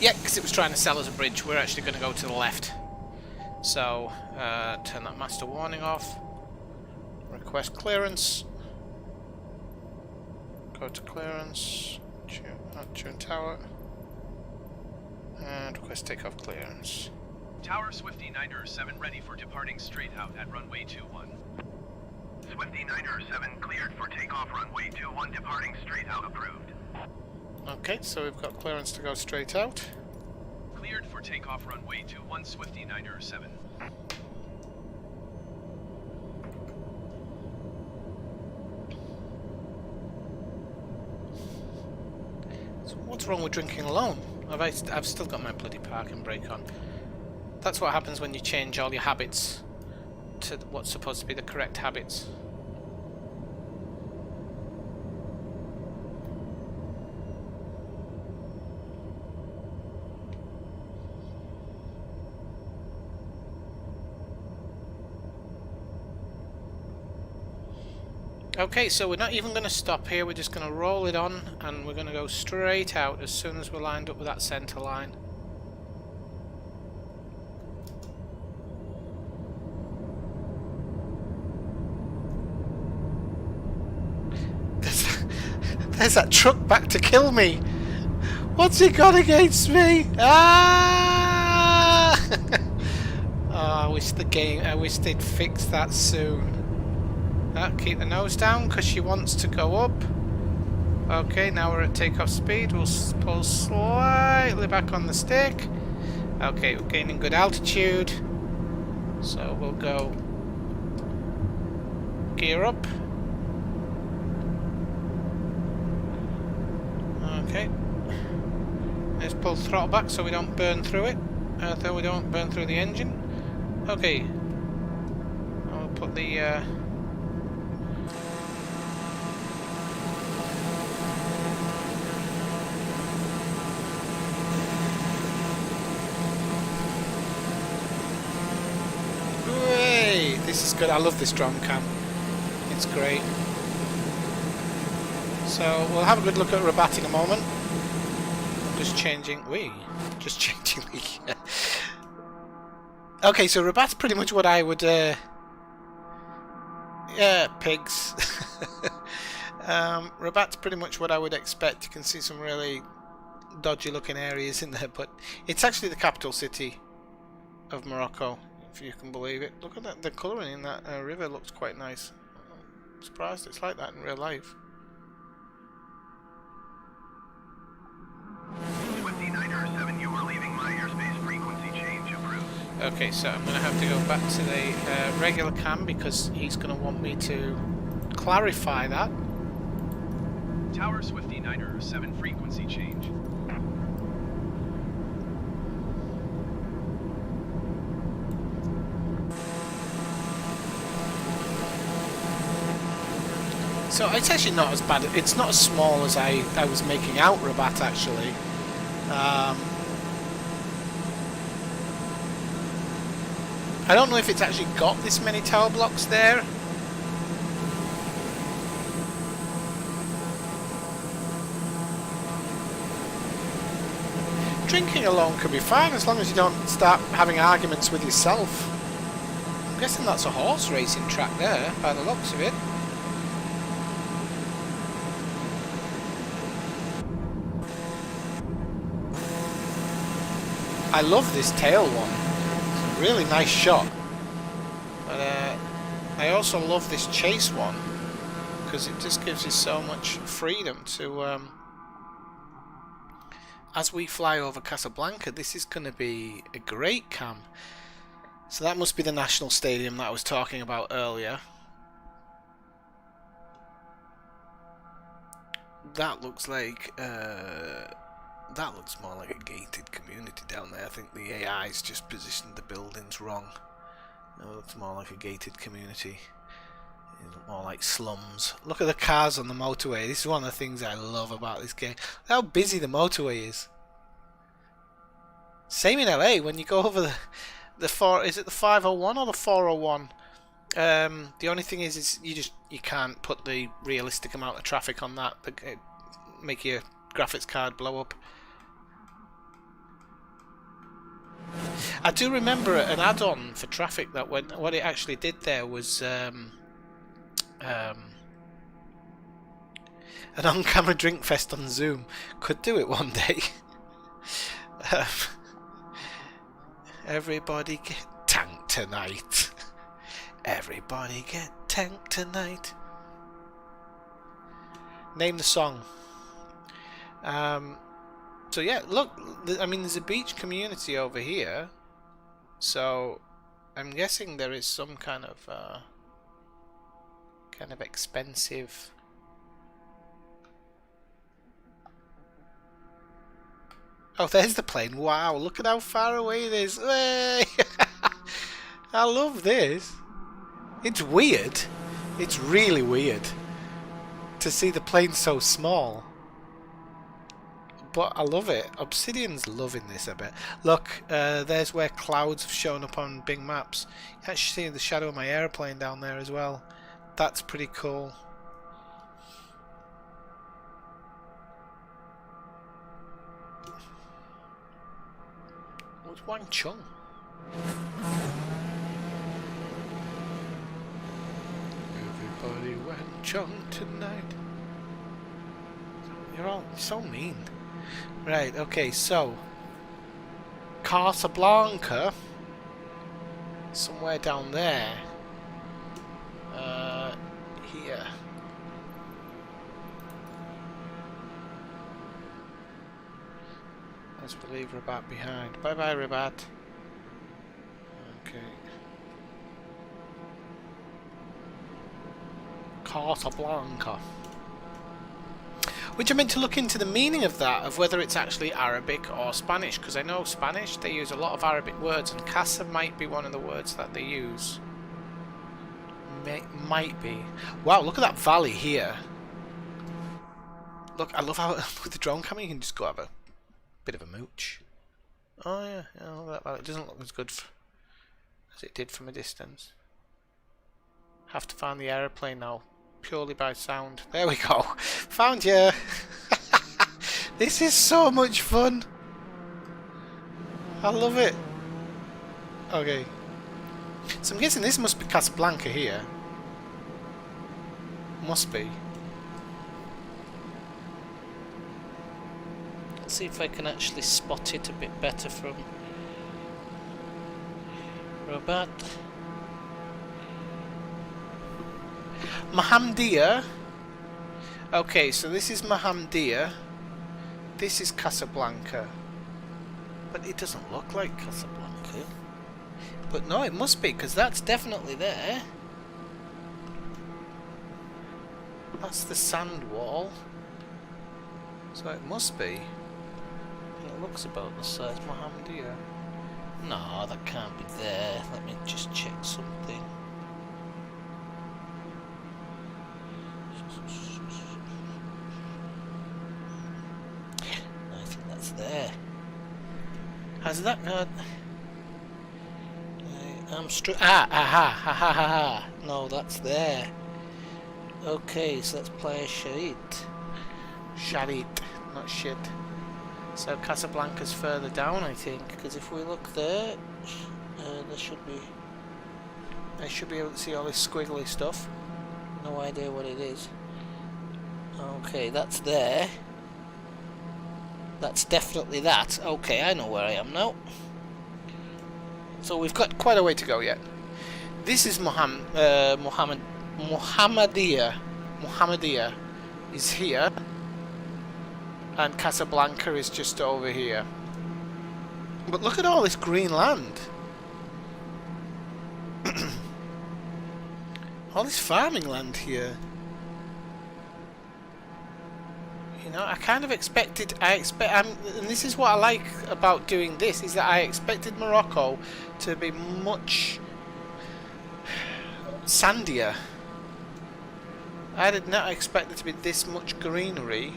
Yeah, because it was trying to sell us a bridge. We're actually going to go to the left. So, turn that master warning off. Request clearance. Go to clearance. Tune tower. And request takeoff clearance. Tower Swifty 907 ready for departing straight out at runway 21. Swifty 907 cleared for takeoff runway 21, departing straight out approved. Okay, so we've got clearance to go straight out. Cleared for takeoff runway 21 Swifty 907. So what's wrong with drinking alone? I've still got my bloody parking brake on. That's what happens when you change all your habits to what's supposed to be the correct habits. Okay, so we're not even going to stop here, we're just going to roll it on and we're going to go straight out as soon as we're lined up with that centre line. There's that truck back to kill me! What's he got against me? Ah! Oh, I wish they'd fix that soon. Keep the nose down because she wants to go up. Okay, now we're at takeoff speed. We'll pull slightly back on the stick. Okay, we're gaining good altitude. So we'll go gear up. Okay. Let's pull throttle back so we don't burn through it. So we don't burn through the engine. Okay. I'll put the this is good. I love this drone cam. It's great. So we'll have a good look at Rabat in a moment. Just changing the Okay, so Rabat's pretty much what I would yeah, pigs. Rabat's pretty much what I would expect. You can see some really dodgy looking areas in there, but it's actually the capital city of Morocco, if you can believe it. Look at that, the colouring in that river looks quite nice. I'm surprised it's like that in real life. Swifty 907, you are leaving my airspace. Frequency change approved. Okay, so I'm going to have to go back to the regular cam because he's going to want me to clarify that. Tower Swifty 907 frequency change. So it's actually not as bad. It's not as small as I was making out Rabat actually. I don't know if it's actually got this many tower blocks there. Drinking alone can be fine as long as you don't start having arguments with yourself. I'm guessing that's a horse racing track there by the looks of it. I love this tail one. It's a really nice shot. But I also love this chase one because it just gives you so much freedom to as we fly over Casablanca. This is going to be a great cam. So that must be the National Stadium that I was talking about earlier. That looks like that looks more like a gated community down there. I think the AI's just positioned the buildings wrong. It looks more like a gated community. It looks more like slums. Look at the cars on the motorway. This is one of the things I love about this game. How busy the motorway is. Same in LA when you go over the is it the 501 or the 401? The only thing is you can't put the realistic amount of traffic on that. Make your graphics card blow up. I do remember an add-on for traffic that what it actually did there was an on-camera drink fest on Zoom. Could do it one day. Everybody get tanked tonight. Everybody get tanked tonight. Name the song. So yeah, look, I mean, there's a beach community over here, so I'm guessing there is some kind of expensive. Oh, there's the plane. Wow, look at how far away it is. Hey! I love this. It's weird. It's really weird to see the plane so small. But I love it. Obsidian's loving this a bit. Look, there's where clouds have shown up on big maps. You can actually see the shadow of my airplane down there as well. That's pretty cool. What's Wang Chung? Everybody Wang Chung tonight. You're all so mean. Right, okay, so Casablanca, somewhere down there. Here. Let's leave Rabat behind. Bye bye, Rabat. Okay. Casablanca. Which I meant to look into the meaning of that, of whether it's actually Arabic or Spanish, because I know Spanish, they use a lot of Arabic words, and casa might be one of the words that they use. Might be. Wow, look at that valley here. Look, I love how with the drone camera you can just go have a bit of a mooch. Oh yeah, look at that valley. It doesn't look as good as it did from a distance. Have to find the aeroplane now, purely by sound. There we go. Found you. This is so much fun. I love it. Okay. So I'm guessing this must be Casablanca here. Must be. Let's see if I can actually spot it a bit better from Rabat. Mahamdia. Okay, so this is Mahamdia. This is Casablanca. But it doesn't look like Casablanca. But no, it must be, because that's definitely there. That's the sand wall. So it must be. It looks about the size of Mahamdia. No, that can't be there. Let me just check something. I think that's there. Has that got... ha. No, that's there. Okay, so let's play Sharit. Sharit, not shit. So Casablanca's further down, I think, because if we look there, there should be... I should be able to see all this squiggly stuff. No idea what it is. Okay, that's there. That's definitely that. Okay, I know where I am now. So we've got quite a way to go yet. This is Mohammedia. Mohammedia is here, and Casablanca is just over here. But look at all this green land. All this farming land here. You know, I kind of expected. And this is what I like about doing this, is that I expected Morocco to be much sandier. I did not expect there to be this much greenery.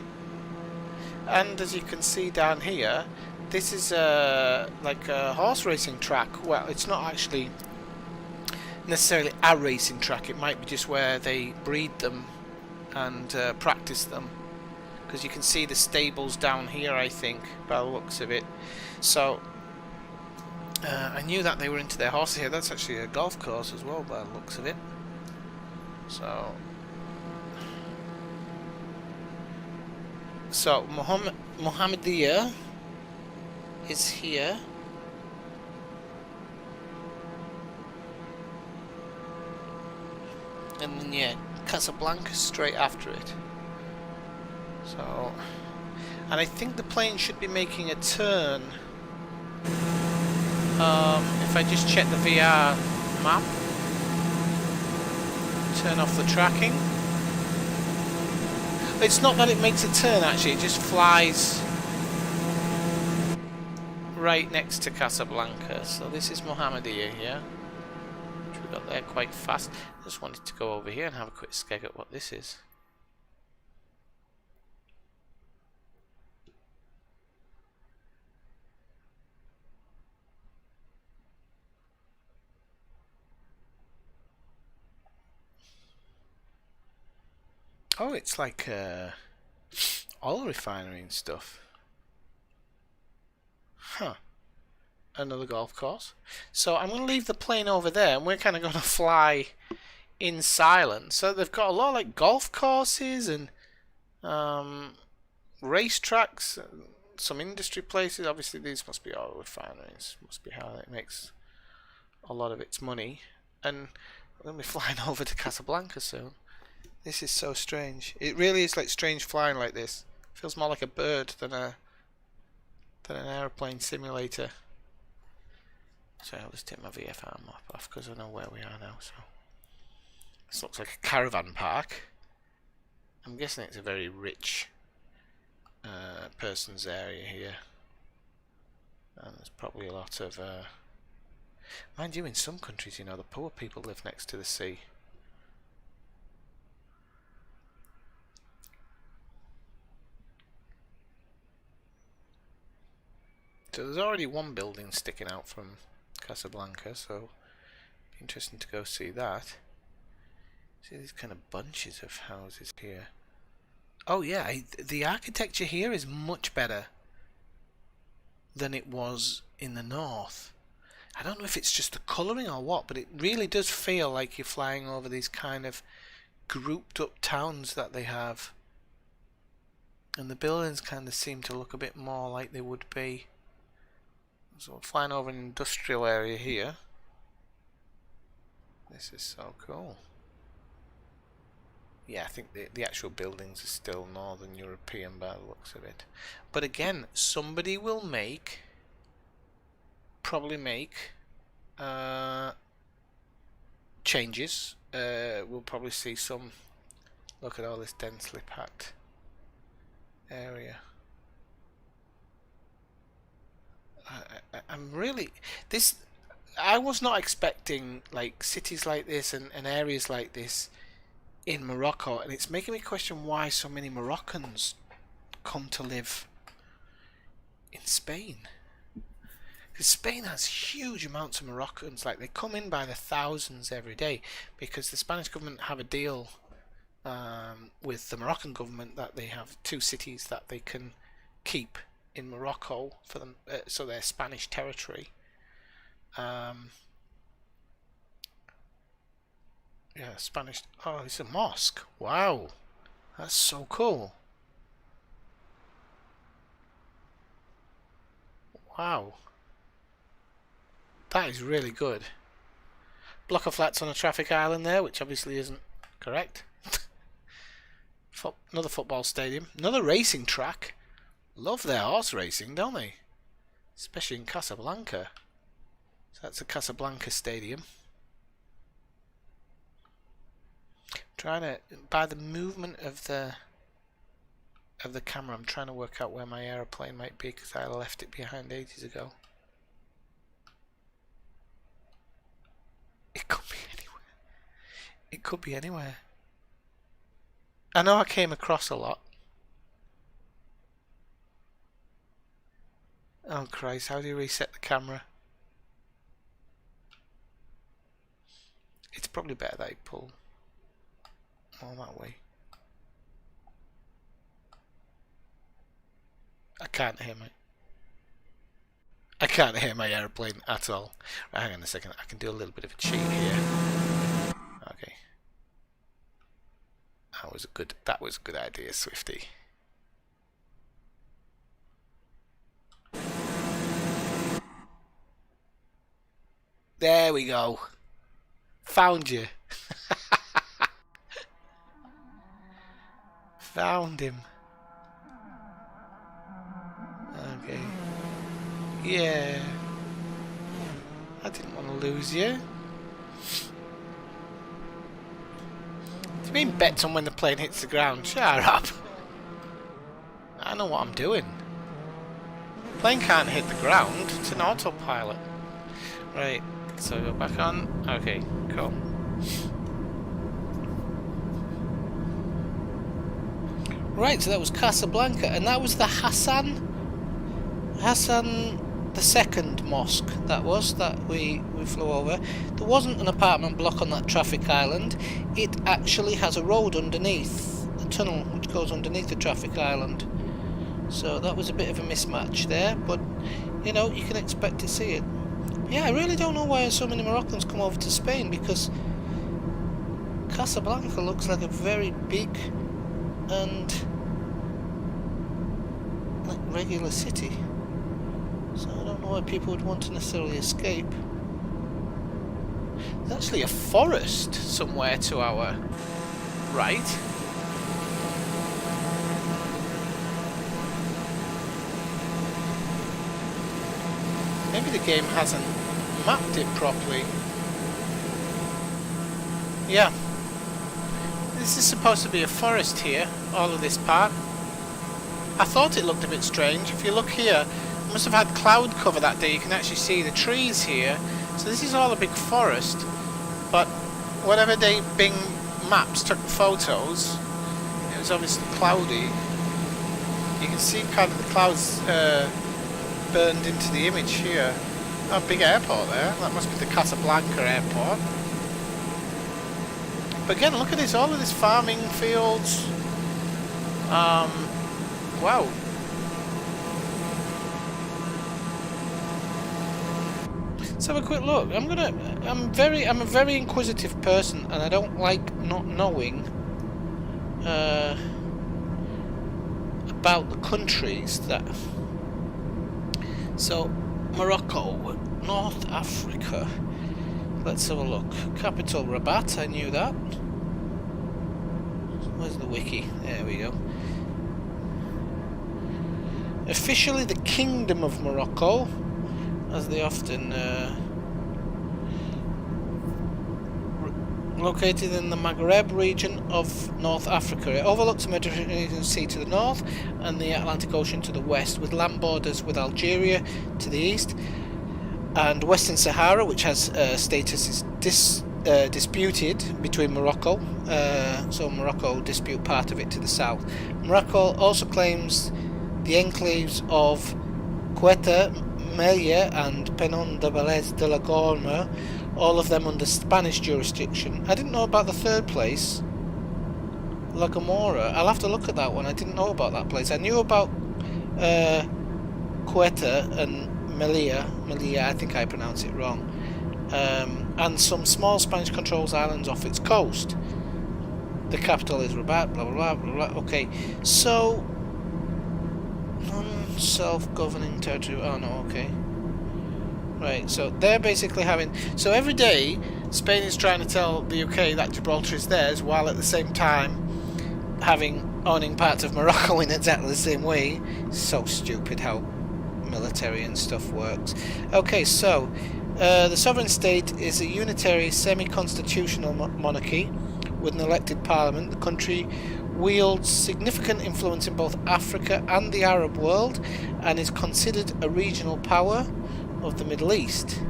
And as you can see down here, this is like a horse racing track. Well, it's not actually necessarily a racing track. It might be just where they breed them and practice them. Because you can see the stables down here, I think, by the looks of it. So I knew that they were into their horses here. That's actually a golf course as well, by the looks of it. So Mohammedia is here. And then, yeah, Casablanca straight after it. So, And I think the plane should be making a turn. If I just check the VR map, turn off the tracking. It's not that it makes a turn actually, it just flies right next to Casablanca. So this is Mohammedia here, which we got there quite fast. I just wanted to go over here and have a quick skeg at what this is. Oh, it's like oil refinery and stuff. Huh. Another golf course. So I'm going to leave the plane over there and we're kind of going to fly in silence. So they've got a lot of like golf courses and racetracks, some industry places. Obviously these must be oil refineries. Must be how it makes a lot of its money. And we're going to be flying over to Casablanca soon. This is so strange. It really is like strange flying like this. Feels more like a bird than an aeroplane simulator. So I'll just take my VFR map off because I know where we are now. So this looks like a caravan park. I'm guessing it's a very rich person's area here, and there's probably a lot of mind you, in some countries, you know, the poor people live next to the sea. So there's already one building sticking out from Casablanca, so interesting to go see that. See these kind of bunches of houses here. Oh yeah, the architecture here is much better than it was in the north. I don't know if it's just the colouring or what, but it really does feel like you're flying over these kind of grouped up towns that they have. And the buildings kind of seem to look a bit more like they would be. So we're flying over an industrial area here. This is so cool. Yeah, I think the actual buildings are still Northern European by the looks of it. But again, somebody will probably make changes. We'll probably see some. Look at all this densely packed area. I'm really this. I was not expecting like cities like this and areas like this in Morocco, and it's making me question why so many Moroccans come to live in Spain. Because Spain has huge amounts of Moroccans, like they come in by the thousands every day, because the Spanish government have a deal with the Moroccan government that they have 2 cities that they can keep in Morocco for them, so they're Spanish territory. Yeah, Spanish. Oh, it's a mosque. Wow, that's so cool. Wow, that is really good. Block of flats on a traffic island there, which obviously isn't correct. Another football stadium, another racing track. Love their horse racing, don't they? Especially in Casablanca. So that's a Casablanca stadium. Trying to, by the movement of the camera, I'm trying to work out where my aeroplane might be because I left it behind ages ago. It could be anywhere. It could be anywhere. I know I came across a lot. Oh Christ, how do you reset the camera? It's probably better that I pull all that way. I can't hear my airplane at all. Right, hang on a second, I can do a little bit of a cheat here. Okay. That was a good idea, Swifty. There we go. Found you. Found him. Yeah. I didn't want to lose you. Do you mean bets on when the plane hits the ground? Shut up. I know what I'm doing. Plane can't hit the ground. It's an autopilot. Right. So go back on. Okay, cool. Right, so that was Casablanca, and that was the Hassan II mosque. That we flew over. There wasn't an apartment block on that traffic island. It actually has a road underneath, a tunnel which goes underneath the traffic island. So that was a bit of a mismatch there, but you know, you can expect to see it. Yeah, I really don't know why so many Moroccans come over to Spain, because Casablanca looks like a very big and like regular city. So I don't know why people would want to necessarily escape. There's actually a forest somewhere to our right. Maybe the game hasn't mapped it properly. Yeah. This is supposed to be a forest here, all of this part. I thought it looked a bit strange. If you look here, it must have had cloud cover that day. You can actually see the trees here. So this is all a big forest. But whatever day Bing Maps took the photos, it was obviously cloudy. You can see kind of the clouds burned into the image here. Oh, big airport there. That must be the Casablanca airport. But again, look at this, all of this farming fields. Wow. Let's have a quick look. I'm a very inquisitive person, and I don't like not knowing about the countries that. So, Morocco, North Africa. Let's have a look. Capital Rabat, I knew that. Where's the wiki? There we go. Officially the Kingdom of Morocco, as they often located in the Maghreb region of North Africa. It overlooks the Mediterranean Sea to the north and the Atlantic Ocean to the west, with land borders with Algeria to the east, and Western Sahara, which has status is disputed between Morocco, so Morocco dispute part of it to the south. Morocco also claims the enclaves of Quetta, Melilla and Peñón de Vélez de la Gorma, all of them under Spanish jurisdiction. I didn't know about the third place, La Gomorra. I'll have to look at that one. I didn't know about that place. I knew about Quetta and Melilla, I think I pronounce it wrong, and some small Spanish controlled islands off its coast. The capital is Rabat, blah blah blah blah blah. Okay, so non-self-governing territory. Oh no, okay. Right, so they're basically having. So every day, Spain is trying to tell the UK that Gibraltar is theirs, while at the same time owning parts of Morocco in exactly the same way. It's so stupid how military and stuff works. Okay, so the sovereign state is a unitary semi-constitutional monarchy with an elected parliament. The country wields significant influence in both Africa and the Arab world and is considered a regional power of the Middle East.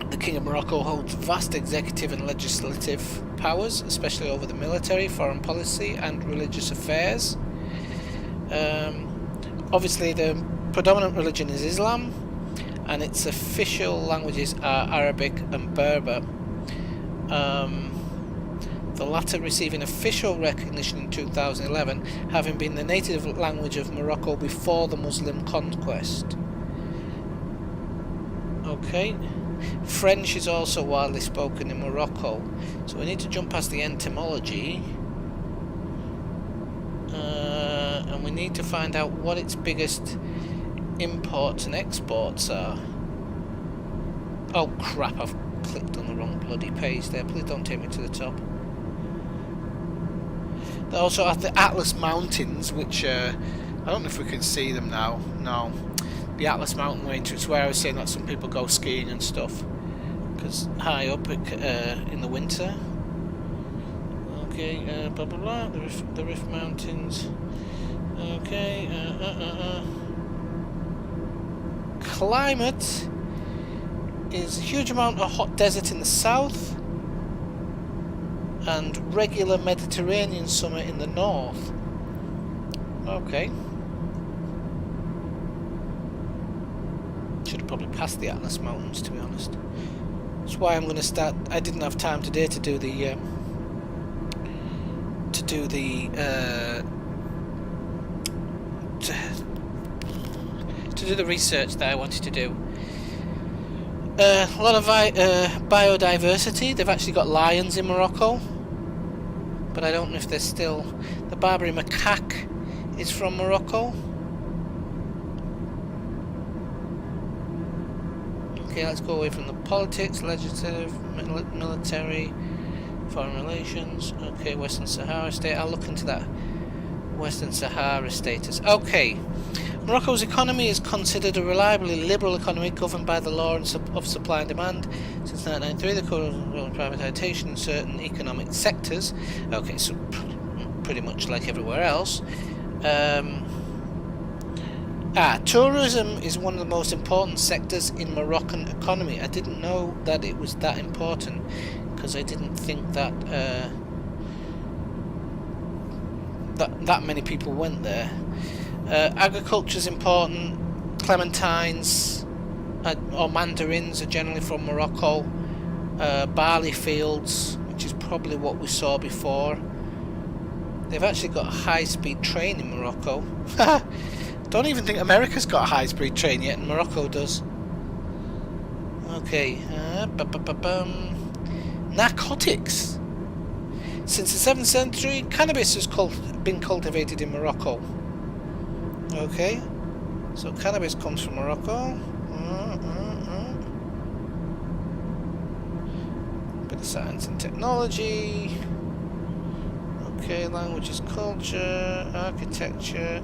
The King of Morocco holds vast executive and legislative powers, especially over the military, foreign policy and religious affairs. Obviously the predominant religion is Islam, and its official languages are Arabic and Berber. The latter receiving official recognition in 2011, having been the native language of Morocco before the Muslim conquest. Okay. French is also widely spoken in Morocco, so we need to jump past the etymology. And we need to find out what its biggest imports and exports are. Oh crap, I've clicked on the wrong bloody page there. Please don't take me to the top. They also have the Atlas Mountains, which I don't know if we can see them now. No. the Atlas Mountain Range, which is where I was saying that some people go skiing and stuff, because high up in the winter. Okay, blah blah blah. The Rift Mountains. Okay. Climate is a huge amount of hot desert in the south and regular Mediterranean summer in the north. Okay. Should have probably passed the Atlas Mountains, to be honest. That's why I'm going to start. I didn't have time today to do the research that I wanted to do. A lot of biodiversity. They've actually got lions in Morocco, but I don't know if they're still. The Barbary macaque is from Morocco. Okay, let's go away from the politics, legislative, military, foreign relations. Okay, Western Sahara state. I'll look into that Western Sahara status. Okay. Morocco's economy is considered a reliably liberal economy governed by the law of supply and demand. Since 1993, the code of privatisation in certain economic sectors. Okay, so pretty much like everywhere else. Tourism is one of the most important sectors in Moroccan economy. I didn't know that it was that important, because I didn't think that that many people went there. Agriculture is important. Clementines or mandarins are generally from Morocco. Barley fields, which is probably what we saw before. They've actually got a high-speed train in Morocco. Don't even think America's got a high-speed train yet, and Morocco does. Okay. Narcotics. Since the 7th century, cannabis has been cultivated in Morocco. Okay, so cannabis comes from Morocco. Bit of science and technology. Okay, languages, culture, architecture.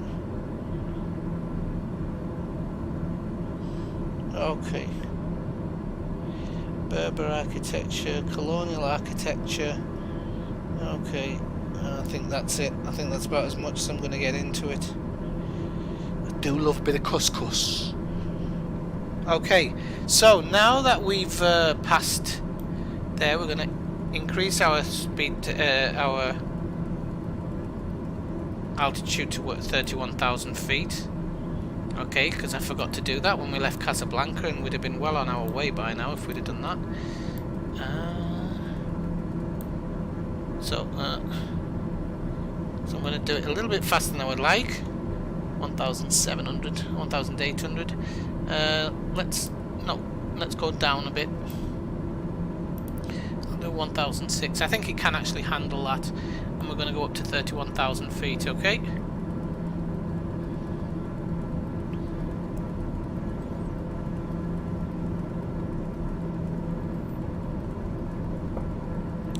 Okay. Berber architecture, colonial architecture. Okay, I think that's it. I think that's about as much as I'm going to get into it. Do love a bit of couscous. Okay, so now that we've passed there, we're going to increase our speed, our altitude to 31,000 feet. Okay, because I forgot to do that when we left Casablanca, and we'd have been well on our way by now if we'd have done that. So I'm going to do it a little bit faster than I would like. 1,700, 1,800. Let's go down a bit. I'll do 1,006. I think it can actually handle that, and we're going to go up to 31,000 feet. Okay.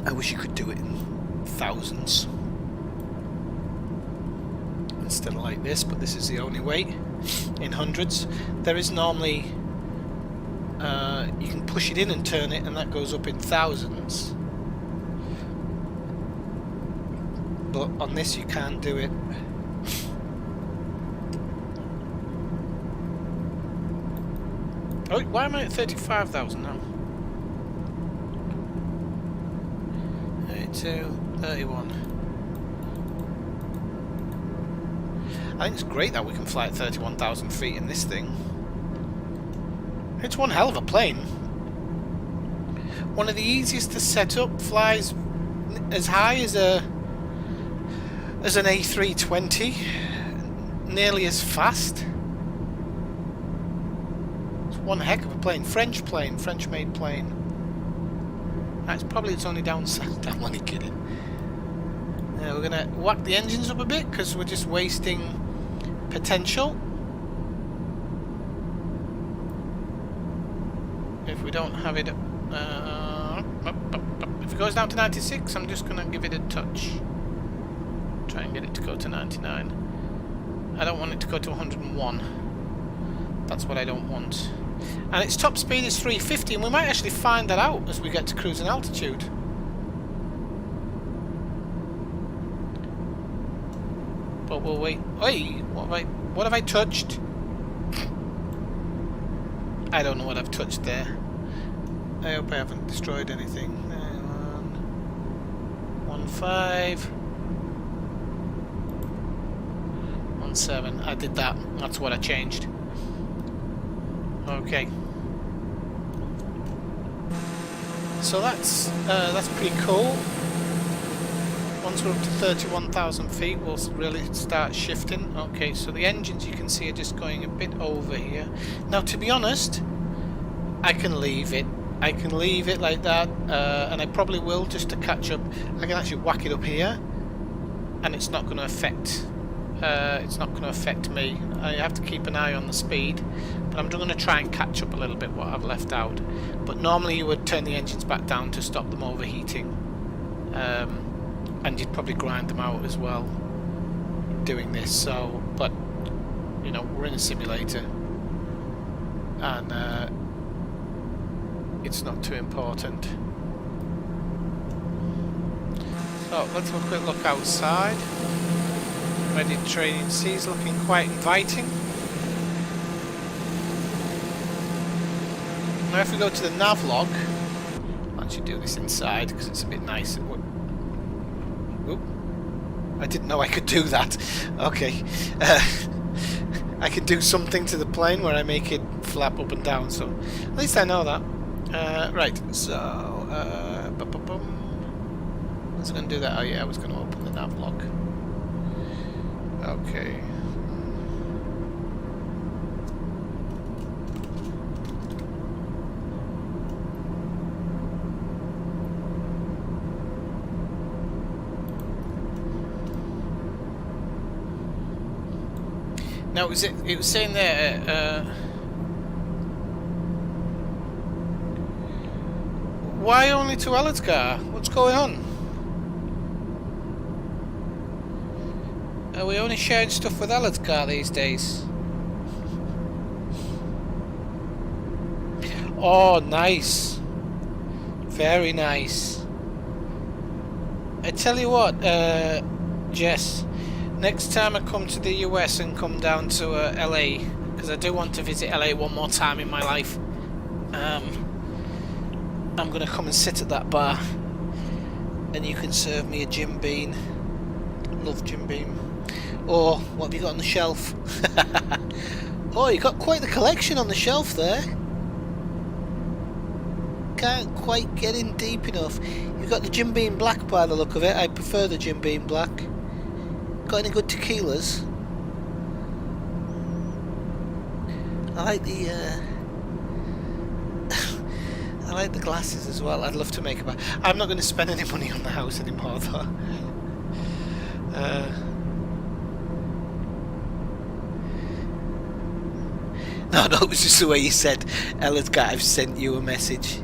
I wish you could do it in thousands instead of like this, but this is the only way. In hundreds. There is normally you can push it in and turn it, and that goes up in thousands, but on this you can't do it. Oh, why am I at 35,000 now? 32, 31. I think it's great that we can fly at 31,000 feet in this thing. It's one hell of a plane. One of the easiest to set up, flies as high as an A320, nearly as fast. It's one heck of a plane. French made plane. It's probably its only downside. I'm only kidding. We're gonna whack the engines up a bit because we're just wasting potential. If we don't have it, if it goes down to 96, I'm just gonna give it a touch. Try and get it to go to 99. I don't want it to go to 101. That's what I don't want. And its top speed is 350, and we might actually find that out as we get to cruising altitude. But we'll wait. Oi! What have I touched? I don't know what I've touched there. I hope I haven't destroyed anything. 15 17. I did that. That's what I changed. Okay. So that's pretty cool. Once we're up to 31,000 feet, we'll really start shifting. Okay, so the engines you can see are just going a bit over here. Now, to be honest, I can leave it. I can leave it like that, and I probably will just to catch up. I can actually whack it up here, and it's not going to affect. It's not going to affect me. I have to keep an eye on the speed, but I'm going to try and catch up a little bit what I've left out. But normally you would turn the engines back down to stop them overheating, and you'd probably grind them out as well doing this. So, but you know, we're in a simulator, and it's not too important. So let's have a quick look outside. Ready training seas, looking quite inviting. Now if we go to the nav log, I'll actually do this inside because it's a bit nicer. Oop. I didn't know I could do that. Okay. I can do something to the plane where I make it flap up and down, so at least I know that. Right, so was I going to do that? Oh yeah, I was going to open the nav log. Okay. Now, it was saying there, why only to Ellersgar? What's going on? Are we only sharing stuff with Ellersgar these days? Oh, nice. Very nice. I tell you what, Jess, next time I come to the US and come down to LA, because I do want to visit LA one more time in my life, I'm going to come and sit at that bar, and you can serve me a Jim Beam. Love Jim Beam. Or, what have you got on the shelf? Oh, you got quite the collection on the shelf there. Can't quite get in deep enough. You've got the Jim Beam Black by the look of it. I prefer the Jim Beam Black. Got any good tequilas? I like the I like the glasses as well. I'd love to make a I'm not going to spend any money on the house anymore though. No, it was just the way you said, Ellersgar, I've sent you a message.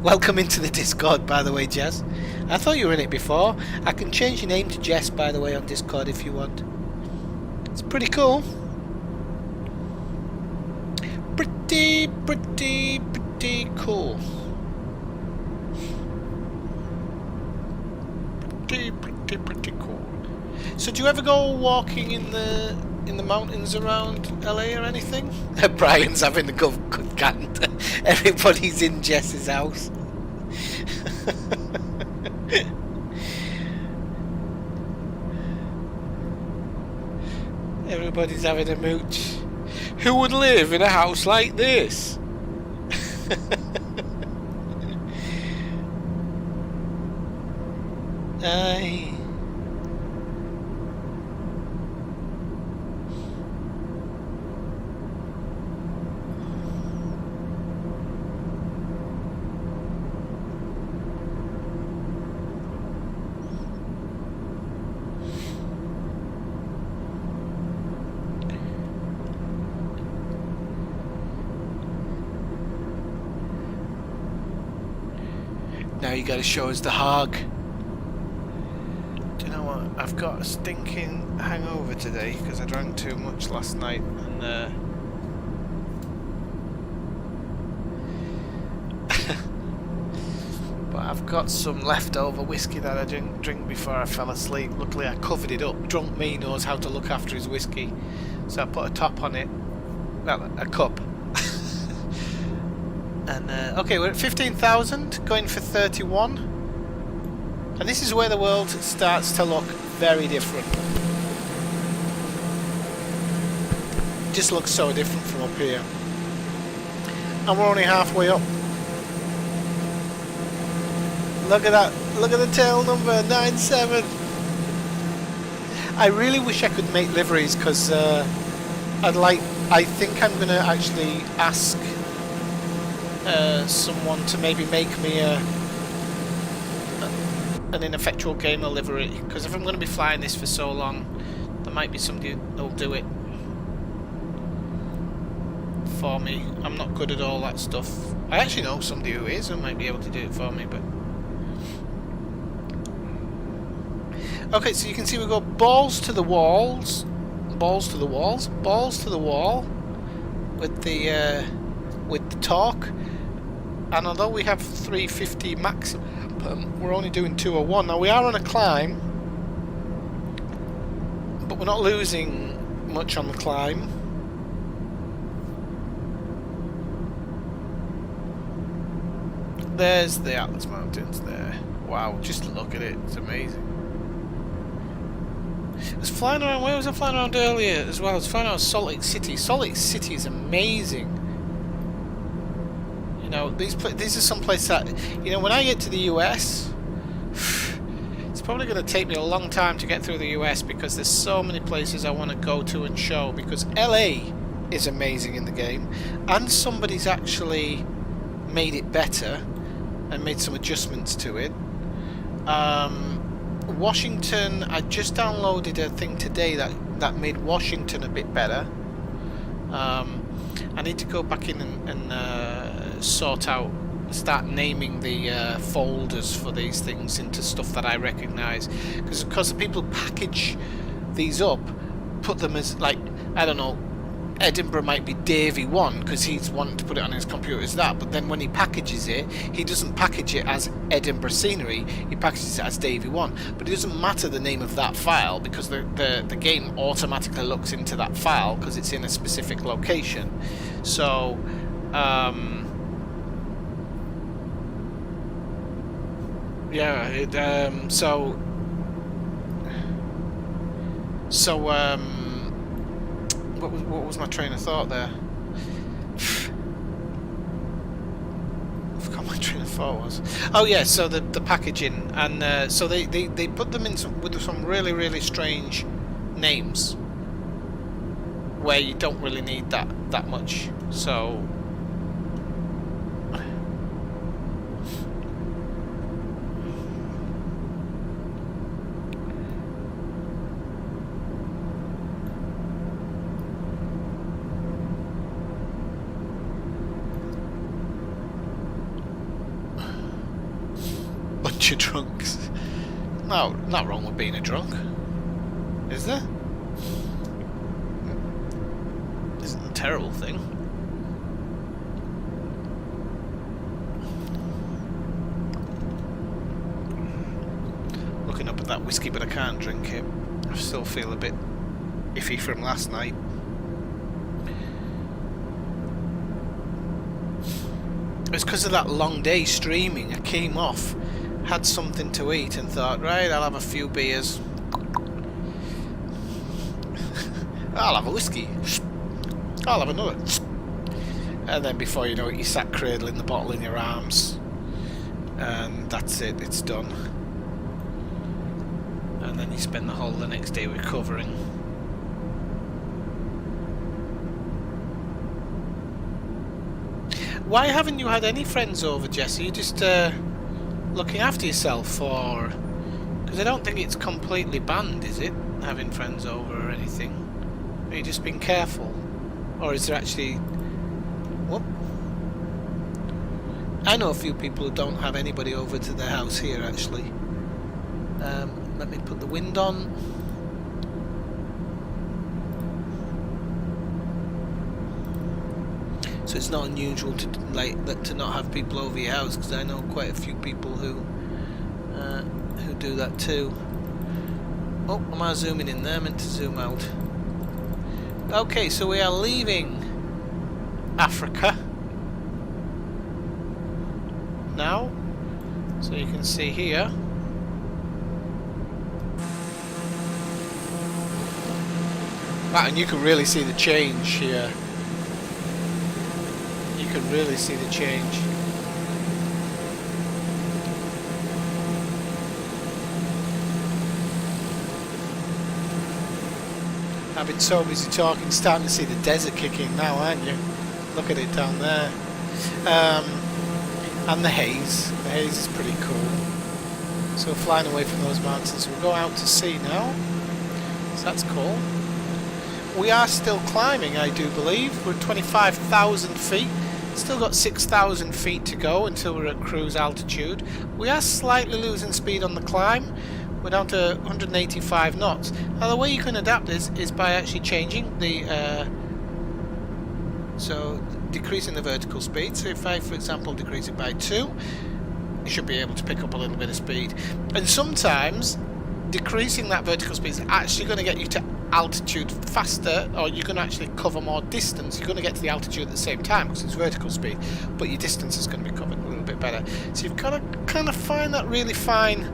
Welcome into the Discord, by the way, Jess. I thought you were in it before. I can change your name to Jess, by the way, on Discord if you want. It's pretty cool. Pretty cool. Pretty cool. So do you ever go walking in the mountains around LA or anything? Brian's having a good cant. Everybody's in Jess's house. Everybody's having a mooch. Who would live in a house like this? Aye. Now you gotta show us the hog. Do you know what? I've got a stinking hangover today because I drank too much last night, and but I've got some leftover whiskey that I didn't drink before I fell asleep. Luckily, I covered it up. Drunk me knows how to look after his whiskey, so I put a top on it. Well, a cup. And okay, we're at 15,000, going for 31. And this is where the world starts to look very different. It just looks so different from up here. And we're only halfway up. Look at that. Look at the tail number, 97. I really wish I could make liveries, because I think I'm going to actually ask someone to maybe make me an Ineffectual gamer livery, because if I'm going to be flying this for so long, there might be somebody who'll do it for me. I'm not good at all that stuff. I actually know somebody who is, who might be able to do it for me, but okay, so you can see we go balls to the walls, balls to the walls, balls to the wall with the torque. And although we have 350 maximum, we're only doing 201. Now we are on a climb, but we're not losing much on the climb. There's the Atlas Mountains there. Wow, just look at it, it's amazing. I was flying around, where was I flying around earlier as well? I was flying around Salt Lake City. Salt Lake City is amazing. You know, these are some places that, you know, when I get to the US, it's probably going to take me a long time to get through the US, because there's so many places I want to go to and show, because LA is amazing in the game, and somebody's actually made it better and made some adjustments to it. Washington, I just downloaded a thing today that made Washington a bit better. I need to go back in and start naming the folders for these things into stuff that I recognise, because the people who package these up put them as, like, I don't know, Edinburgh might be Davy 1 because he's wanting to put it on his computer as that, but then when he packages it, he doesn't package it as Edinburgh scenery, he packages it as Davy 1. But it doesn't matter the name of that file, because the game automatically looks into that file because it's in a specific location. So yeah, what was my train of thought there? I forgot my train of thought was. Oh yeah, so the packaging, and so they put them in with some really strange names where you don't really need that much. So bunch of drunks. No, not wrong with being a drunk, is there? Isn't a terrible thing. Looking up at that whiskey, but I can't drink it. I still feel a bit iffy from last night. It was because of that long day streaming. I came off, had something to eat, and thought, right, I'll have a few beers. I'll have a whiskey. I'll have another. And then before you know it, you sat cradling the bottle in your arms. And that's it, it's done. And then you spend the whole of the next day recovering. Why haven't you had any friends over, Jesse? You just looking after yourself, or because I don't think it's completely banned, is it? Having friends over or anything? Are you just being careful, or is there actually? Whoop. I know a few people who don't have anybody over to their house here actually. Let me put the wind on. So it's not unusual to not have people over your house, because I know quite a few people who do that too. Oh, am I zooming in there? I meant to zoom out. Okay, so we are leaving Africa now. So you can see here. Right, and you can really see the change here. You can really see the change. I've been so busy talking, starting to see the desert kick in now, aren't you? Look at it down there. And the haze. The haze is pretty cool. So we're flying away from those mountains. We'll go out to sea now. So that's cool. We are still climbing, I do believe. We're at 25,000 feet. Still got 6,000 feet to go until we're at cruise altitude. We are slightly losing speed on the climb. We're down to 185 knots. Now the way you can adapt this is by actually changing the so decreasing the vertical speed. So if I, for example, decrease it by 2, you should be able to pick up a little bit of speed. And sometimes decreasing that vertical speed is actually going to get you to altitude faster, or you're going to actually cover more distance. You're going to get to the altitude at the same time because it's vertical speed, but your distance is going to be covered a little bit better. So you've got to kind of find that really fine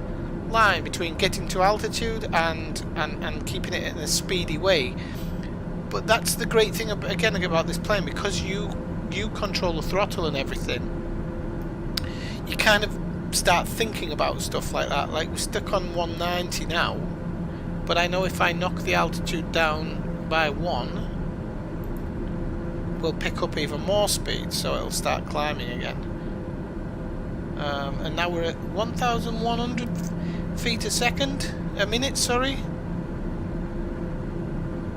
line between getting to altitude and keeping it in a speedy way. But that's the great thing again about this plane, because you control the throttle and everything. You kind of start thinking about stuff like that. Like we're stuck on 190 now, but I know if I knock the altitude down by 1, we'll pick up even more speed, so it'll start climbing again. And now we're at 1,100 feet a minute, sorry.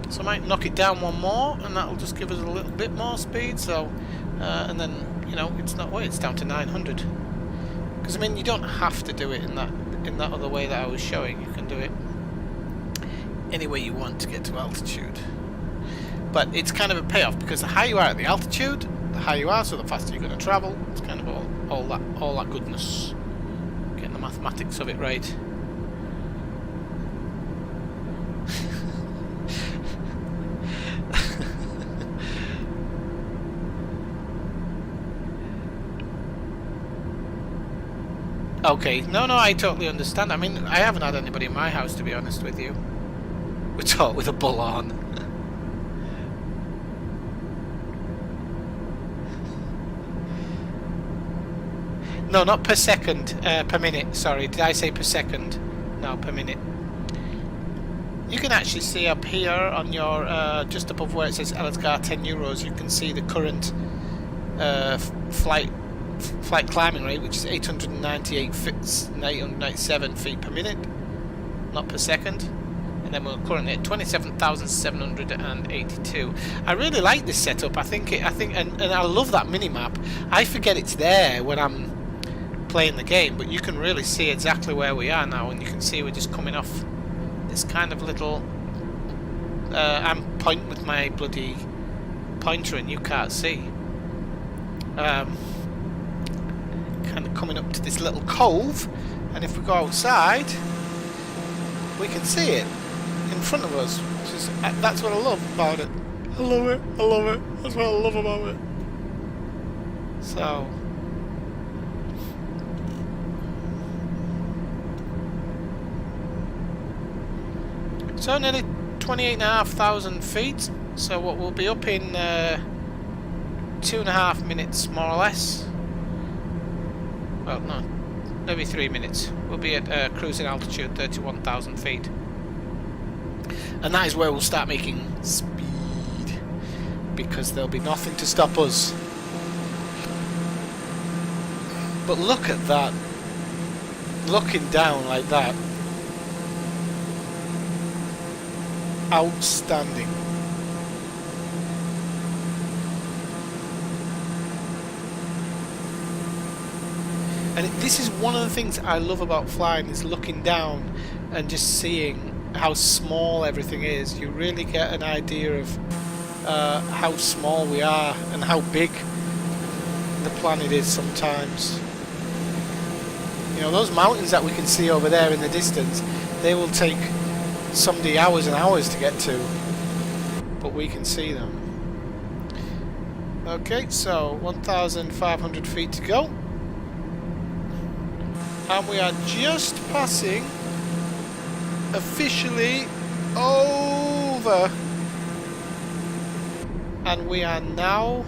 So I might knock it down one more, and that'll just give us a little bit more speed. So, and then it's down to 900. Because I mean, you don't have to do it in that other way that I was showing. You can do it any way you want to get to altitude. But it's kind of a payoff, because the higher you are at the altitude, the higher you are, so the faster you're going to travel. It's kind of all that goodness. Getting the mathematics of it right. Okay, no, I totally understand. I mean, I haven't had anybody in my house, to be honest with you. We talk with a bull on. No, not per second, per minute, sorry. Did I say per second? No, per minute. You can actually see up here on your, just above where it says Elazgar 10 euros, you can see the current flight climbing rate, which is 897 feet per minute, not per second. And then we're currently at 27,782. I really like this setup. I think, and I love that mini map. I forget it's there when I'm playing the game, but you can really see exactly where we are now, and you can see we're just coming off this kind of little. I'm pointing with my bloody pointer, and you can't see. Kind of coming up to this little cove, and if we go outside we can see it in front of us, which is, that's what I love about it. I love it, that's what I love about it. So nearly 28,500 feet, so what we'll be up in 2.5 minutes more or less. Well, no, maybe 3 minutes. We'll be at cruising altitude 31,000 feet. And that is where we'll start making speed, because there'll be nothing to stop us. But look at that. Looking down like that. Outstanding. And this is one of the things I love about flying, is looking down and just seeing how small everything is. You really get an idea of how small we are and how big the planet is sometimes. You know, those mountains that we can see over there in the distance, they will take somebody hours and hours to get to, but we can see them. Okay, so 1,500 feet to go, and we are just passing officially over, and we're now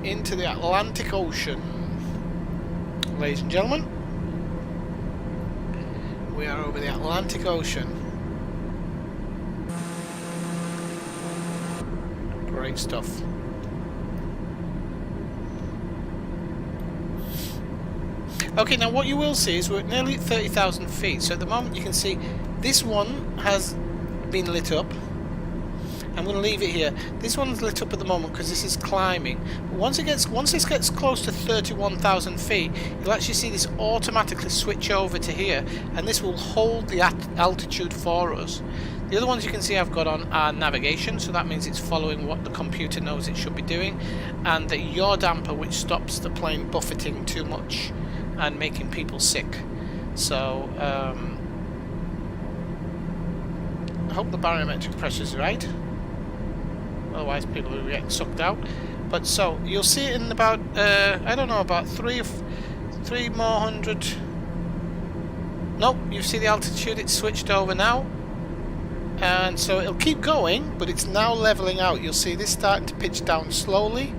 into the Atlantic Ocean, ladies and gentlemen. We are over the Atlantic Ocean. Great stuff. Okay, now what you will see is we're at nearly 30,000 feet. So at the moment you can see this one has been lit up. I'm going to leave it here. This one's lit up at the moment because this is climbing. But once this gets close to 31,000 feet, you'll actually see this automatically switch over to here, and this will hold the altitude for us. The other ones you can see I've got on are navigation, so that means it's following what the computer knows it should be doing, and the yaw damper, which stops the plane buffeting too much and making people sick. So I hope the barometric pressure is right. Otherwise people will get sucked out. But so you'll see it in about I don't know, about three more hundred. Nope, you see the altitude, it's switched over now, and so it'll keep going, but it's now leveling out. You'll see this starting to pitch down slowly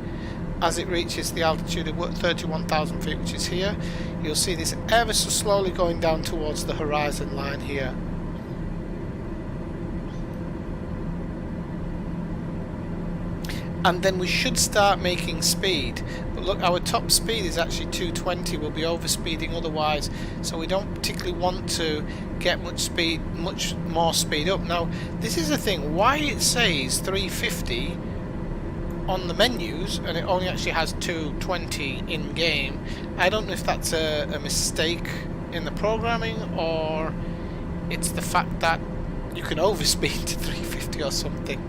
as it reaches the altitude of 31,000 feet, which is here. You'll see this ever so slowly going down towards the horizon line here. And then we should start making speed. But look, our top speed is actually 220. We'll be overspeeding otherwise, so we don't particularly want to get much more speed up. Now, this is the thing, why it says 350 on the menus and it only actually has 220 in game. I don't know if that's a mistake in the programming, or it's the fact that you can overspeed to 350 or something.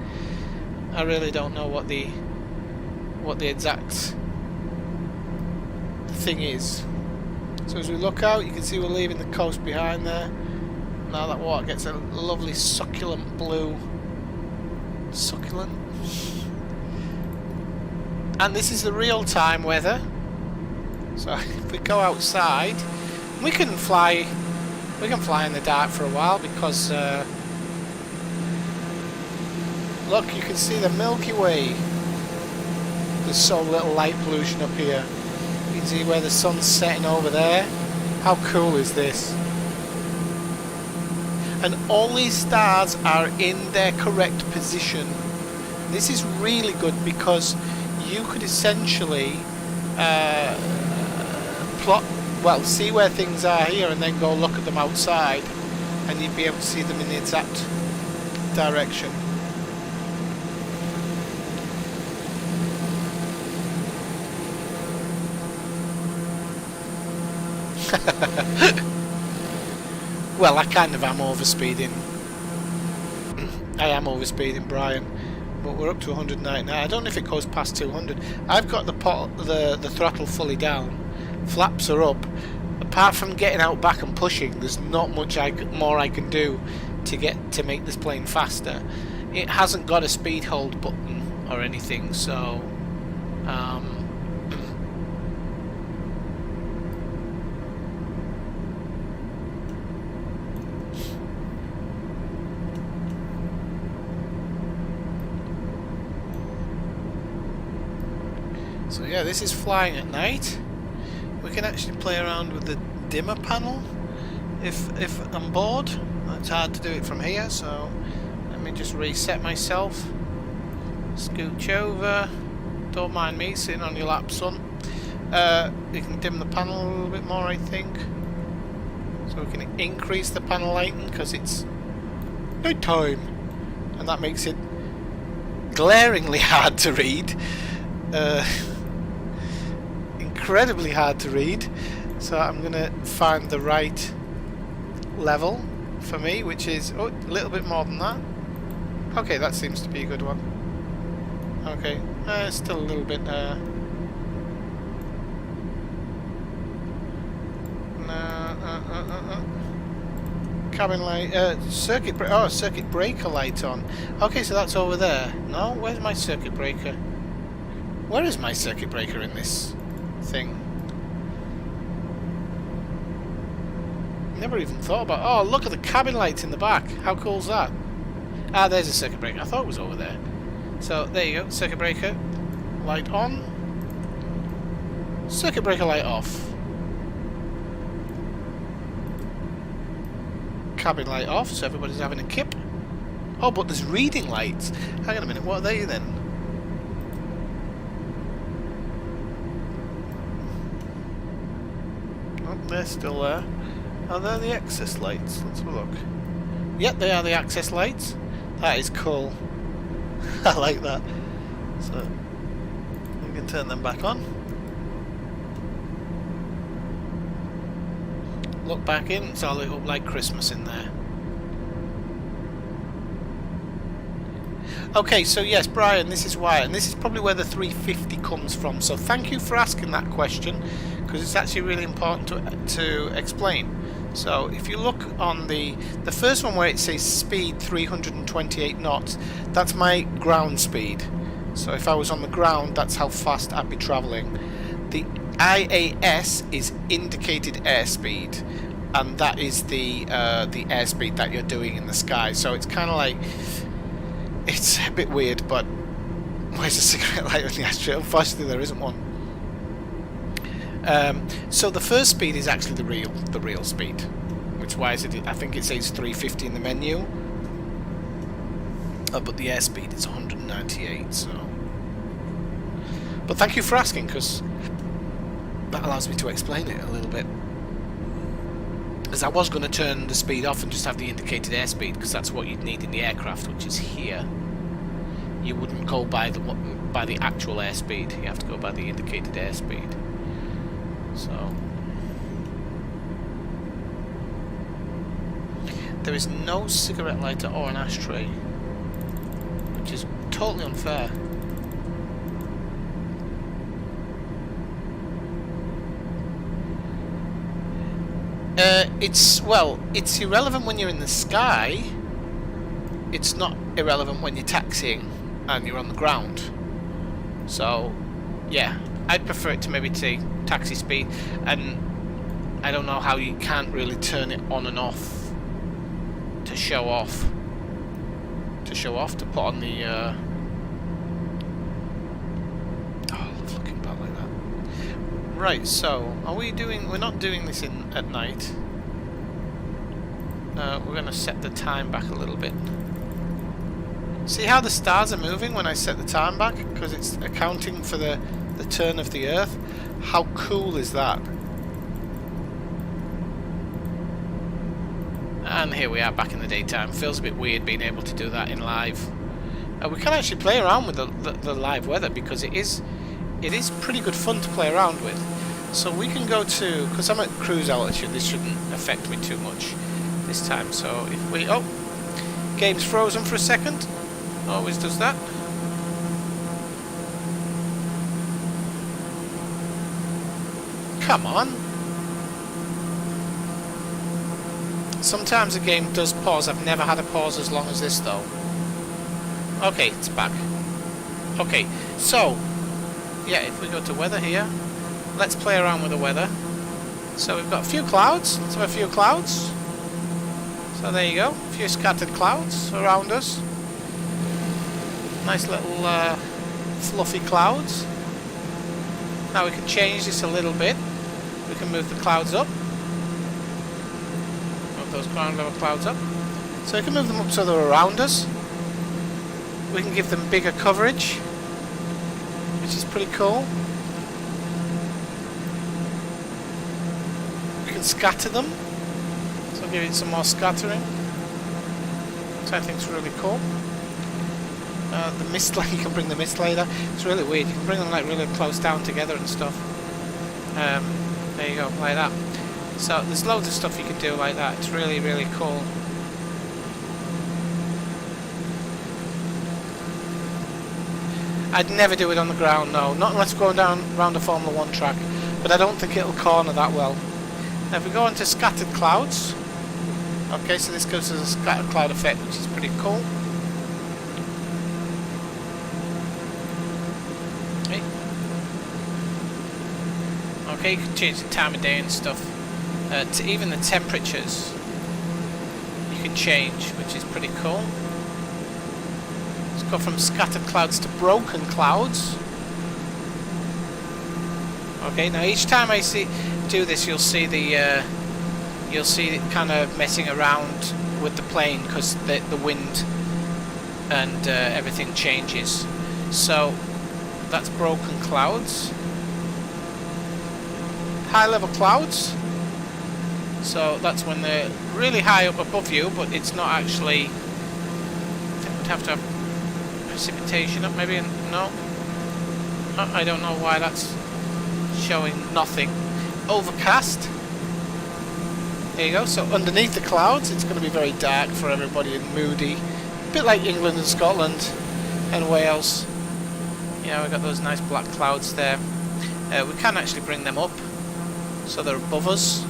I really don't know what the exact thing is. So as we look out, you can see we're leaving the coast behind there. Now that water gets a lovely succulent blue. Succulent? And this is the real-time weather. So if we go outside, we can fly in the dark for a while, because look, you can see the Milky Way. There's so little light pollution up here. You can see where the sun's setting over there. How cool is this? And all these stars are in their correct position. This is really good, because you could essentially see where things are here and then go look at them outside, and you'd be able to see them in the exact direction. Well, I kind of am overspeeding. I am overspeeding, Brian, but we're up to 199. I don't know if it goes past 200. I've got the throttle fully down. Flaps are up. Apart from getting out back and pushing, there's not much more I can do to make this plane faster. It hasn't got a speed hold button or anything, so so yeah, this is flying at night. We can actually play around with the dimmer panel if I'm bored. It's hard to do it from here, so let me just reset myself. Scooch over. Don't mind me sitting on your lap, son. You can dim the panel a little bit more, I think. So we can increase the panel lighting because it's night time, and that makes it glaringly hard to read. incredibly hard to read. So I'm going to find the right level for me, which is a little bit more than that. Okay, that seems to be a good one. Okay, still a little bit... cabin light, circuit breaker light on. Okay, so that's over there. No, where's my circuit breaker? Where is my circuit breaker in this thing? Never even thought about... Oh, look at the cabin lights in the back. How cool's that? Ah, there's a circuit breaker. I thought it was over there. So, there you go. Circuit breaker. Light on. Circuit breaker light off. Cabin light off, so everybody's having a kip. Oh, but there's reading lights. Hang on a minute, what are they then? Oh, they're still there. Are they the access lights? Let's have a look. Yep, they are the access lights. That is cool. I like that. So, we can turn them back on. Look back in, it's all lit up like Christmas in there. Okay, so yes, Brian, this is why, and this is probably where the 350 comes from. So thank you for asking that question, because it's actually really important to explain. So if you look on the first one where it says speed 328 knots, that's my ground speed. So if I was on the ground, that's how fast I'd be travelling. The IAS is indicated airspeed, and that is the airspeed that you're doing in the sky. So it's kind of like, it's a bit weird, but where's the cigarette lighter in the ashtray? Unfortunately, there isn't one. So the first speed is actually the real speed, which why is it? I think it says 350 in the menu, but the airspeed is 198. So, but thank you for asking, because that allows me to explain it a little bit. As I was going to turn the speed off and just have the indicated airspeed, because that's what you'd need in the aircraft, which is here. You wouldn't go by the actual airspeed. You have to go by the indicated airspeed. So there is no cigarette lighter or an ashtray, which is totally unfair. It's irrelevant when you're in the sky. It's not irrelevant when you're taxiing and you're on the ground. So, yeah, I'd prefer it to maybe take taxi speed, and I don't know how you can't really turn it on and off to show off. To put on the. Oh, I love looking back like that. Right, so are we doing? We're not doing this at night. We're going to set the time back a little bit. See how the stars are moving when I set the time back? Because it's accounting for the turn of the Earth. How cool is that? And here we are back in the daytime. Feels a bit weird being able to do that in live. We can actually play around with the live weather, because it is pretty good fun to play around with. So we can go to, because I'm at cruise altitude, this shouldn't affect me too much this time. So if we, game's frozen for a second. Always does that. Come on. Sometimes a game does pause. I've never had a pause as long as this though. Okay, it's back. Okay, so yeah, if we go to weather here, let's play around with the weather. So we've got a few clouds. Let's have a few clouds. So there you go, a few scattered clouds around us. Nice little fluffy clouds. Now we can change this a little bit. We can move the clouds up. Move those ground level clouds up. So we can move them up so they're around us. We can give them bigger coverage, which is pretty cool. We can scatter them, so give it some more scattering, which I think is really cool. The mist light, you can bring the mist later. It's really weird. You can bring them like really close down together and stuff. There you go, like that. So there's loads of stuff you can do like that. It's really, really cool. I'd never do it on the ground, no. Not unless we're going down around the Formula 1 track. But I don't think it'll corner that well. Now if we go into scattered clouds. Okay, so this gives us a scattered cloud effect, which is pretty cool. Okay, you can change the time of day and stuff. To even the temperatures you can change, which is pretty cool. Let's go from scattered clouds to broken clouds. Okay, now each time I do this, you'll see it kind of messing around with the plane because the wind and everything changes. So that's broken clouds. High level clouds. So that's when they're really high up above you, but it's not actually. I think we'd have to have precipitation up, maybe. No. Oh, I don't know why that's showing nothing. Overcast. There you go. So underneath the clouds, it's going to be very dark for everybody and moody, a bit like England and Scotland and Wales. Yeah, we've got those nice black clouds there. We can actually bring them up, so they're above us.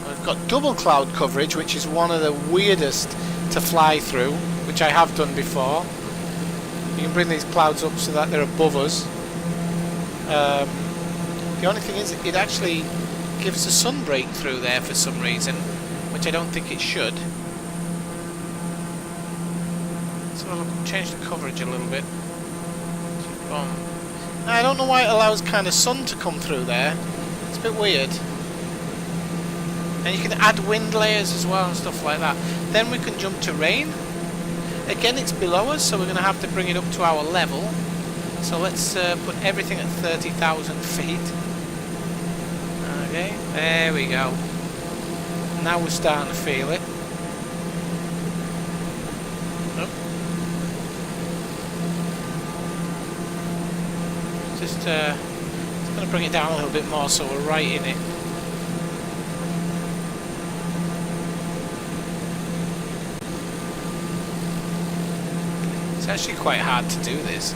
We've got double cloud coverage, which is one of the weirdest to fly through, which I have done before. You can bring these clouds up so that they're above us. The only thing is, it actually gives a sun break through there for some reason, which I don't think it should. So we'll change the coverage a little bit. Now, I don't know why it allows kind of sun to come through there. It's a bit weird. And you can add wind layers as well and stuff like that. Then we can jump to rain. Again, it's below us, so we're going to have to bring it up to our level. So let's put everything at 30,000 feet. Okay, there we go. Now we're starting to feel it. Oh. Just going to bring it down a little bit more so we're right in it. It's actually quite hard to do this.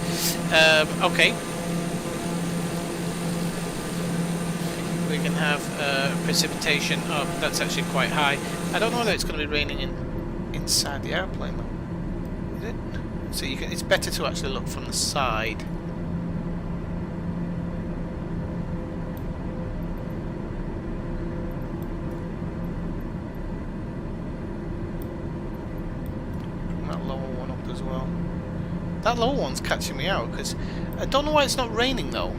Okay. We can have precipitation. Oh, that's actually quite high. I don't know whether it's going to be raining inside the airplane though. Is it? So you can. It's better to actually look from the side. Bring that lower one up as well. That lower one's catching me out because I don't know why it's not raining though.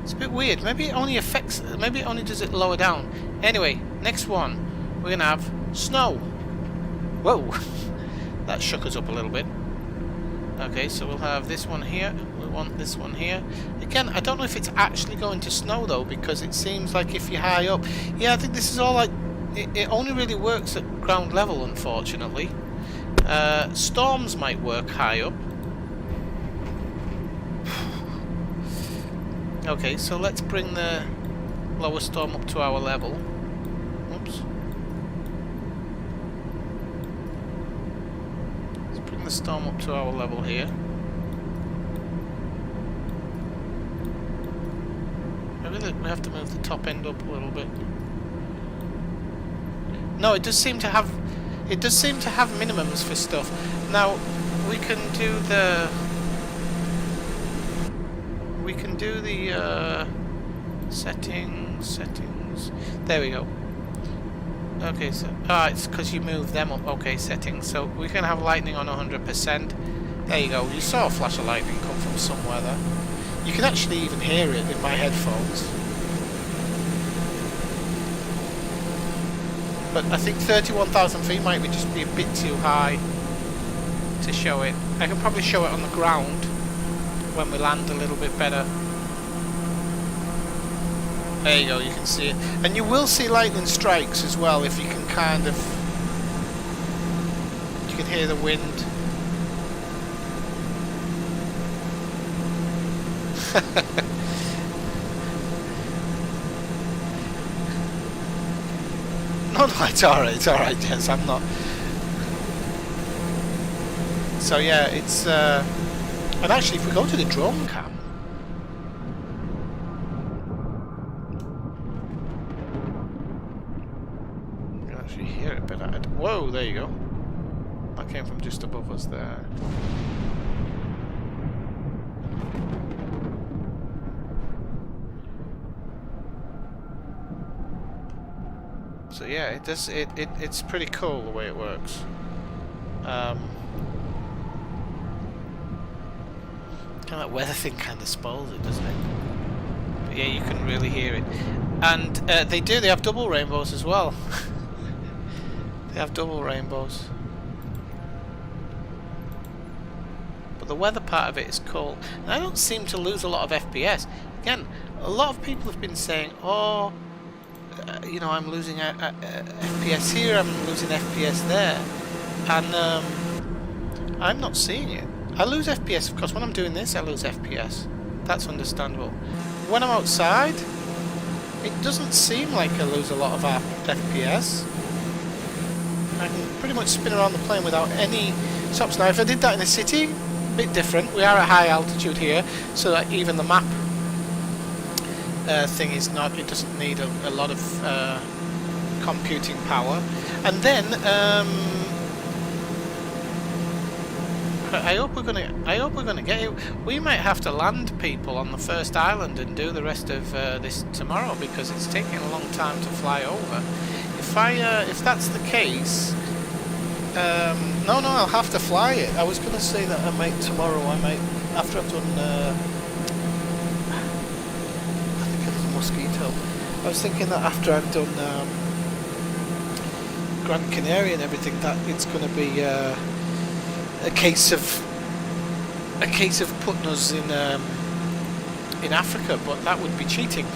It's a bit weird. Maybe it only affects. Maybe it only does it lower down. Anyway, next one we're gonna have snow. Whoa, that shook us up a little bit. Okay, so we'll have this one here. We want this one here. Again, I don't know if it's actually going to snow though, because it seems like if you're high up. Yeah, I think this is all like. It only really works at ground level, unfortunately. Storms might work high up. Okay, so let's bring the lower storm up to our level. Oops. Let's bring the storm up to our level here. Maybe we have to move the top end up a little bit. No, it does seem to have minimums for stuff. Now we can do the settings. There we go. Okay, so it's because you move them up. Okay, settings. So we can have lightning on 100%. There you go. You saw a flash of lightning come from somewhere there. You can actually even hear it in my headphones. But I think 31,000 feet might just be a bit too high to show it. I can probably show it on the ground when we land a little bit better. There you go, you can see it. And you will see lightning strikes as well if you can kind of... You can hear the wind. No, no, it's alright, yes, I'm not. So yeah, it's, and actually if we go to the drone cam, you can actually hear it better. Whoa, there you go. That came from just above us there. So yeah, it does. It's pretty cool the way it works. Kind of that weather thing kind of spoils it, doesn't it? But yeah, you can really hear it. And they have double rainbows as well. They have double rainbows. But the weather part of it is cool. And I don't seem to lose a lot of FPS. Again, a lot of people have been saying, oh, you know, I'm losing FPS here, I'm losing FPS there. And I'm not seeing it. I lose FPS, of course, when I'm doing this, I lose FPS. That's understandable. When I'm outside, it doesn't seem like I lose a lot of FPS. I can pretty much spin around the plane without any stops. Now, if I did that in a city, a bit different. We are at high altitude here, so that even the map thing is not, it doesn't need a lot of computing power. And then, I hope we're gonna get it. We might have to land people on the first island and do the rest of this tomorrow because it's taking a long time to fly over. If that's the case, no, I'll have to fly it. I was gonna say that I might tomorrow. I might after I've done. I think it was a mosquito. I was thinking that after I've done Gran Canaria and everything, that it's gonna be. A case of putting us in Africa, but that would be cheating.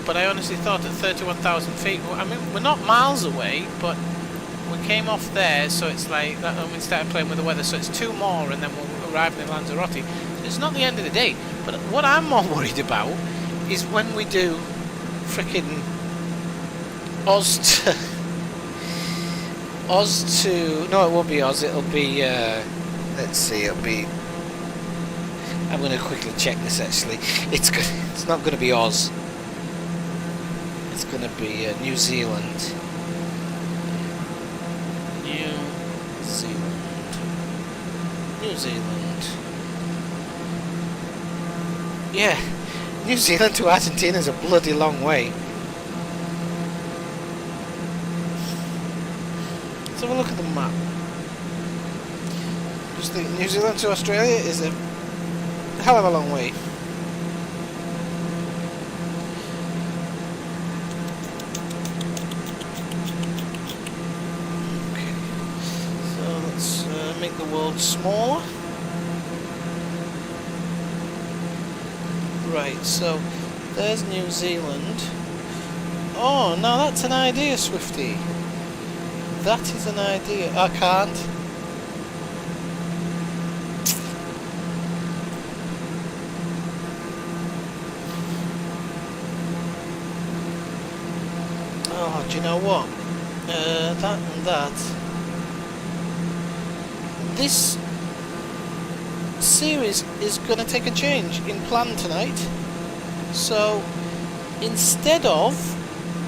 But I honestly thought at 31,000 feet, I mean, we're not miles away, but we came off there, so it's like that. And we started playing with the weather, so it's 2 more, and then we'll arrive in Lanzarote. It's not the end of the day. But what I'm more worried about is when we do frickin' Oz to... No, it won't be Oz, it'll be... let's see, it'll be... I'm going to quickly check this actually. It's not going to be Oz. It's going to be New Zealand. New Zealand. Yeah, New Zealand to Argentina is a bloody long way. Let's have a look at the map. Just think New Zealand to Australia is a hell of a long way. Okay, so let's make the world smaller. Right, so there's New Zealand. Oh, now that's an idea, Swifty. That is an idea. I can't. Oh, do you know what? That and that. This series is going to take a change in plan tonight. So, instead of...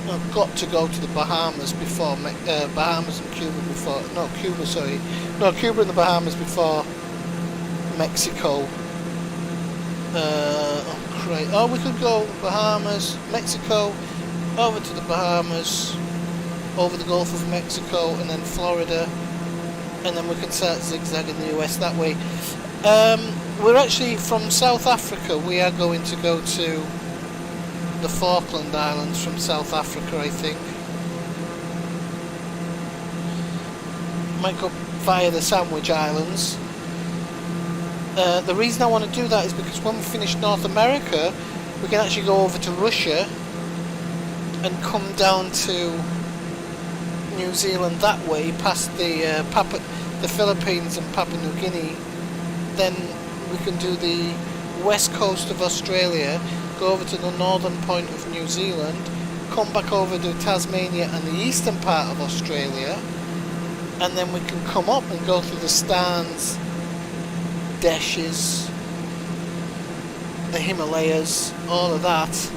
I've got to go to the Bahamas before Bahamas and Cuba before Cuba and the Bahamas before Mexico. Oh great! Oh, we could go Bahamas, Mexico, over to the Bahamas, over the Gulf of Mexico, and then Florida, and then we can start zigzagging the US that way. We're actually from South Africa. We are going to go to the Falkland Islands from South Africa, I think. Might go via the Sandwich Islands. The reason I want to do that is because when we finish North America, we can actually go over to Russia and come down to New Zealand that way, past the Philippines and Papua New Guinea. Then we can do the west coast of Australia, go over to the northern point of New Zealand, come back over to Tasmania and the eastern part of Australia, and then we can come up and go through the Stans, Deshes, the Himalayas, all of that,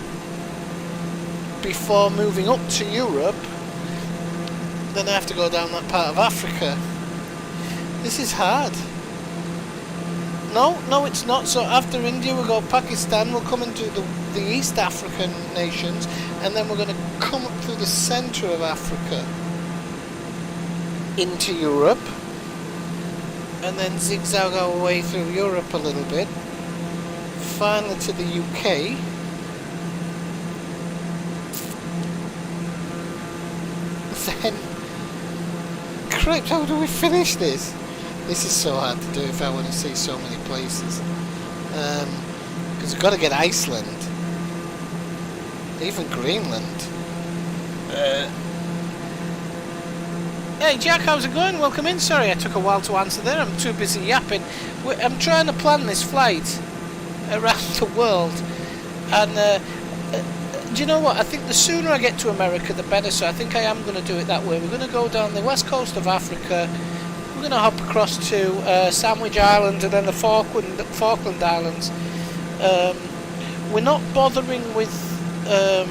before moving up to Europe. Then I have to go down that part of Africa. This is hard. No, it's not. So after India, we'll go Pakistan, we'll come into the East African nations, and then we're going to come up through the centre of Africa into Europe, and then zigzag our way through Europe a little bit, finally to the UK. Then, crap, how do we finish this? This is so hard to do if I want to see so many places. Because we've got to get Iceland. Even Greenland. Hey Jack, how's it going? Welcome in. Sorry I took a while to answer there. I'm too busy yapping. I'm trying to plan this flight around the world. And do you know what? I think the sooner I get to America, the better. So I think I am going to do it that way. We're going to go down the west coast of Africa. We're going to hop across to Sandwich Island and then the Falkland Islands. We're not bothering with the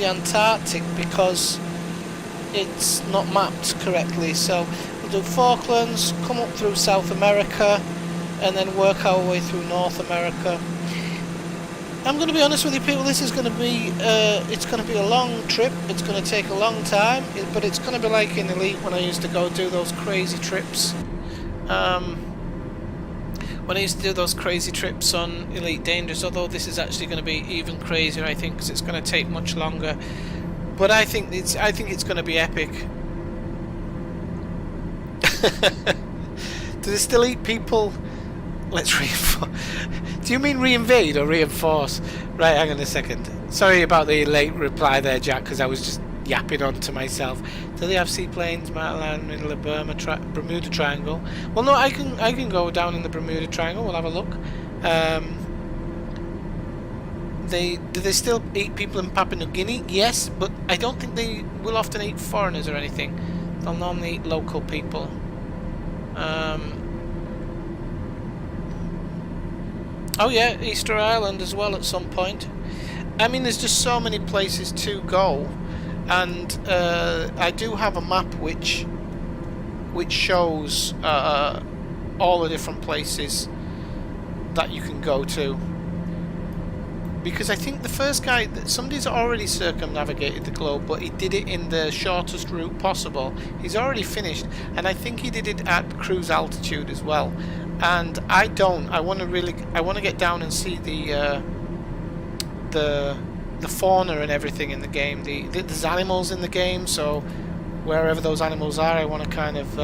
Antarctic because it's not mapped correctly. So we'll do Falklands, come up through South America, and then work our way through North America. I'm going to be honest with you people, this is going to be it's going to be a long trip. It's going to take a long time, but it's going to be like in Elite when I used to go do those crazy trips. When I used to do those crazy trips on Elite Dangerous, although this is actually going to be even crazier, I think, because it's going to take much longer. But I think it's going to be epic. Do they still eat people? Let's reinforce. Do you mean reinvade or reinforce? Right, hang on a second. Sorry about the late reply there, Jack, because I was just yapping on to myself. Do they have seaplanes, Maryland, middle of Bermuda Triangle? Well, no, I can go down in the Bermuda Triangle. We'll have a look. Do they still eat people in Papua New Guinea? Yes, but I don't think they will often eat foreigners or anything. They'll normally eat local people. Oh yeah, Easter Island as well at some point. I mean, there's just so many places to go, and I do have a map which shows all the different places that you can go to. Because I think the first guy, somebody's already circumnavigated the globe, but he did it in the shortest route possible. He's already finished, and I think he did it at cruise altitude as well. And I don't. I want to get down and see the fauna and everything in the game. There's animals in the game, so wherever those animals are, I want to kind of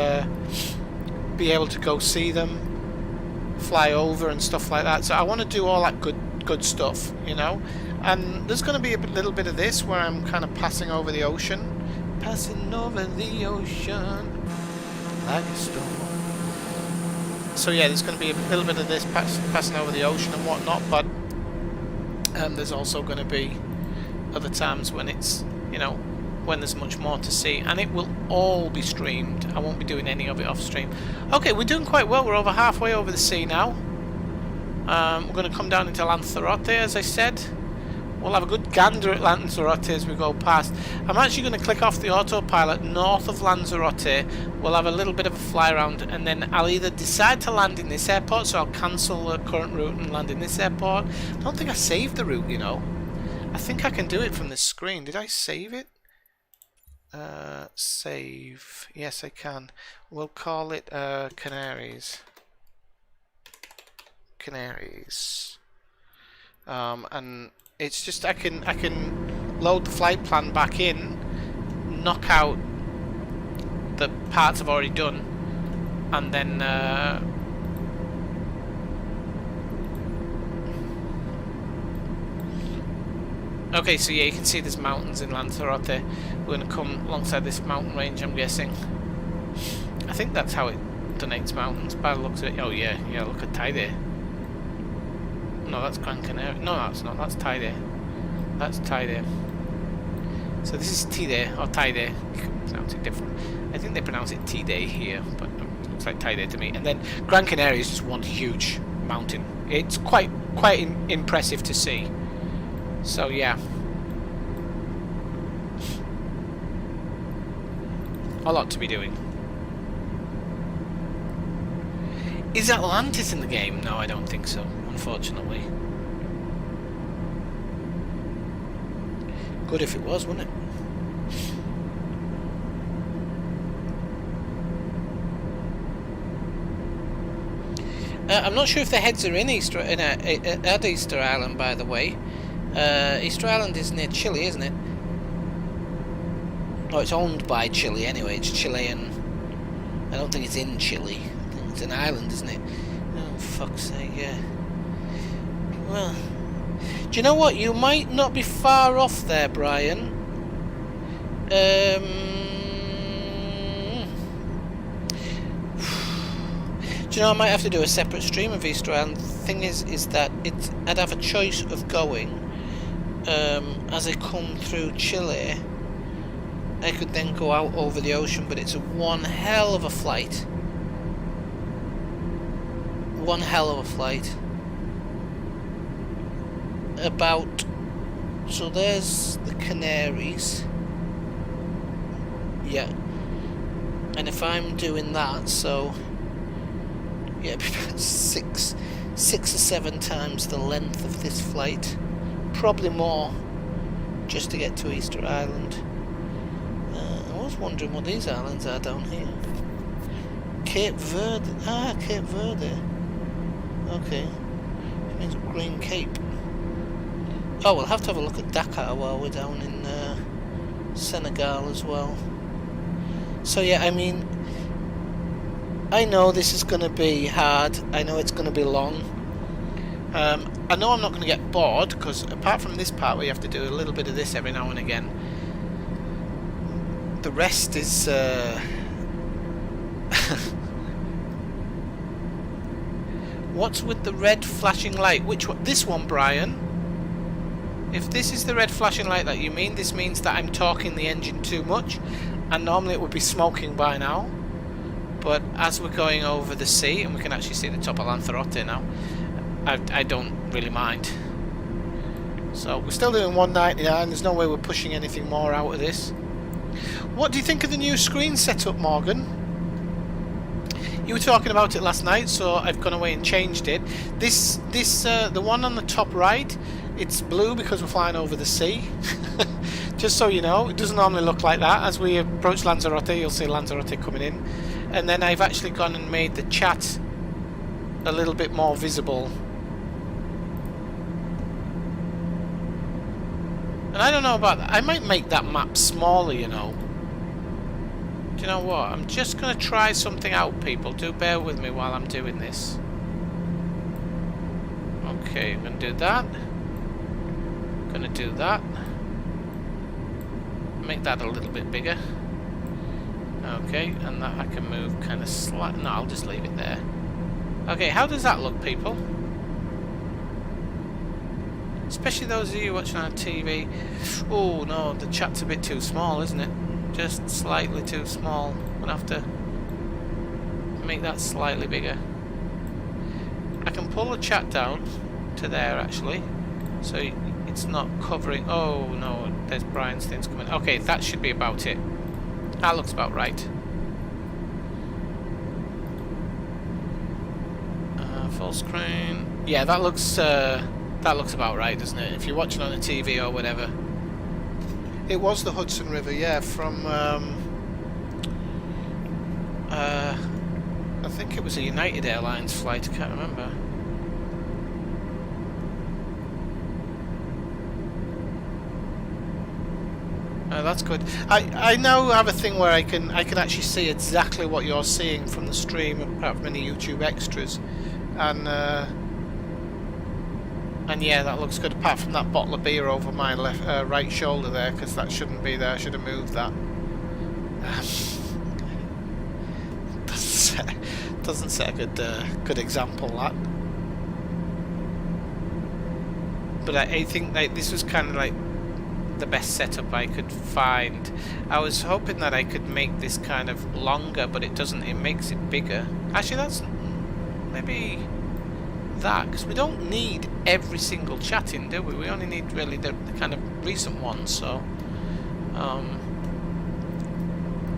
be able to go see them, fly over and stuff like that. So I want to do all that good stuff, you know. And there's going to be a little bit of this where I'm kind of passing over the ocean, like a storm. So yeah, there's going to be a little bit of this passing over the ocean and whatnot, but there's also going to be other times when it's, you know, when there's much more to see, and it will all be streamed. I won't be doing any of it off stream. Okay, we're doing quite well. We're over halfway over the sea now. We're going to come down into Lanzarote, as I said. We'll have a good gander at Lanzarote as we go past. I'm actually going to click off the autopilot north of Lanzarote. We'll have a little bit of a fly around, and then I'll either decide to land in this airport, so I'll cancel the current route and land in this airport. I don't think I saved the route, you know. I think I can do it from this screen. Did I save it? Save. Yes, I can. We'll call it Canaries. And it's just I can load the flight plan back in, knock out the parts I've already done, and then okay, so yeah, you can see there's mountains in Lanzarote. We're going to come alongside this mountain range, I'm guessing. I think that's how it donates mountains by the looks of it. Oh yeah, look at Thai there. No, that's Gran Canaria. No, that's not. That's Tide. That's Tide. So this is Tide or Tide. You can pronounce it different. I think they pronounce it Tide here, but it looks like Tide to me. And then Gran Canaria is just one huge mountain. It's quite impressive to see. So yeah, a lot to be doing. Is Atlantis in the game? No, I don't think so, unfortunately. Good if it was, wouldn't it? I'm not sure if the heads are in Easter at Easter Island, by the way. Easter Island is near Chile, isn't it? Oh, it's owned by Chile anyway. It's Chilean. I don't think it's in Chile. I think it's an island, isn't it? Oh, fuck's sake, yeah. Well, do you know what? You might not be far off there, Brian. Do you know, I might have to do a separate stream of Easter Island. The thing is that I'd have a choice of going as I come through Chile. I could then go out over the ocean, but it's one hell of a flight. One hell of a flight. So there's the Canaries. Yeah. And if I'm doing that, so yeah, about six or seven times the length of this flight, probably more, just to get to Easter Island. I was wondering what these islands are down here. Cape Verde. Ah, Cape Verde. Okay, it means Green Cape. Oh, we'll have to have a look at Dakar while we're down in Senegal as well. So yeah, I mean, I know this is going to be hard. I know it's going to be long. I know I'm not going to get bored, because apart from this part where you have to do a little bit of this every now and again, the rest is what's with the red flashing light? Which one? This one, Brian. If this is the red flashing light that you mean, this means that I'm torquing the engine too much, and normally it would be smoking by now. But as we're going over the sea, and we can actually see the top of Lanzarote now, I don't really mind. So we're still doing 199. There's no way we're pushing anything more out of this. What do you think of the new screen setup, Morgan? You were talking about it last night, so I've gone away and changed it. The one on the top right, it's blue because we're flying over the sea. Just so you know, it doesn't normally look like that. As we approach Lanzarote, you'll see Lanzarote coming in. And then I've actually gone and made the chat a little bit more visible. And I don't know about that. I might make that map smaller, you know. Do you know what? I'm just going to try something out, people. Do bear with me while I'm doing this. Okay, I'm going to do that. I'm going to do that. Make that a little bit bigger. Okay, and that I can move kind of slightly. No, I'll just leave it there. Okay, how does that look, people? Especially those of you watching on TV. Oh no, the chat's a bit too small, isn't it? Just slightly too small. I'm gonna have to make that slightly bigger. I can pull the chat down to there actually, so it's not covering. Oh no, there's Brian's things coming. Okay, that should be about it. That looks about right. Full screen. Yeah, that looks about right, doesn't it? If you're watching on a TV or whatever. It was the Hudson River, yeah, from I think it was a United Airlines flight, I can't remember. That's good. I now have a thing where I can actually see exactly what you're seeing from the stream, apart from any YouTube extras, and yeah, that looks good. Apart from that bottle of beer over my left, right shoulder there, because that shouldn't be there. I should have moved that. Doesn't set a good example. That. but I think like this was kind of like the best setup I could find. I was hoping that I could make this kind of longer, but it doesn't. It makes it bigger. Actually, that's maybe that, because we don't need every single chat in, do we? We only need really the kind of recent ones. So,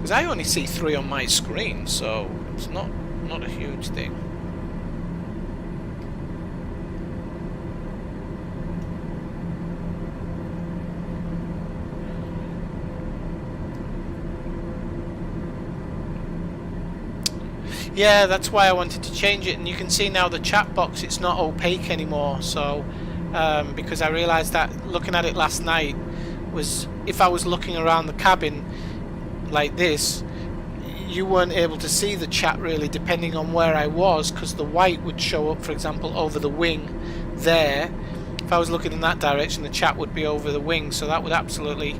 because I only see 3 on my screen, so it's not a huge thing. Yeah, that's why I wanted to change it, and you can see now the chat box, it's not opaque anymore. So because I realized that looking at it last night was, if I was looking around the cabin like this, you weren't able to see the chat really depending on where I was, because the white would show up, for example, over the wing there. If I was looking in that direction, the chat would be over the wing, so that would absolutely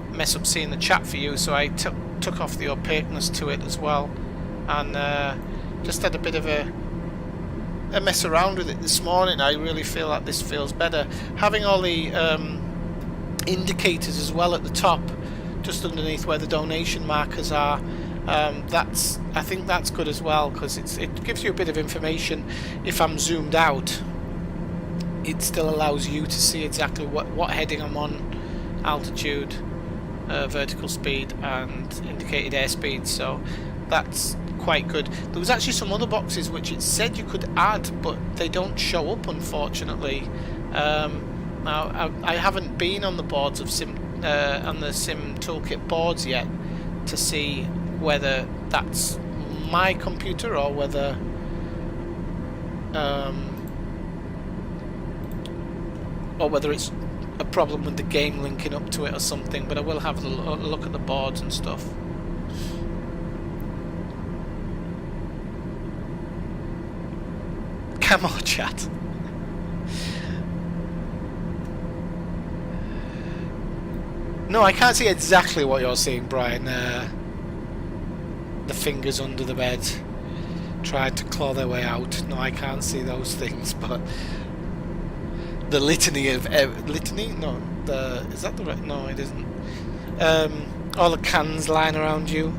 mess up seeing the chat for you. So I took off the opaqueness to it as well, and just had a bit of a mess around with it this morning. I really feel like this feels better. Having all the indicators as well at the top, just underneath where the donation markers are, I think that's good as well, because it gives you a bit of information. If I'm zoomed out, it still allows you to see exactly what heading I'm on, altitude, vertical speed, and indicated airspeed. So that's quite good. There was actually some other boxes which it said you could add, but they don't show up, unfortunately. Now I haven't been on the boards of on the Sim Toolkit boards yet to see whether that's my computer or whether it's a problem with the game linking up to it or something. But I will have a look at the boards and stuff. Camo chat. No, I can't see exactly what you're seeing, Brian. The fingers under the bed tried to claw their way out. No, I can't see those things, but the litany of litany? No, is that the right? No, it isn't. All the cans lying around you.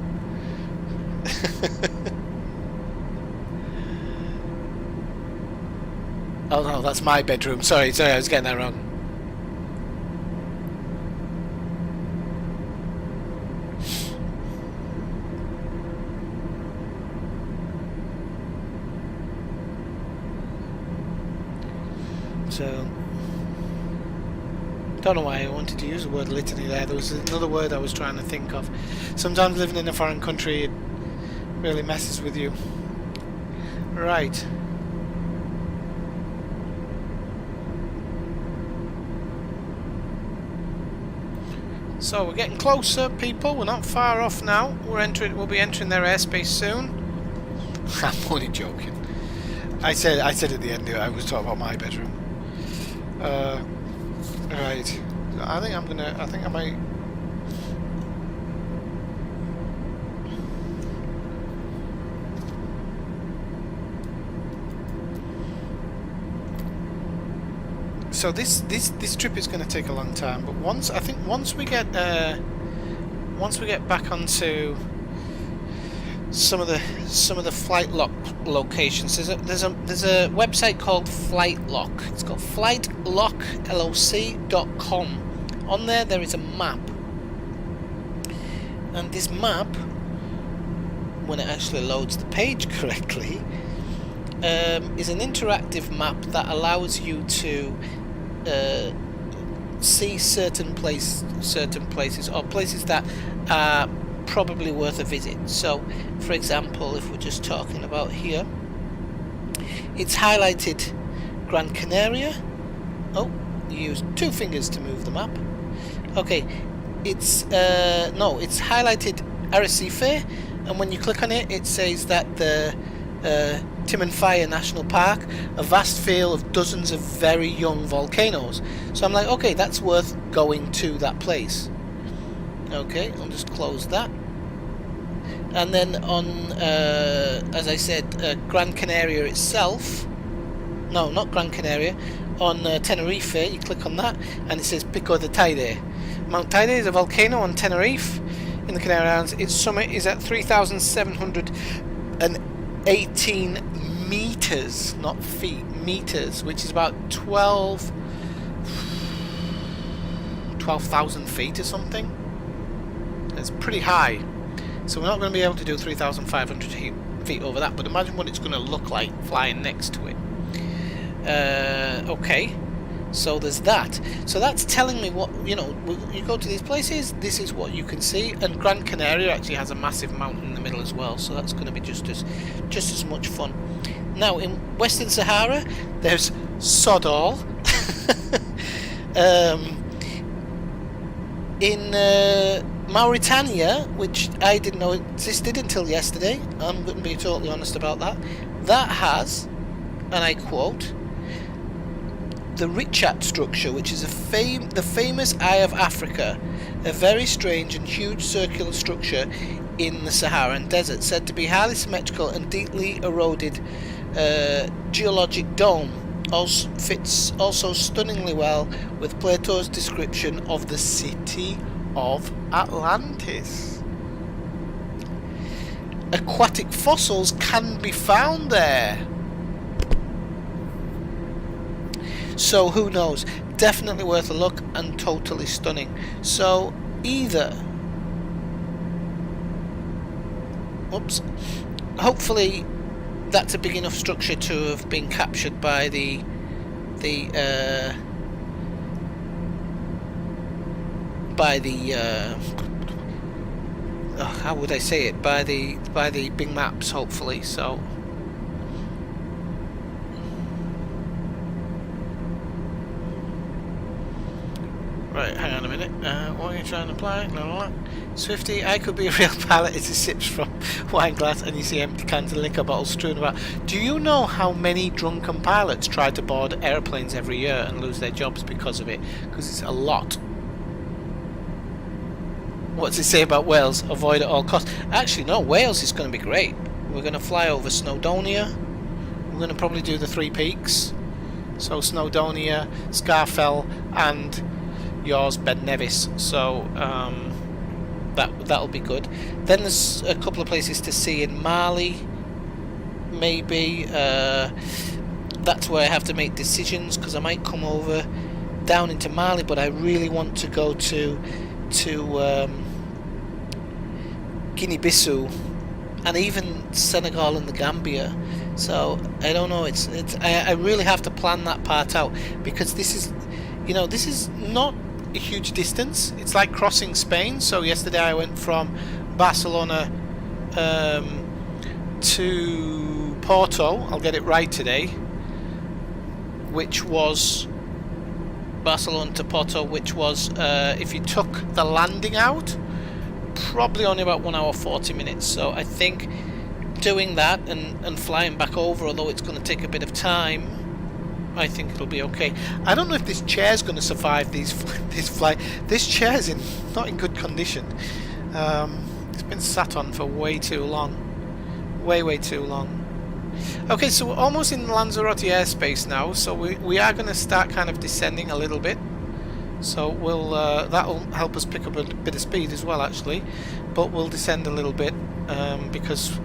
Oh no, that's my bedroom. Sorry, I was getting that wrong. So, don't know why I wanted to use the word litany there. There was another word I was trying to think of. Sometimes living in a foreign country, it really messes with you. Right. So we're getting closer, people. We're not far off now. We'll be entering their airspace soon. I'm only joking. I said at the end I was talking about my bedroom. Right. I think I might. So this trip is going to take a long time, but once we get back onto some of the flight lock locations, there's a website called Flight Lock. It's called flightlockloc.com. On there is a map, and this map, when it actually loads the page correctly, is an interactive map that allows you to see certain places or places that are probably worth a visit. So, for example, if we're just talking about here, it's highlighted Gran Canaria. Oh, you use 2 fingers to move the map. Okay, it's highlighted Arrecife, and when you click on it, it says that the Timanfaya National Park, a vast field of dozens of very young volcanoes. So I'm like, okay, that's worth going to that place. Okay, I'll just close that. And then on, as I said, Gran Canaria itself. No, not Gran Canaria. on Tenerife. You click on that and it says Pico de Teide. Mount Teide is a volcano on Tenerife in the Canary Islands. Its summit is at 3,718 meters, not feet, meters, which is about 12,000 feet or something. It's pretty high. So we're not going to be able to do 3,500 feet over that, but imagine what it's going to look like flying next to it. Okay, so there's that. So that's telling me what, you know, you go to these places, this is what you can see. And Gran Canaria actually has a massive mountain in the middle as well, so that's going to be just as much fun. Now in Western Sahara there's sod all. In Mauritania, which I didn't know existed until yesterday, I'm going to be totally honest about that, that has, and I quote, the Richat structure, which is the famous Eye of Africa, a very strange and huge circular structure in the Saharan desert, said to be highly symmetrical and deeply eroded geologic dome. Also fits stunningly well with Plato's description of the city of Atlantis. Aquatic fossils can be found there. So who knows? Definitely worth a look and totally stunning. So either, oops, hopefully that's a big enough structure to have been captured by the how would I say it, by the big maps, hopefully. So right, hang on a minute. What are you trying to apply? No. Swifty, I could be a real pilot as he sips from wine glass and you see empty cans and liquor bottles strewn about. Do you know how many drunken pilots try to board airplanes every year and lose their jobs because of it? Because it's a lot. What's it say about Wales? Avoid at all costs. Actually, no, Wales is going to be great. We're going to fly over Snowdonia. We're going to probably do the 3 peaks. So Snowdonia, Scafell, and yours, Ben Nevis. So that'll be good. Then there's a couple of places to see in Mali. Maybe that's where I have to make decisions, because I might come over down into Mali, but I really want to go to Guinea-Bissau and even Senegal and the Gambia. So I don't know. I really have to plan that part out, because this is, you know, this is not a huge distance. It's like crossing Spain. So yesterday I went from Barcelona to Porto. I'll get it right today. Which was Barcelona to Porto, which was if you took the landing out, probably only about 1 hour 40 minutes. So I think doing that and flying back over, although it's going to take a bit of time, I think it'll be okay. I don't know if this chair's going to survive this flight. This chair's not in good condition. It's been sat on for way too long. Way too long. Okay, so we're almost in Lanzarote airspace now, so we are going to start kind of descending a little bit. So we'll that'll help us pick up a bit of speed as well, actually. But we'll descend a little bit because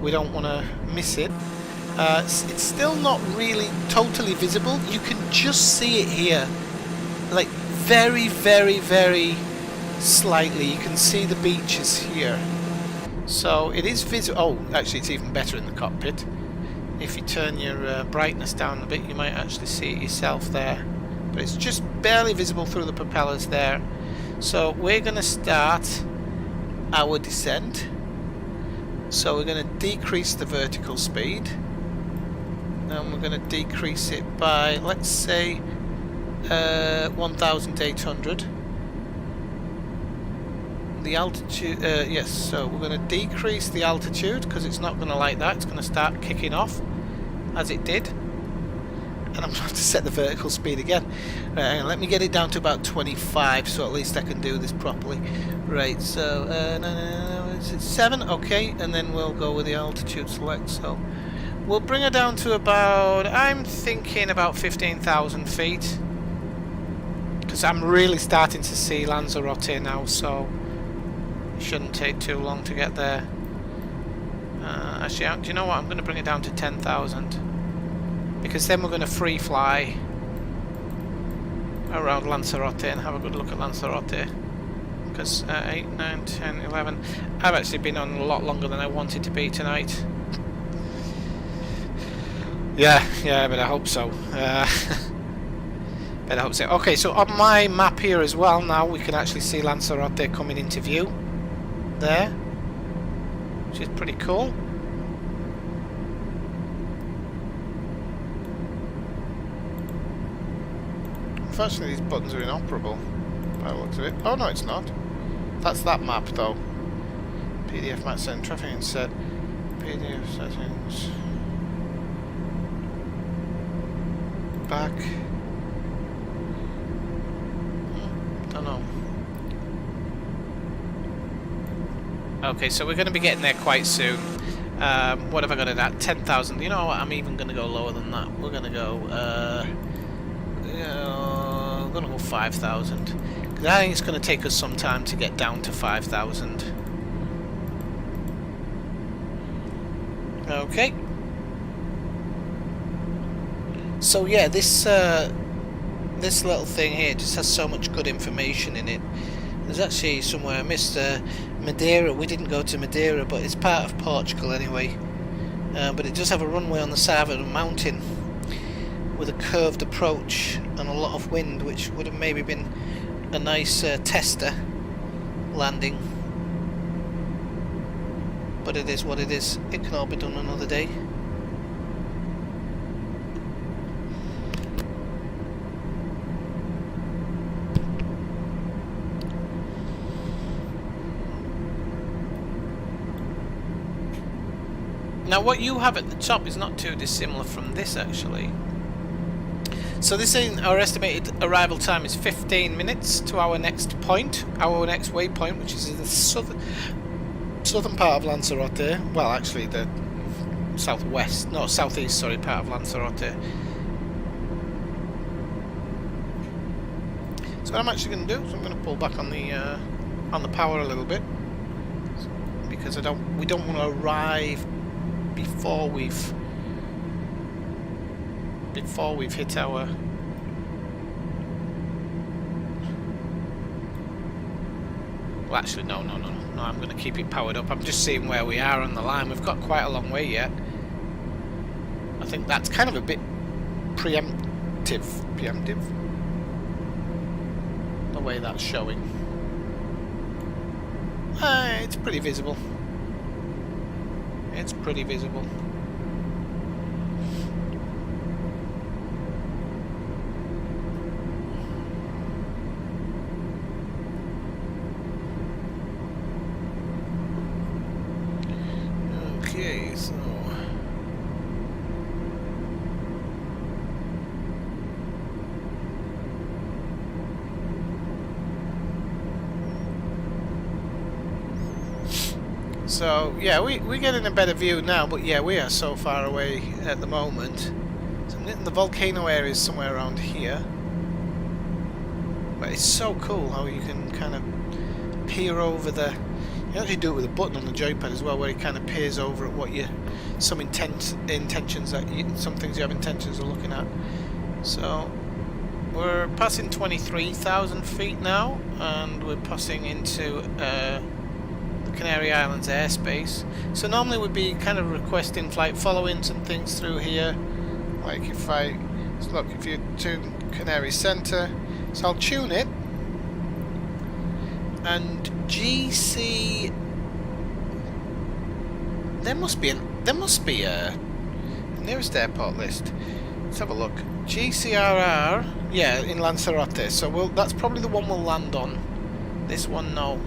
we don't want to miss it. It's still not really totally visible. You can just see it here, like very slightly. You can see the beaches here. So it is visible. Oh, actually it's even better in the cockpit. If you turn your brightness down a bit, you might actually see it yourself there. But it's just barely visible through the propellers there. So we're going to start our descent. So we're going to decrease the vertical speed. And we're going to decrease it by, let's say, 1,800. The altitude, yes, so we're going to decrease the altitude because it's not going to like that. It's going to start kicking off as it did. And I'm going to have to set the vertical speed again. Right, hang on, let me get it down to about 25 so at least I can do this properly. Right, so, no, is it 7? Okay, and then we'll go with the altitude select. So We'll bring her down to about, I'm thinking about 15,000 feet. Because I'm really starting to see Lanzarote now, so it shouldn't take too long to get there. Actually, do you know what? I'm going to bring it down to 10,000. Because then we're going to free fly around Lanzarote and have a good look at Lanzarote. Because 8, 9, 10, 11... I've actually been on a lot longer than I wanted to be tonight. Yeah, but I hope so. But I hope so. Okay, so on my map here as well, now we can actually see Lanzarote coming into view. There. Which is pretty cool. Unfortunately, these buttons are inoperable by the looks of it. Oh no, it's not. That's that map though. PDF map setting, traffic and set. PDF settings. Back. Don't know. Okay, so we're going to be getting there quite soon. What have I got it at? 10,000. You know what? I'm even going to go lower than that. We're going to go. I'm going to go 5,000. Because I think it's going to take us some time to get down to 5,000. Okay. So yeah, this little thing here just has so much good information in it. There's actually somewhere I missed Madeira. We didn't go to Madeira, but it's part of Portugal anyway. But it does have a runway on the side of a mountain with a curved approach and a lot of wind, which would have maybe been a nice tester landing. But it is what it is. It can all be done another day. Now what you have at the top is not too dissimilar from this actually. So this is our estimated arrival time is 15 minutes to our next point, our next waypoint, which is in the southern part of Lanzarote. Well, actually the southeast, sorry, part of Lanzarote. So what I'm actually going to do is I'm going to pull back on the power a little bit because we don't want to arrive before we've hit our well actually no, I'm going to keep it powered up. I'm just seeing where we are on the line. We've got quite a long way yet. I think that's kind of a bit preemptive the way that's showing. It's pretty visible. It's pretty visible. Okay, so yeah, we're getting a better view now, but yeah, we are so far away at the moment. So the volcano area is somewhere around here. But it's so cool how you can kind of peer over the... You can actually do it with a button on the joypad as well, where it kind of peers over at what you... some intentions that some things you have intentions of looking at. So we're passing 23,000 feet now, and we're passing into Canary Islands airspace. So normally we'd be kind of requesting flight follow-ins and things through here. Like if you tune Canary Center, so I'll tune it. And GC, there must be a nearest airport list. Let's have a look. GCRR, yeah, in Lanzarote. So that's probably the one we'll land on. This one, no.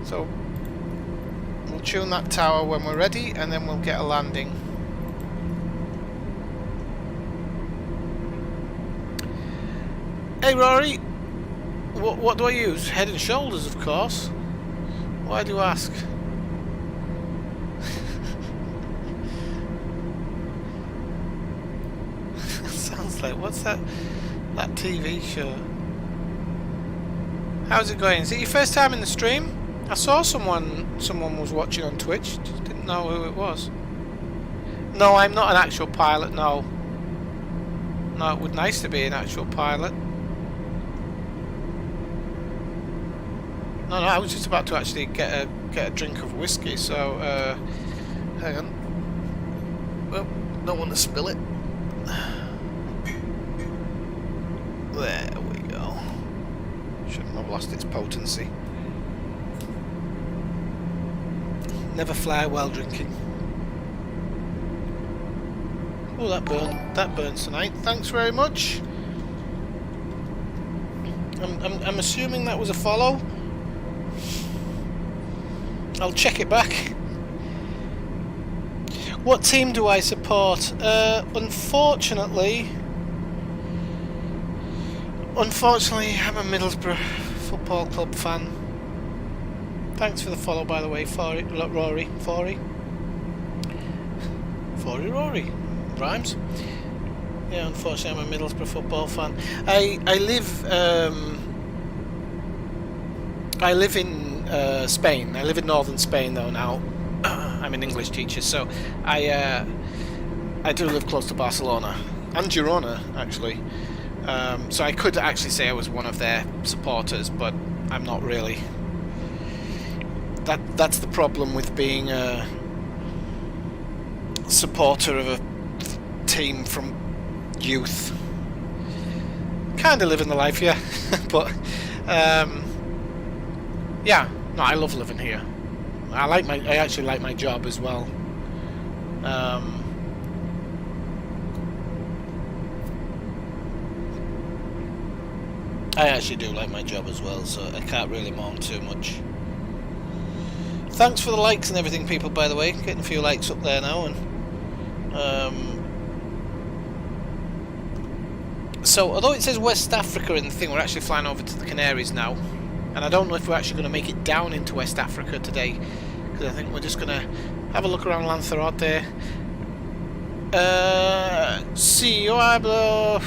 So we'll tune that tower when we're ready, and then we'll get a landing. Hey Rory, what do I use? Head and Shoulders, of course. Why do you ask? It's like, what's that TV show? How's it going? Is it your first time in the stream? I saw someone was watching on Twitch. Just didn't know who it was. No, I'm not an actual pilot. No, it would nice to be an actual pilot. No, I was just about to actually get a drink of whiskey. So, hang on. Well, don't want to spill it. There we go. Shouldn't have lost its potency. Never fly while drinking. Oh, that burns tonight. Thanks very much. I'm assuming that was a follow. I'll check it back. What team do I support? Unfortunately, I'm a Middlesbrough Football Club fan. Thanks for the follow, by the way, Rory. Rory. Rhymes. Yeah, unfortunately, I'm a Middlesbrough football fan. I live in Spain. I live in northern Spain though now. I'm an English teacher, so I do live close to Barcelona and Girona actually. So I could actually say I was one of their supporters, but I'm not really. That's the problem with being a supporter of a team from youth. Kind of living the life, yeah. But yeah, no, I love living here. I actually like my job as well. I actually do like my job as well, so I can't really moan too much. Thanks for the likes and everything, people, by the way. Getting a few likes up there now. And so, although it says West Africa in the thing, we're actually flying over to the Canaries now. And I don't know if we're actually going to make it down into West Africa today, because I think we're just going to have a look around Lanzarote. Sí, yo hablo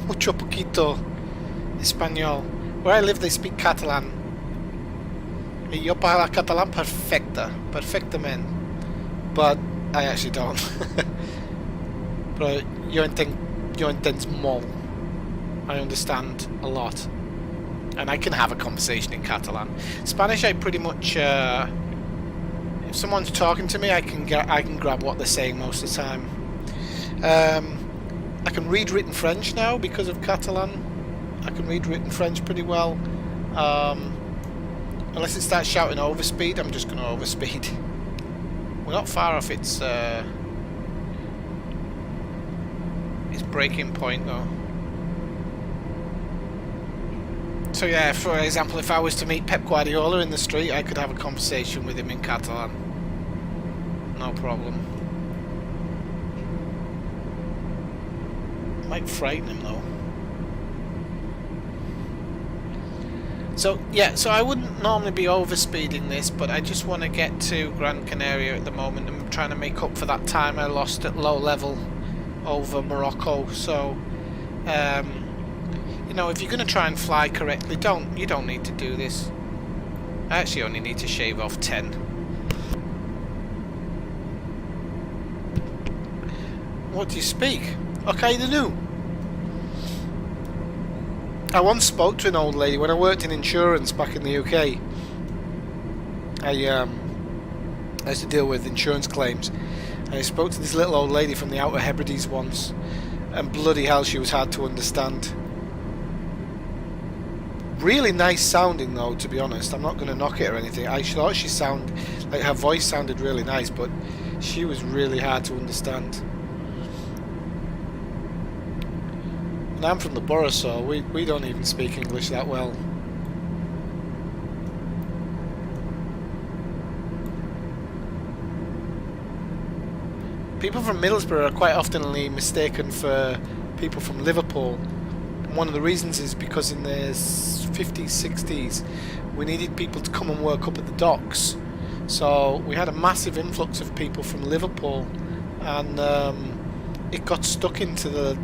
mucho poquito español. Where I live, they speak Catalan. Y yo parlo catalán perfectamente. But I actually don't. But yo entiendes molt. I understand a lot, and I can have a conversation in Catalan. Spanish, I pretty much, if someone's talking to me, I can grab what they're saying most of the time. I can read written French now because of Catalan. I can read written French pretty well. Unless it starts shouting overspeed, I'm just going to overspeed. We're not far off its breaking point though. So yeah, for example, if I was to meet Pep Guardiola in the street, I could have a conversation with him in Catalan. No problem. Might frighten him though. So yeah, so I wouldn't normally be overspeeding this, but I just want to get to Gran Canaria at the moment. I'm trying to make up for that time I lost at low level over Morocco. So you know, if you're going to try and fly correctly, you don't need to do this. I actually only need to shave off 10. What do you speak? Okay, the new. I once spoke to an old lady when I worked in insurance back in the UK. I used to deal with insurance claims, and I spoke to this little old lady from the Outer Hebrides once, and bloody hell, she was hard to understand. Really nice sounding though, to be honest. I'm not going to knock it or anything. I thought she sounded like her voice sounded really nice, but she was really hard to understand. And I'm from the borough, so we don't even speak English that well. People from Middlesbrough are quite oftenly mistaken for people from Liverpool. And one of the reasons is because in the 50s, 60s, we needed people to come and work up at the docks. So we had a massive influx of people from Liverpool, and it got stuck into the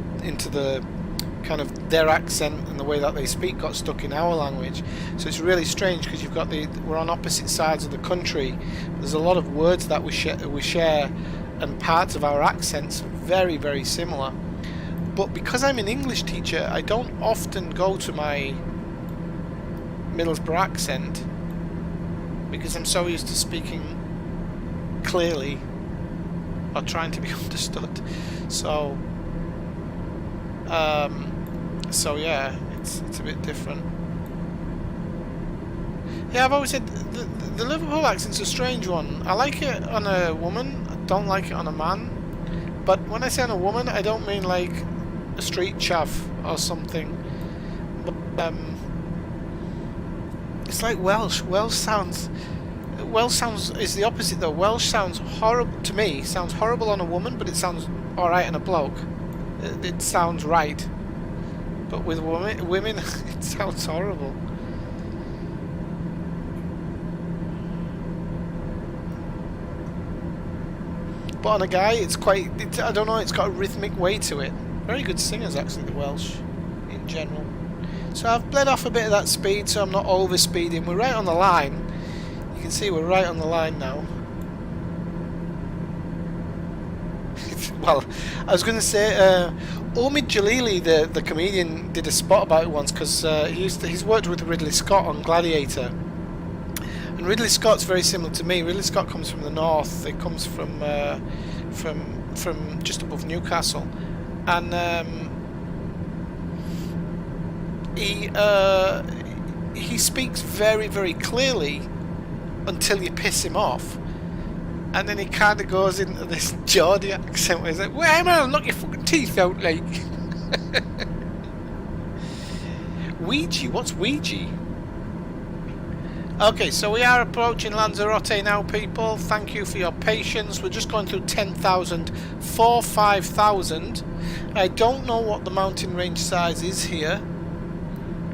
kind of their accent, and the way that they speak got stuck in our language. So it's really strange because you've got we're on opposite sides of the country. There's a lot of words that we share, and parts of our accents very, very similar. But because I'm an English teacher, I don't often go to my Middlesbrough accent because I'm so used to speaking clearly or trying to be understood. So yeah, it's a bit different. Yeah, I've always said the Liverpool accent's a strange one. I like it on a woman, I don't like it on a man. But when I say on a woman, I don't mean like a street chav or something. But it's like Welsh. Welsh sounds is the opposite though. Welsh sounds horrible to me. Sounds horrible on a woman, but it sounds alright on a bloke. It sounds right. But with women, it sounds horrible. But on a guy, it's I don't know, it's got a rhythmic way to it. Very good singers, actually, the Welsh, in general. So I've bled off a bit of that speed, so I'm not over speeding. We're right on the line. You can see we're right on the line now. Well, I was going to say, Omid Jalili, the comedian, did a spot about it once, because he's worked with Ridley Scott on Gladiator. And Ridley Scott's very similar to me. Ridley Scott comes from the north. It comes from just above Newcastle, and he speaks very, very clearly until you piss him off, and then he kind of goes into this Geordie accent where he's like, "Well, man, knock your fucking teeth out, like." Ouija? What's Ouija? Okay, so we are approaching Lanzarote now, people. Thank you for your patience. We're just going through 10,000 for 5,000. I don't know what the mountain range size is here,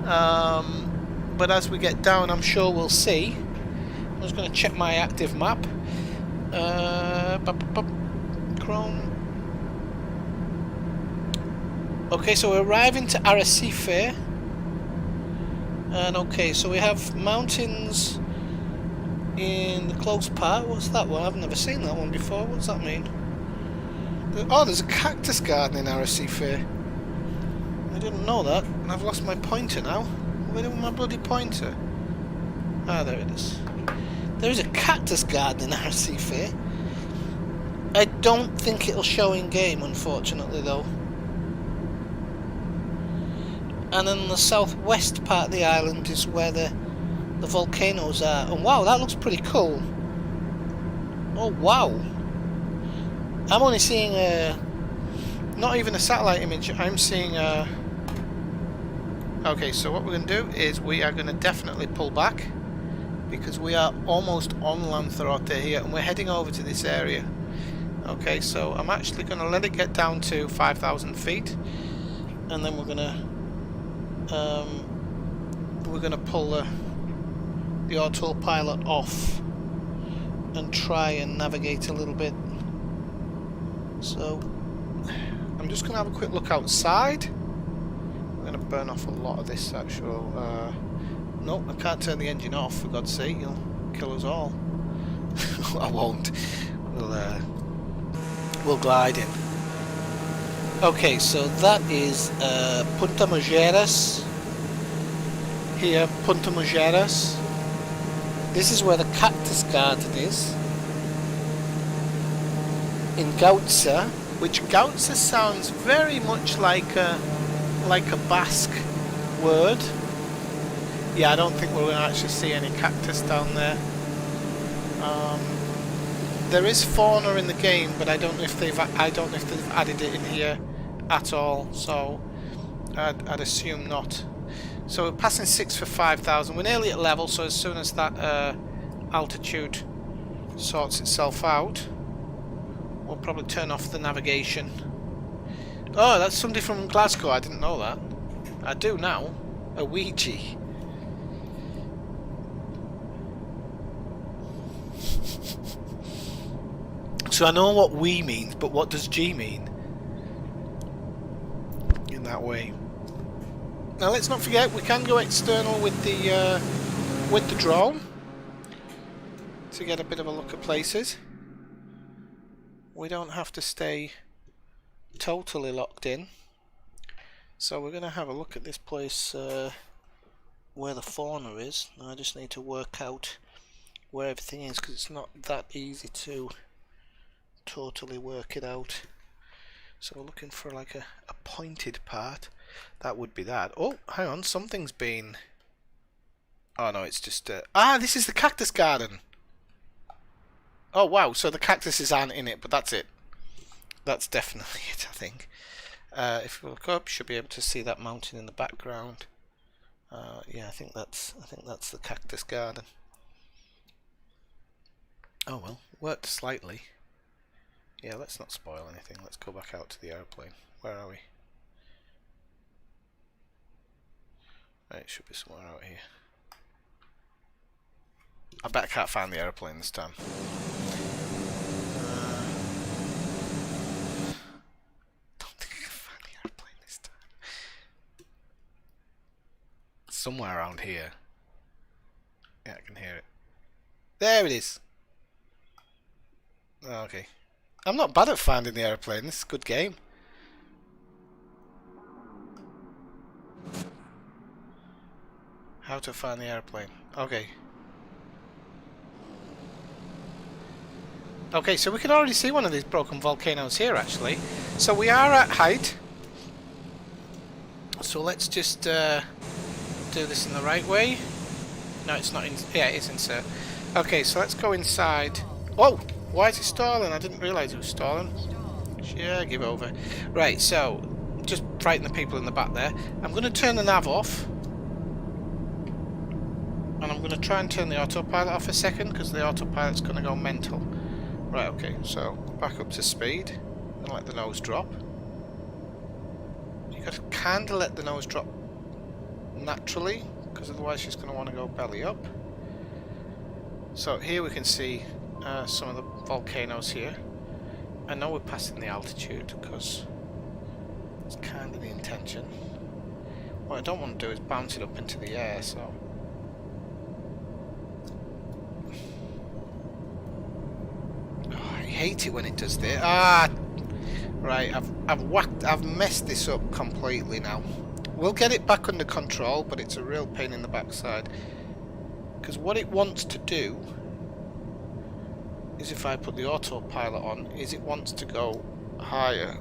but as we get down, I'm sure we'll see. I'm just going to check my active map. Chrome. Okay, so we're arriving to Arrecife. And okay, so we have mountains in the close part. What's that one? I've never seen that one before. What's that mean? Oh, there's a cactus garden in Arrecife. I didn't know that. And I've lost my pointer now. Where is my bloody pointer? Ah, there it is. There is a cactus garden in Arrecife. I don't think it'll show in game, unfortunately, though. And then the southwest part of the island is where the volcanoes are. And wow, that looks pretty cool. Oh wow. I'm only seeing not even a satellite image, I'm seeing okay, so what we're going to do is we are going to definitely pull back, because we are almost on Lanzarote here, and we're heading over to this area. Okay, so I'm actually going to let it get down to 5,000 feet, and then we're going to pull the autopilot off and try and navigate a little bit. So I'm just going to have a quick look outside. I'm going to burn off a lot of this actual. No, I can't turn the engine off, for God's sake, you'll kill us all. I won't. We'll glide in. Okay, so that is Punta Mujeres. Here, Punta Mujeres. This is where the cactus garden is. In Gautza, which Gautza sounds very much like a Basque word. Yeah, I don't think we're going to actually see any cactus down there. There is fauna in the game, but I don't know if they've added it in here at all. So I'd assume not. So we're passing 6 for 5,000. We're nearly at level, so as soon as that altitude sorts itself out, we'll probably turn off the navigation. Oh, that's somebody from Glasgow. I didn't know that. I do now. A Ouija. So I know what we means, but what does G mean? in that way. Now let's not forget we can go external with the drone to get a bit of a look at places. We don't have to stay totally locked in. So we're going to have a look at this place where the fauna is. Now I just need to work out where everything is because it's not that easy to totally work it out. So we're looking for like a pointed part. That would be that. Oh, hang on, something's been... Oh no, it's just... this is the cactus garden! Oh wow, so the cactuses aren't in it, but that's it. That's definitely it, I think. If we look up, should be able to see that mountain in the background. Yeah, I think that's the cactus garden. Oh well, worked slightly. Yeah, let's not spoil anything. Let's go back out to the airplane. Where are we? Right, it should be somewhere out here. I bet I can't find the airplane this time. Don't think I can find the airplane this time. Somewhere around here. Yeah, I can hear it. There it is. Oh, okay. I'm not bad at finding the airplane. This is a good game. How to find the airplane. Okay. Okay, so we can already see one of these broken volcanoes here, actually. So we are at height. So let's just do this in the right way. No, it's not in... Yeah, it is insert. Okay, so let's go inside. Whoa! Why is it stalling? I didn't realise it was stalling. Yeah, give over. Right, so just frighten the people in the back there. I'm going to turn the nav off. And I'm going to try and turn the autopilot off a second because the autopilot's going to go mental. Right, okay, so back up to speed and let the nose drop. You got to kind of let the nose drop naturally because otherwise she's going to want to go belly up. So here we can see some of the volcanoes here. I know we're passing the altitude because it's kind of the intention. What I don't want to do is bounce it up into the air, so... Oh, I hate it when it does this. Right, I've messed this up completely now. We'll get it back under control, but it's a real pain in the backside. Because what it wants to do is, if I put the autopilot on, is it wants to go higher.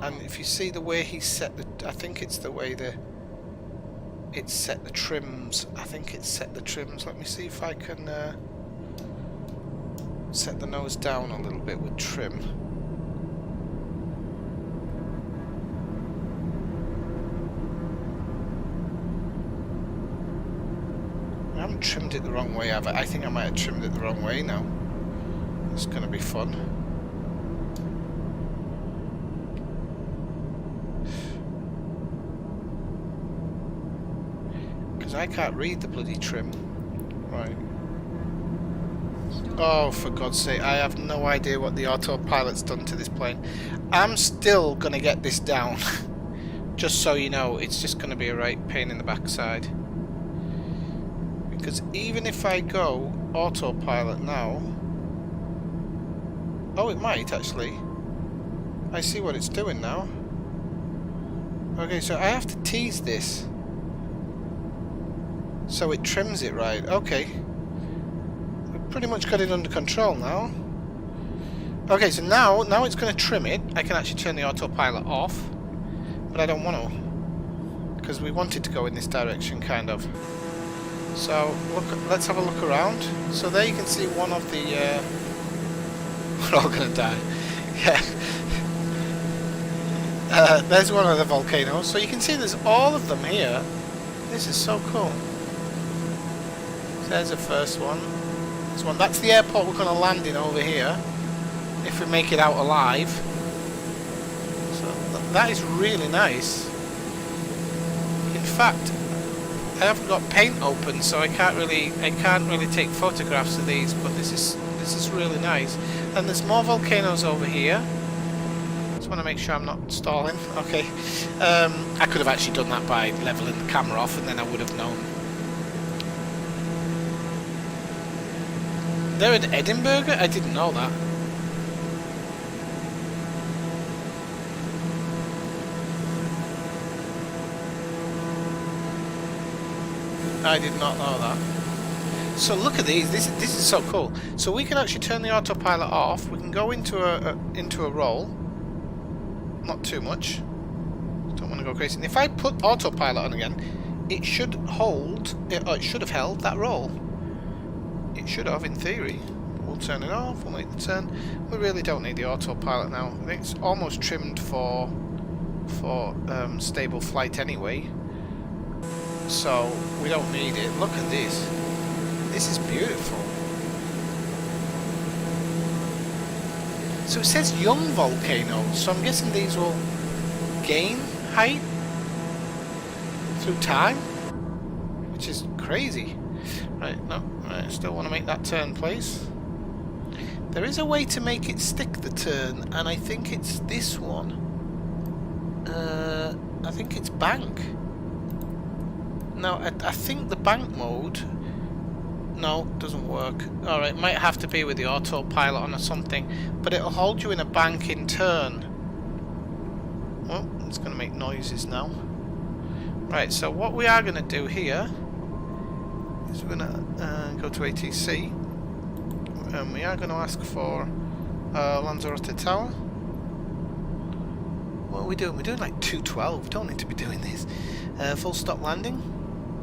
And if you see the way he set the... I think it's the way it's set the trims. I think it's set the trims. Let me see if I can set the nose down a little bit with trim. I haven't trimmed it the wrong way, have I? I think I might have trimmed it the wrong way now. It's going to be fun. Because I can't read the bloody trim. Right. Oh, for God's sake, I have no idea what the autopilot's done to this plane. I'm still going to get this down. Just so you know, it's just going to be a right pain in the backside. Because even if I go autopilot now... Oh, it might actually. I see what it's doing now. Okay, so I have to tease this so it trims it right. Okay. We've pretty much got it under control now. Okay, so now it's going to trim it. I can actually turn the autopilot off. But I don't want to. Because we want it to go in this direction, kind of. So, let's have a look around. So there you can see one of the... We're all going to die. Yeah. There's one of the volcanoes. So you can see there's all of them here. This is so cool. So there's the first one. This one. That's the airport we're going to land in over here. If we make it out alive. So that is really nice. In fact... I haven't got paint open, so I can't really take photographs of these. But this is really nice. And there's more volcanoes over here. So want to make sure I'm not stalling. Okay. I could have actually done that by leveling the camera off, and then I would have known. They're in Edinburgh? I didn't know that. I did not know that. So look at these. This is so cool. So we can actually turn the autopilot off. We can go into a roll. Not too much. Don't want to go crazy. And if I put autopilot on again, it should hold. It should have held that roll. It should have, in theory. We'll turn it off. We'll make the turn. We really don't need the autopilot now. I think it's almost trimmed for stable flight anyway. So we don't need it. Look at this. This is beautiful. So it says young volcanoes, so I'm guessing these will gain height through time, which is crazy. Right, no, right, I still want to make that turn, please. There is a way to make it stick the turn, and I think it's this one. I think it's bank. No, I think the bank mode... No, doesn't work. Alright, might have to be with the autopilot on or something. But it'll hold you in a bank in turn. Well, it's going to make noises now. Right, so what we are going to do here is we're going to go to ATC. And we are going to ask for Lanzarote Tower. What are we doing? We're doing like 212. We don't need to be doing this. Full stop landing.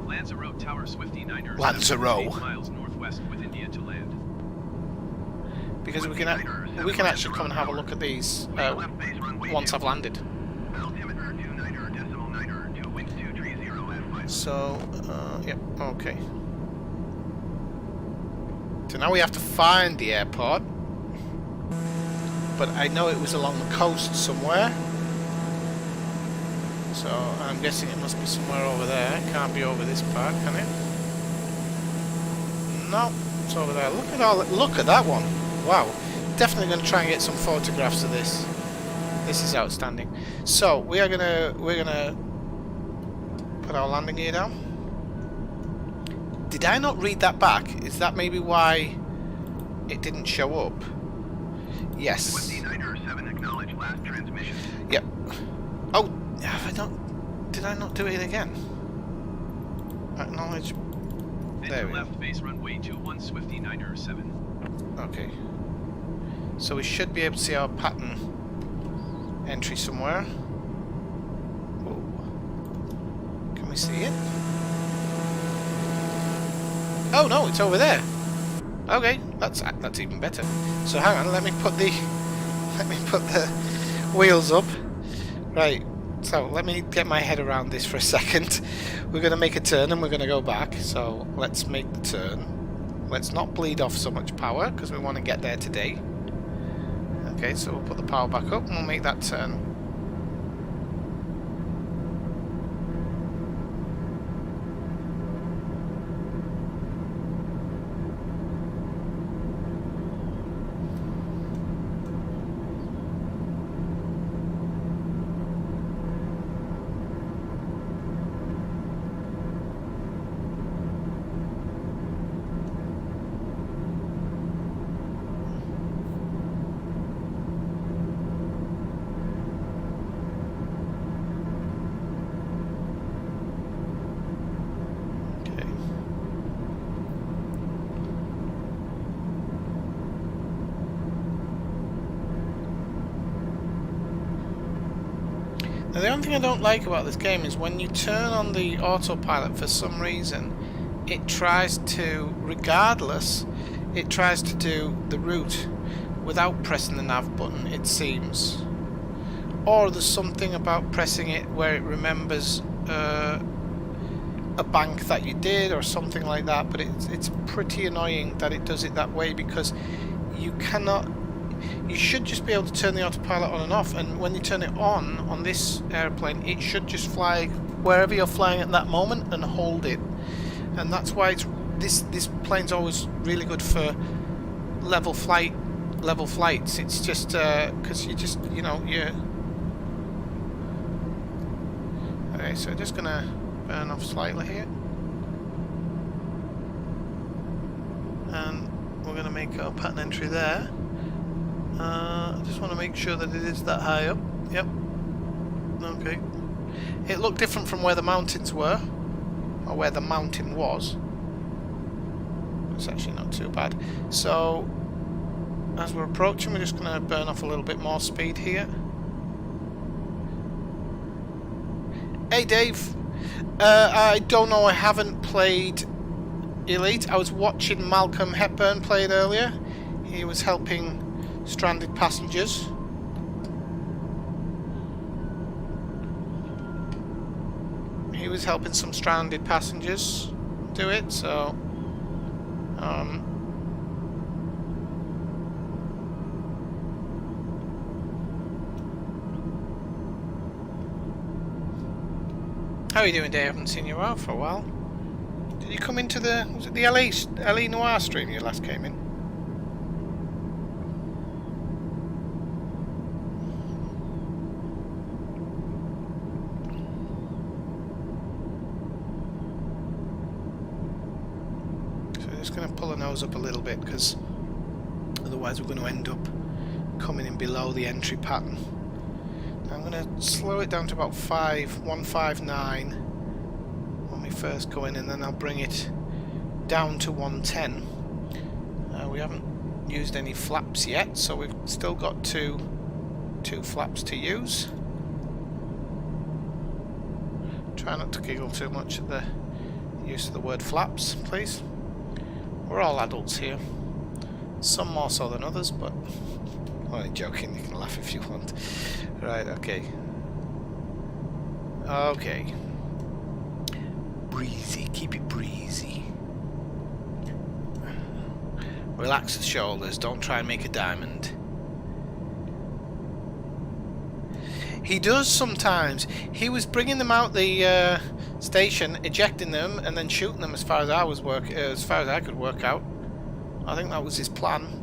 Lanzarote Tower Swifty 9er. Lanzarote. 8 miles northwest with India to land. Because we can actually come and have a look at these once I've landed. So, yep, okay. So now we have to find the airport. But I know it was along the coast somewhere. So I'm guessing it must be somewhere over there. It can't be over this part, can it? No, it's over there. Look at that one. Wow. Definitely going to try and get some photographs of this. This is outstanding. So we're gonna put our landing gear down. Did I not read that back? Is that maybe why it didn't show up? Yes. Yep. Oh. Did I not do it again? Acknowledge. There we go. Left base runway 21 Swifty 9er 7. Okay. So we should be able to see our pattern entry somewhere. Whoa. Can we see it? Oh no, it's over there. Okay, that's even better. So hang on, let me put the wheels up. Right. So let me get my head around this for a second. We're going to make a turn and we're going to go back. So let's make the turn. Let's not bleed off so much power because we want to get there today. Okay, so we'll put the power back up and we'll make that turn. Now the only thing I don't like about this game is when you turn on the autopilot for some reason, it tries to, regardless, it tries to do the route without pressing the nav button, it seems. Or there's something about pressing it where it remembers a bank that you did or something like that, but it's pretty annoying that it does it that way because you cannot... You should just be able to turn the autopilot on and off, and when you turn it on this airplane, it should just fly wherever you're flying at that moment and hold it. And that's why this plane's always really good for level flights. It's just because you just, you know, Okay, so just gonna burn off slightly here. And we're gonna make our pattern entry there. I just want to make sure that it is that high up. Yep. Okay. It looked different from where the mountains were, or where the mountain was. It's actually not too bad. So, as we're approaching, we're just going to burn off a little bit more speed here. Hey Dave, I don't know, I haven't played Elite. I was watching Malcolm Hepburn play it earlier. He was helping stranded passengers. He was helping some stranded passengers do it, so how are you doing, Dave? I haven't seen you out for a while. Did you come into the, was it the LA Noir stream you last came in? Going to pull the nose up a little bit because otherwise we're going to end up coming in below the entry pattern. Now I'm going to slow it down to about 159 when we first go in, and then I'll bring it down to 110. We haven't used any flaps yet, so we've still got two flaps to use. Try not to giggle too much at the use of the word flaps, please. We're all adults here. Some more so than others, but I'm only joking, you can laugh if you want. Right, okay. Okay. Breezy, keep it breezy. Relax the shoulders, don't try and make a diamond. He does sometimes. He was bringing them out the station, ejecting them, and then shooting them as far as I could work out. I think that was his plan.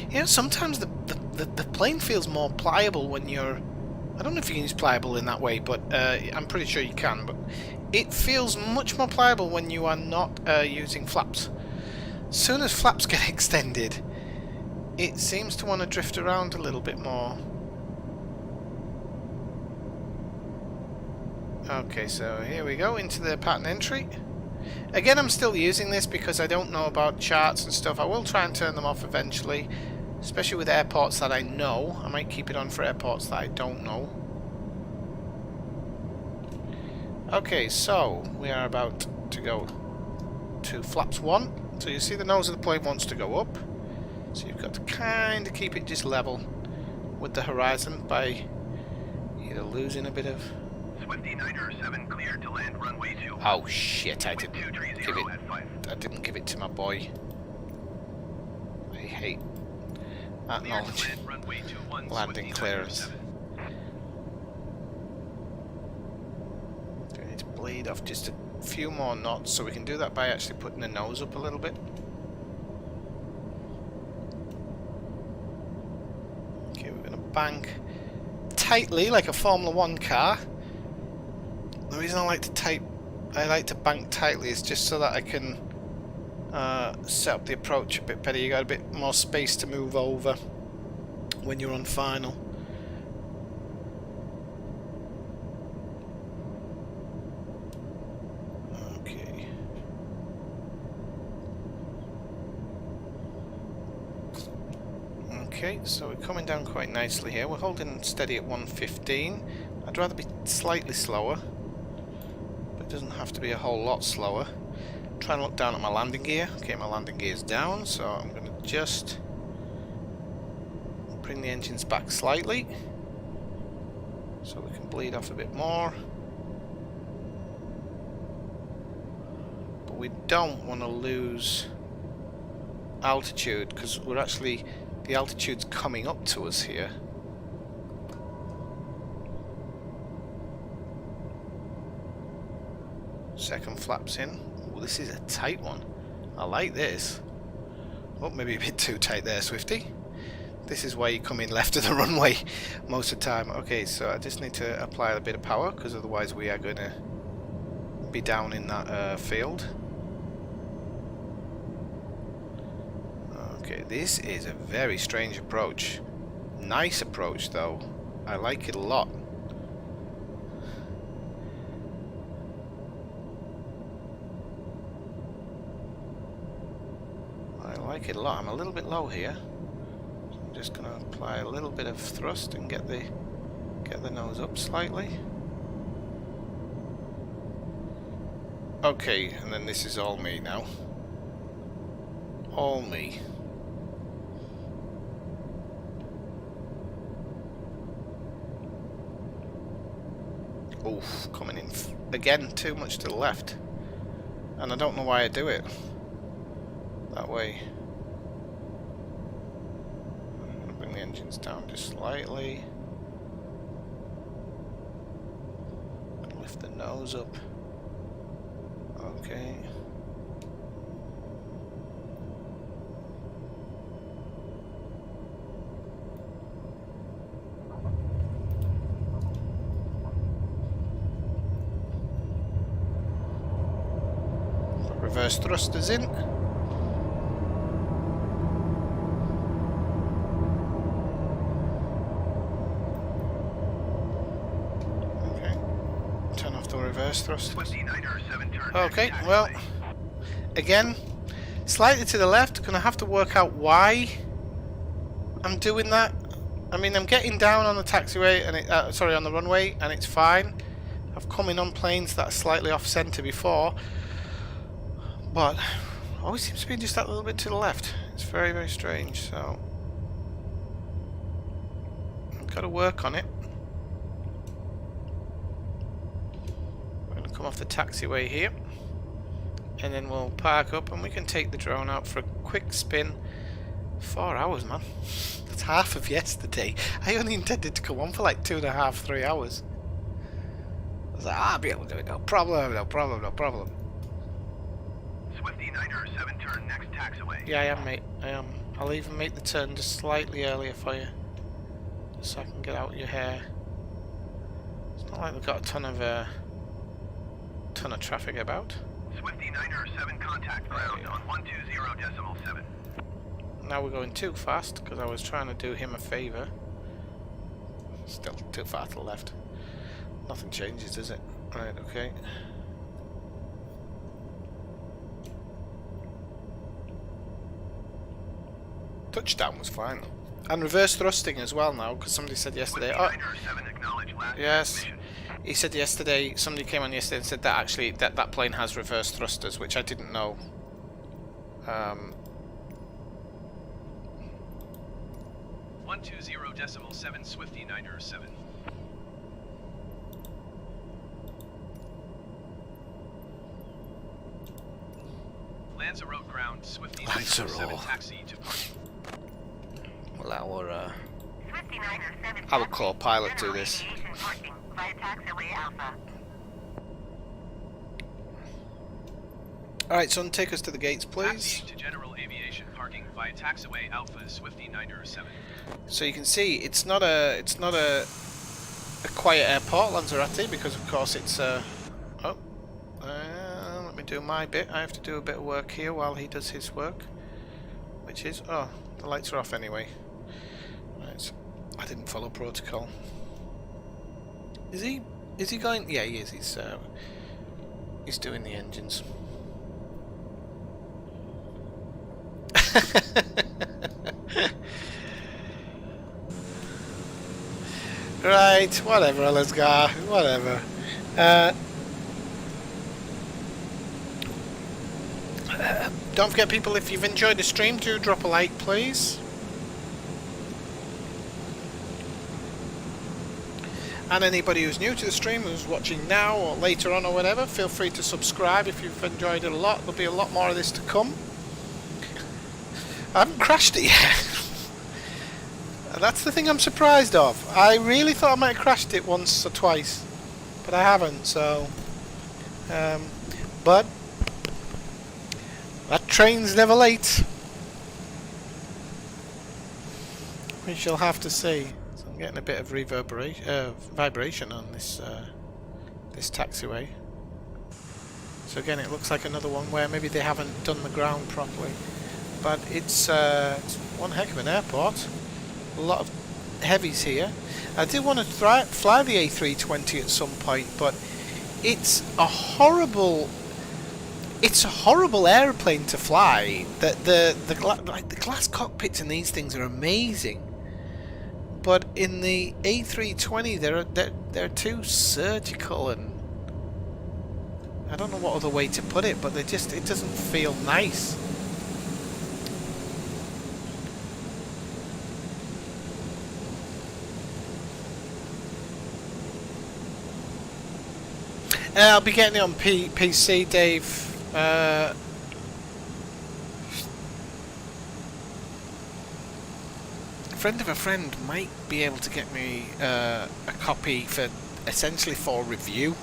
You know, sometimes the plane feels more pliable when you're... I don't know if you can use pliable in that way, but I'm pretty sure you can. But it feels much more pliable when you are not using flaps. As soon as flaps get extended, it seems to want to drift around a little bit more. Okay, so here we go into the pattern entry. Again, I'm still using this because I don't know about charts and stuff. I will try and turn them off eventually, especially with airports that I know. I might keep it on for airports that I don't know. Okay, so we are about to go to flaps 1. So you see the nose of the plane wants to go up. So you've got to kind of keep it just level with the horizon by either losing a bit of... Swifty 907 cleared to land runway 2. Oh shit, I didn't give it to my boy. I hate that knowledge. Landing clearance. Do I need to bleed off just a few more knots, so we can do that by actually putting the nose up a little bit. Okay, we're going to bank tightly like a Formula 1 car. The reason I like to bank tightly is just so that I can set up the approach a bit better. You got a bit more space to move over when you're on final. Okay. Okay, so we're coming down quite nicely here. We're holding steady at 115. I'd rather be slightly slower, but it doesn't have to be a whole lot slower. Try and look down at my landing gear. Okay, my landing gear is down, so I'm going to just bring the engines back slightly so we can bleed off a bit more. But we don't want to lose altitude because we're actually... the altitude's coming up to us here. Second flaps in. Oh, this is a tight one. I like this. Oh, maybe a bit too tight there, Swifty. This is why you come in left of the runway most of the time. Okay, so I just need to apply a bit of power, because otherwise we are going to be down in that field. Okay, this is a very strange approach. Nice approach though. I like it a lot. I like it a lot. I'm a little bit low here. So I'm just going to apply a little bit of thrust and get the nose up slightly. Okay, and then this is all me now. All me. Oof, coming in again too much to the left. And I don't know why I do it that way. I'm going to bring the engines down just slightly. Lift the nose up. Okay. Reverse thrusters in. Okay. Turn off the reverse thrusters. Okay, well, again, slightly to the left. Gonna have to work out why I'm doing that. I mean, I'm getting down on the taxiway and on the runway, and it's fine. I've come in on planes that are slightly off center before. But always seems to be just that little bit to the left. It's very, very strange. So I've got to work on it. We're going to come off the taxiway here, and then we'll park up, and we can take the drone out for a quick spin. 4 hours, man. That's half of yesterday. I only intended to come on for like 2.5, 3 hours. I was like, I'll be able to do it. No problem. No problem. No problem. Swifty 907, turn next taxiway. Yeah, I am, mate. I am. I'll even make the turn just slightly earlier for you, just so I can get out your hair. It's not like we've got a ton of traffic about. Swifty 907, contact ground on 120.7. Now we're going too fast because I was trying to do him a favour. Still too far to the left. Nothing changes, does it? Right. Okay. Touchdown was fine, and reverse thrusting as well now, because somebody said yesterday. Oh, yes, he said yesterday. Somebody came on yesterday and said that actually that plane has reverse thrusters, which I didn't know. 120.7 Swifty 907. Lanzarote ground, Swifty 907 taxi to parking. Well, our core pilot do this. Alright, son, take us to the gates, please. Taxiing to general aviation parking via taxiway Alpha Swifty 907. So you can see it's not a quiet airport, Lanzarote, because of course it's let me do my bit. I have to do a bit of work here while he does his work, which is the lights are off anyway. Right, I didn't follow protocol. Is he going? Yeah, he is. He's doing the engines. Right, whatever, let's go. Whatever. Don't forget, people, if you've enjoyed the stream, do drop a like, please. And anybody who's new to the stream, who's watching now or later on or whatever, feel free to subscribe if you've enjoyed it a lot. There'll be a lot more of this to come. I haven't crashed it yet. And that's the thing I'm surprised of. I really thought I might have crashed it once or twice, but I haven't, so... but... that train's never late. We shall have to see. So I'm getting a bit of vibration on this this taxiway. So again, it looks like another one where maybe they haven't done the ground properly. But it's one heck of an airport. A lot of heavies here. I do want to fly the A320 at some point, but it's a horrible airplane to fly. The glass cockpits in these things are amazing, but in the A320 they're too surgical, and I don't know what other way to put it, but it doesn't feel nice. I'll be getting it on PC, Dave. A friend of a friend might be able to get me a copy for essentially for review.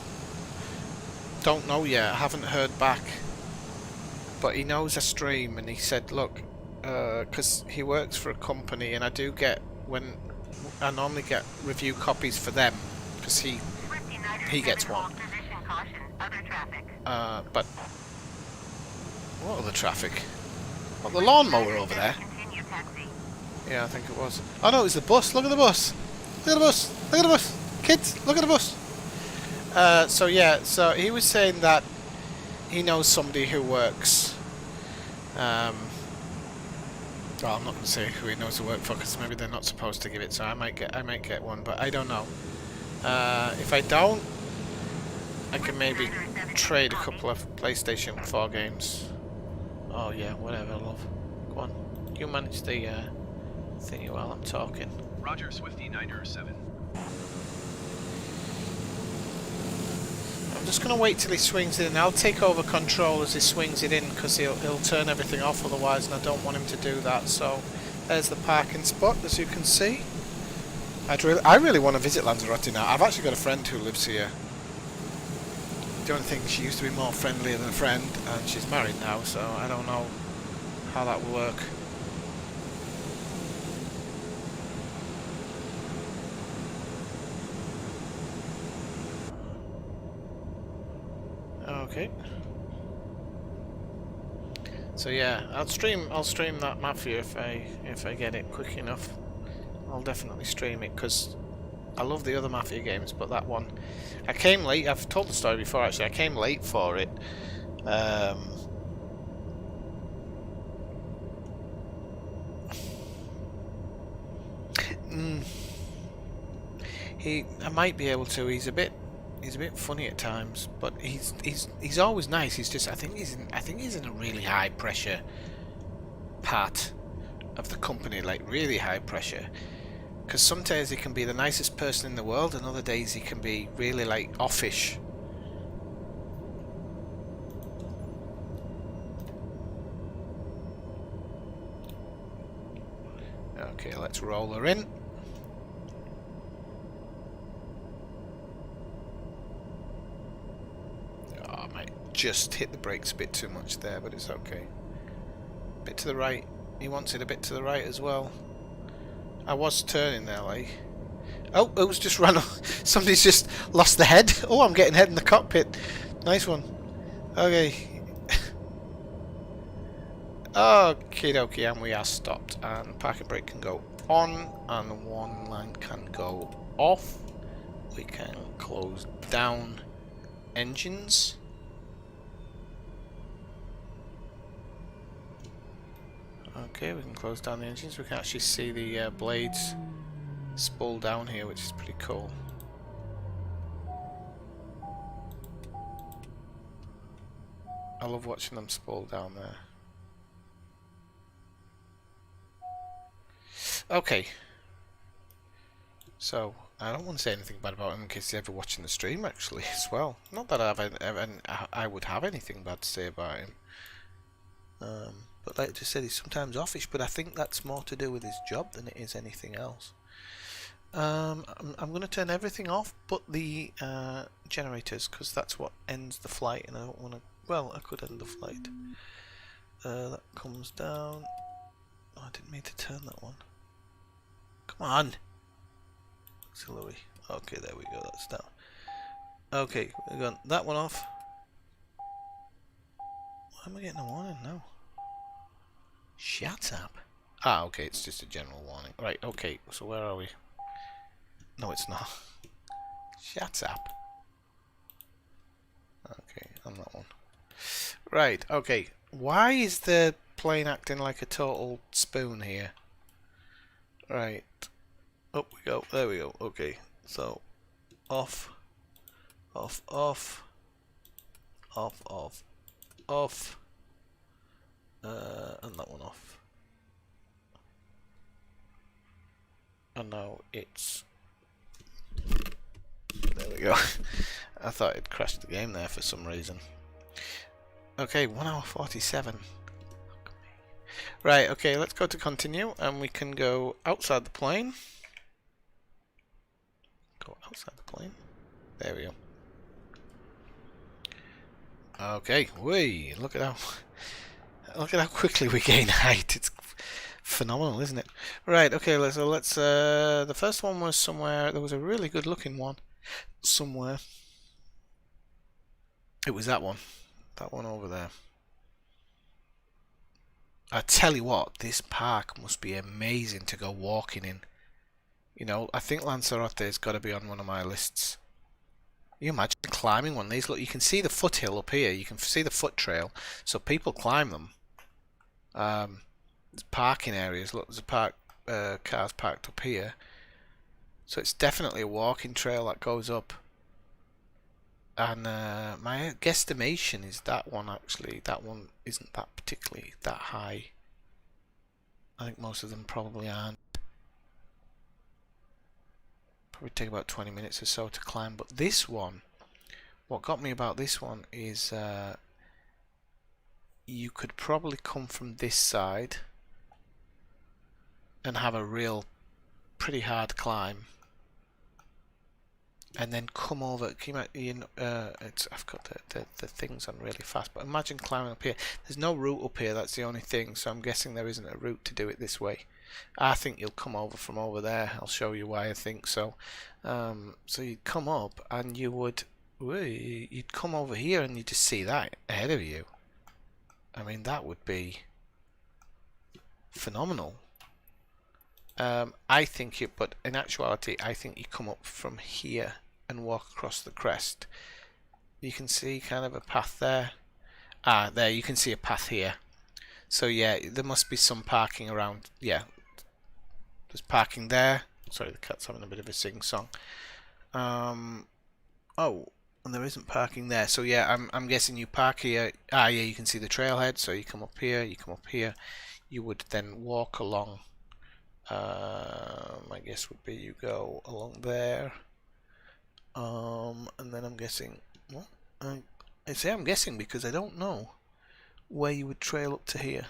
Don't know yet. I haven't heard back. But he knows I stream, and he said, look, because he works for a company, and I do get I normally get review copies for them because he gets one. But what other traffic? What, the lawnmower over there? Yeah, I think it was. Oh no, it was the bus. Look at the bus. Look at the bus. Look at the bus. Kids, look at the bus. So yeah, so he was saying that he knows somebody who works. Well, I'm not going to say who he knows to work for because maybe they're not supposed to give it. So I might get one, but I don't know. If I don't, I can maybe trade a couple of PlayStation 4 games. Oh yeah, whatever, love. Go on, you manage the thingy while I'm talking. Roger, Swifty 907. I'm just gonna wait till he swings it in. I'll take over control as he swings it in because he'll turn everything off otherwise, and I don't want him to do that. So there's the parking spot, as you can see. I really want to visit Lanzarote now. I've actually got a friend who lives here. The only thing, she used to be more friendly than a friend, and she's married now, so I don't know how that will work. Okay. So yeah, I'll stream that map for you if I get it quick enough. I'll definitely stream it because I love the other Mafia games, but that one, I came late. I've told the story before actually. I came late for it. I might be able to. He's a bit funny at times, but he's always nice. He's just I think he's in a really high pressure part of the company, like really high pressure. Because some days he can be the nicest person in the world, and other days he can be really like offish. Okay, let's roll her in. Oh, I might just hit the brakes a bit too much there, but it's okay. A bit to the right. He wants it a bit to the right as well. I was turning there, like. Oh, it was just run off. Somebody's just lost the head. Oh, I'm getting head in the cockpit. Nice one. Okay. Okie dokie, and we are stopped. And parking brake can go on, and one line can go off. We can close down engines. Okay, we can close down the engines. We can actually see the blades spool down here, which is pretty cool. I love watching them spool down there. Okay. So, I don't want to say anything bad about him in case he's ever watching the stream, actually, as well. Not that I would have anything bad to say about him. But like I just said, he's sometimes offish, but I think that's more to do with his job than it is anything else. I'm going to turn everything off but the generators, because that's what ends the flight, and I don't want to... Well, I could end the flight. That comes down... Oh, I didn't mean to turn that one. Come on. Auxiliary. Okay, there we go. That's down. Okay, we've got that one off. Why am I getting a warning now? Shut up. Ah, okay, it's just a general warning. Right, okay, so where are we? No, it's not. Shut up. Okay, on that one. Right, okay. Why is the plane acting like a total spoon here? Right. Up we go. There we go. Okay, so off. Off, off. Off, off, off. And that one off. And now it's... There we go. I thought it crashed the game there for some reason. Okay, 1 hour 47. Right, okay, let's go to continue and we can go outside the plane. Go outside the plane. There we go. Okay, whee, look at how quickly we gain height. It's phenomenal, isn't it? Right, okay, let's the first one was somewhere, there was a really good looking one somewhere. It was that one over there. I tell you what, this park must be amazing to go walking in. You know, I think Lanzarote has got to be on one of my lists. You imagine climbing one of these? Look, you can see the foothill up here. You can see the foot trail, so people climb them. There's parking areas. Look, there's cars parked up here. So it's definitely a walking trail that goes up. And my guesstimation is that one actually, that one isn't that particularly that high. I think most of them probably aren't. Probably take about 20 minutes or so to climb, but this one, what got me about this one is you could probably come from this side and have a real pretty hard climb, and then come over. I've got the things on really fast, but imagine climbing up here. There's no route up here, that's the only thing, so I'm guessing there isn't a route to do it this way. I think you'll come over from over there. I'll show you why I think so. So you'd come up and you'd come over here and you just see that ahead of you. I mean, that would be phenomenal. I think but in actuality, I think you come up from here and walk across the crest. You can see kind of a path there. Ah, there, you can see a path here. So yeah, there must be some parking around. Yeah, there's parking there. Sorry, the cat's having a bit of a sing-song. Oh, and there isn't parking there. So yeah, I'm guessing you park here. Ah, yeah, you can see the trailhead. So you come up here, you come up here. You would then walk along. My guess would be you go along there. And then I'm guessing. Well, I say I'm guessing because I don't know where you would trail up to here.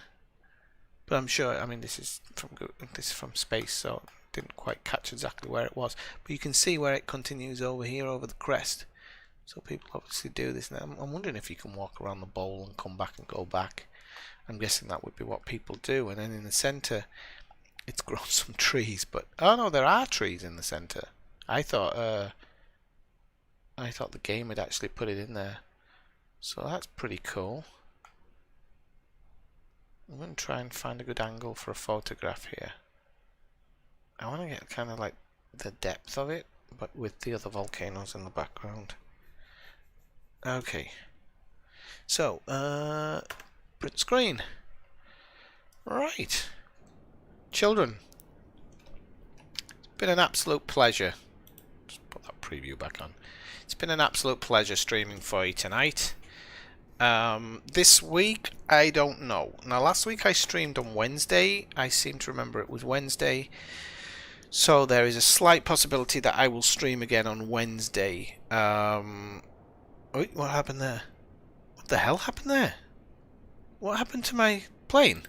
But I'm sure. I mean, this is from space, so I didn't quite catch exactly where it was. But you can see where it continues over here, over the crest. So people obviously do this. Now I'm wondering if you can walk around the bowl and come back and go back. I'm guessing that would be what people do. And then in the centre, it's grown some trees. But oh no, there are trees in the centre. I thought the game had actually put it in there. So that's pretty cool. I'm going to try and find a good angle for a photograph here. I want to get kind of like the depth of it, but with the other volcanoes in the background. Okay. So, print screen. Right. Children. It's been an absolute pleasure. Just put that preview back on. It's been an absolute pleasure streaming for you tonight. This week, I don't know. Now, last week I streamed on Wednesday. I seem to remember it was Wednesday. So there is a slight possibility that I will stream again on Wednesday. Wait, what happened there? What the hell happened there? What happened to my plane?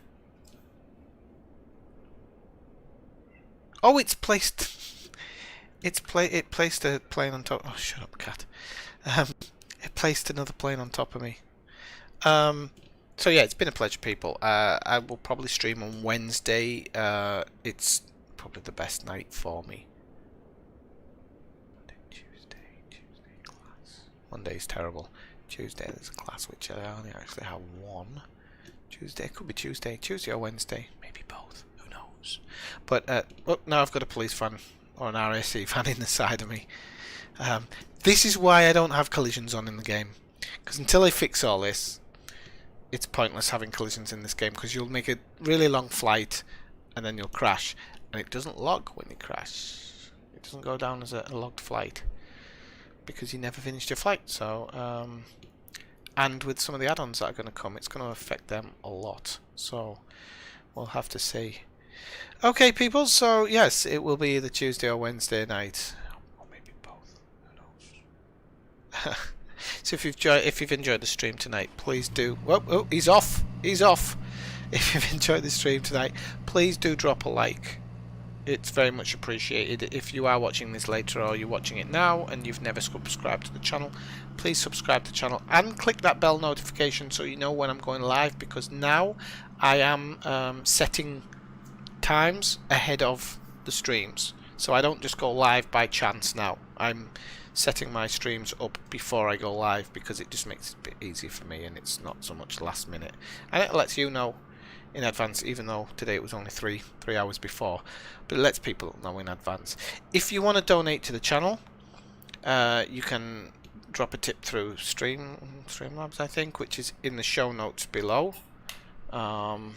Oh, it's placed. It placed a plane on top. Oh, shut up, cat. It placed another plane on top of me. So yeah, it's been a pleasure, people. I will probably stream on Wednesday. It's probably the best night for me. Monday, Tuesday class. Monday's terrible. Tuesday there's a class which I only actually have one. Tuesday, could be Tuesday or Wednesday, maybe both, who knows. But oh, now I've got a police van or an RAC van in the side of me. This is why I don't have collisions on in the game, because until I fix all this, it's pointless having collisions in this game, because you'll make a really long flight and then you'll crash, and it doesn't log when you crash. It doesn't go down as a logged flight because you never finished your flight. So and with some of the add-ons that are going to come, it's going to affect them a lot, so we'll have to see. Okay people, so yes, it will be the Tuesday or Wednesday night, or maybe both, who knows. So if you've enjoyed the stream tonight, please do. Oh, he's off. If you've enjoyed the stream tonight, please do drop a like. It's very much appreciated. If you are watching this later or you're watching it now and you've never subscribed to the channel, please subscribe to the channel and click that bell notification so you know when I'm going live, because now I am setting times ahead of the streams, so I don't just go live by chance now. I'm setting my streams up before I go live because it just makes it a bit easier for me, and it's not so much last minute, and it lets you know in advance, even though today it was only three hours before, but it lets people know in advance. If you want to donate to the channel, you can drop a tip through Streamlabs, I think, which is in the show notes below. And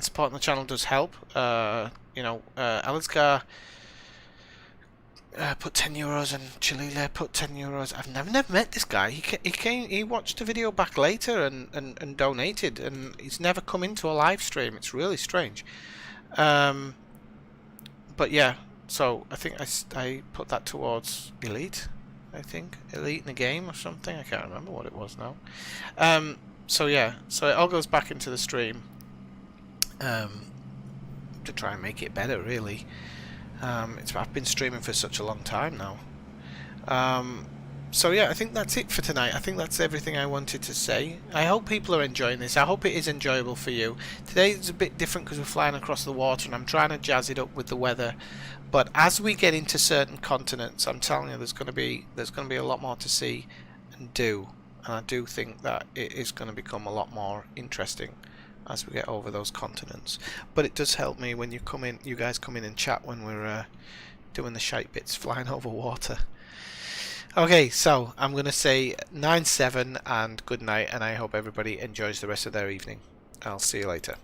supporting the channel does help. You know, Alizgar put €10 and Chalila put €10. I've never met this guy. He watched the video back later and donated, and he's never come into a live stream. It's really strange. But yeah, so I think I put that towards Elite. I think Elite in the game or something. I can't remember what it was now. So yeah, so it all goes back into the stream to try and make it better, really. I've been streaming for such a long time now. So yeah, I think that's it for tonight. I think that's everything I wanted to say. I hope people are enjoying this. I hope it is enjoyable for you. Today is a bit different because we're flying across the water and I'm trying to jazz it up with the weather. But as we get into certain continents, I'm telling you, there's going to be a lot more to see and do. And I do think that it is going to become a lot more interesting as we get over those continents. But it does help me when you guys come in and chat when we're doing the shite bits flying over water. Okay, so I'm going to say 9-7 and good night, and I hope everybody enjoys the rest of their evening. I'll see you later.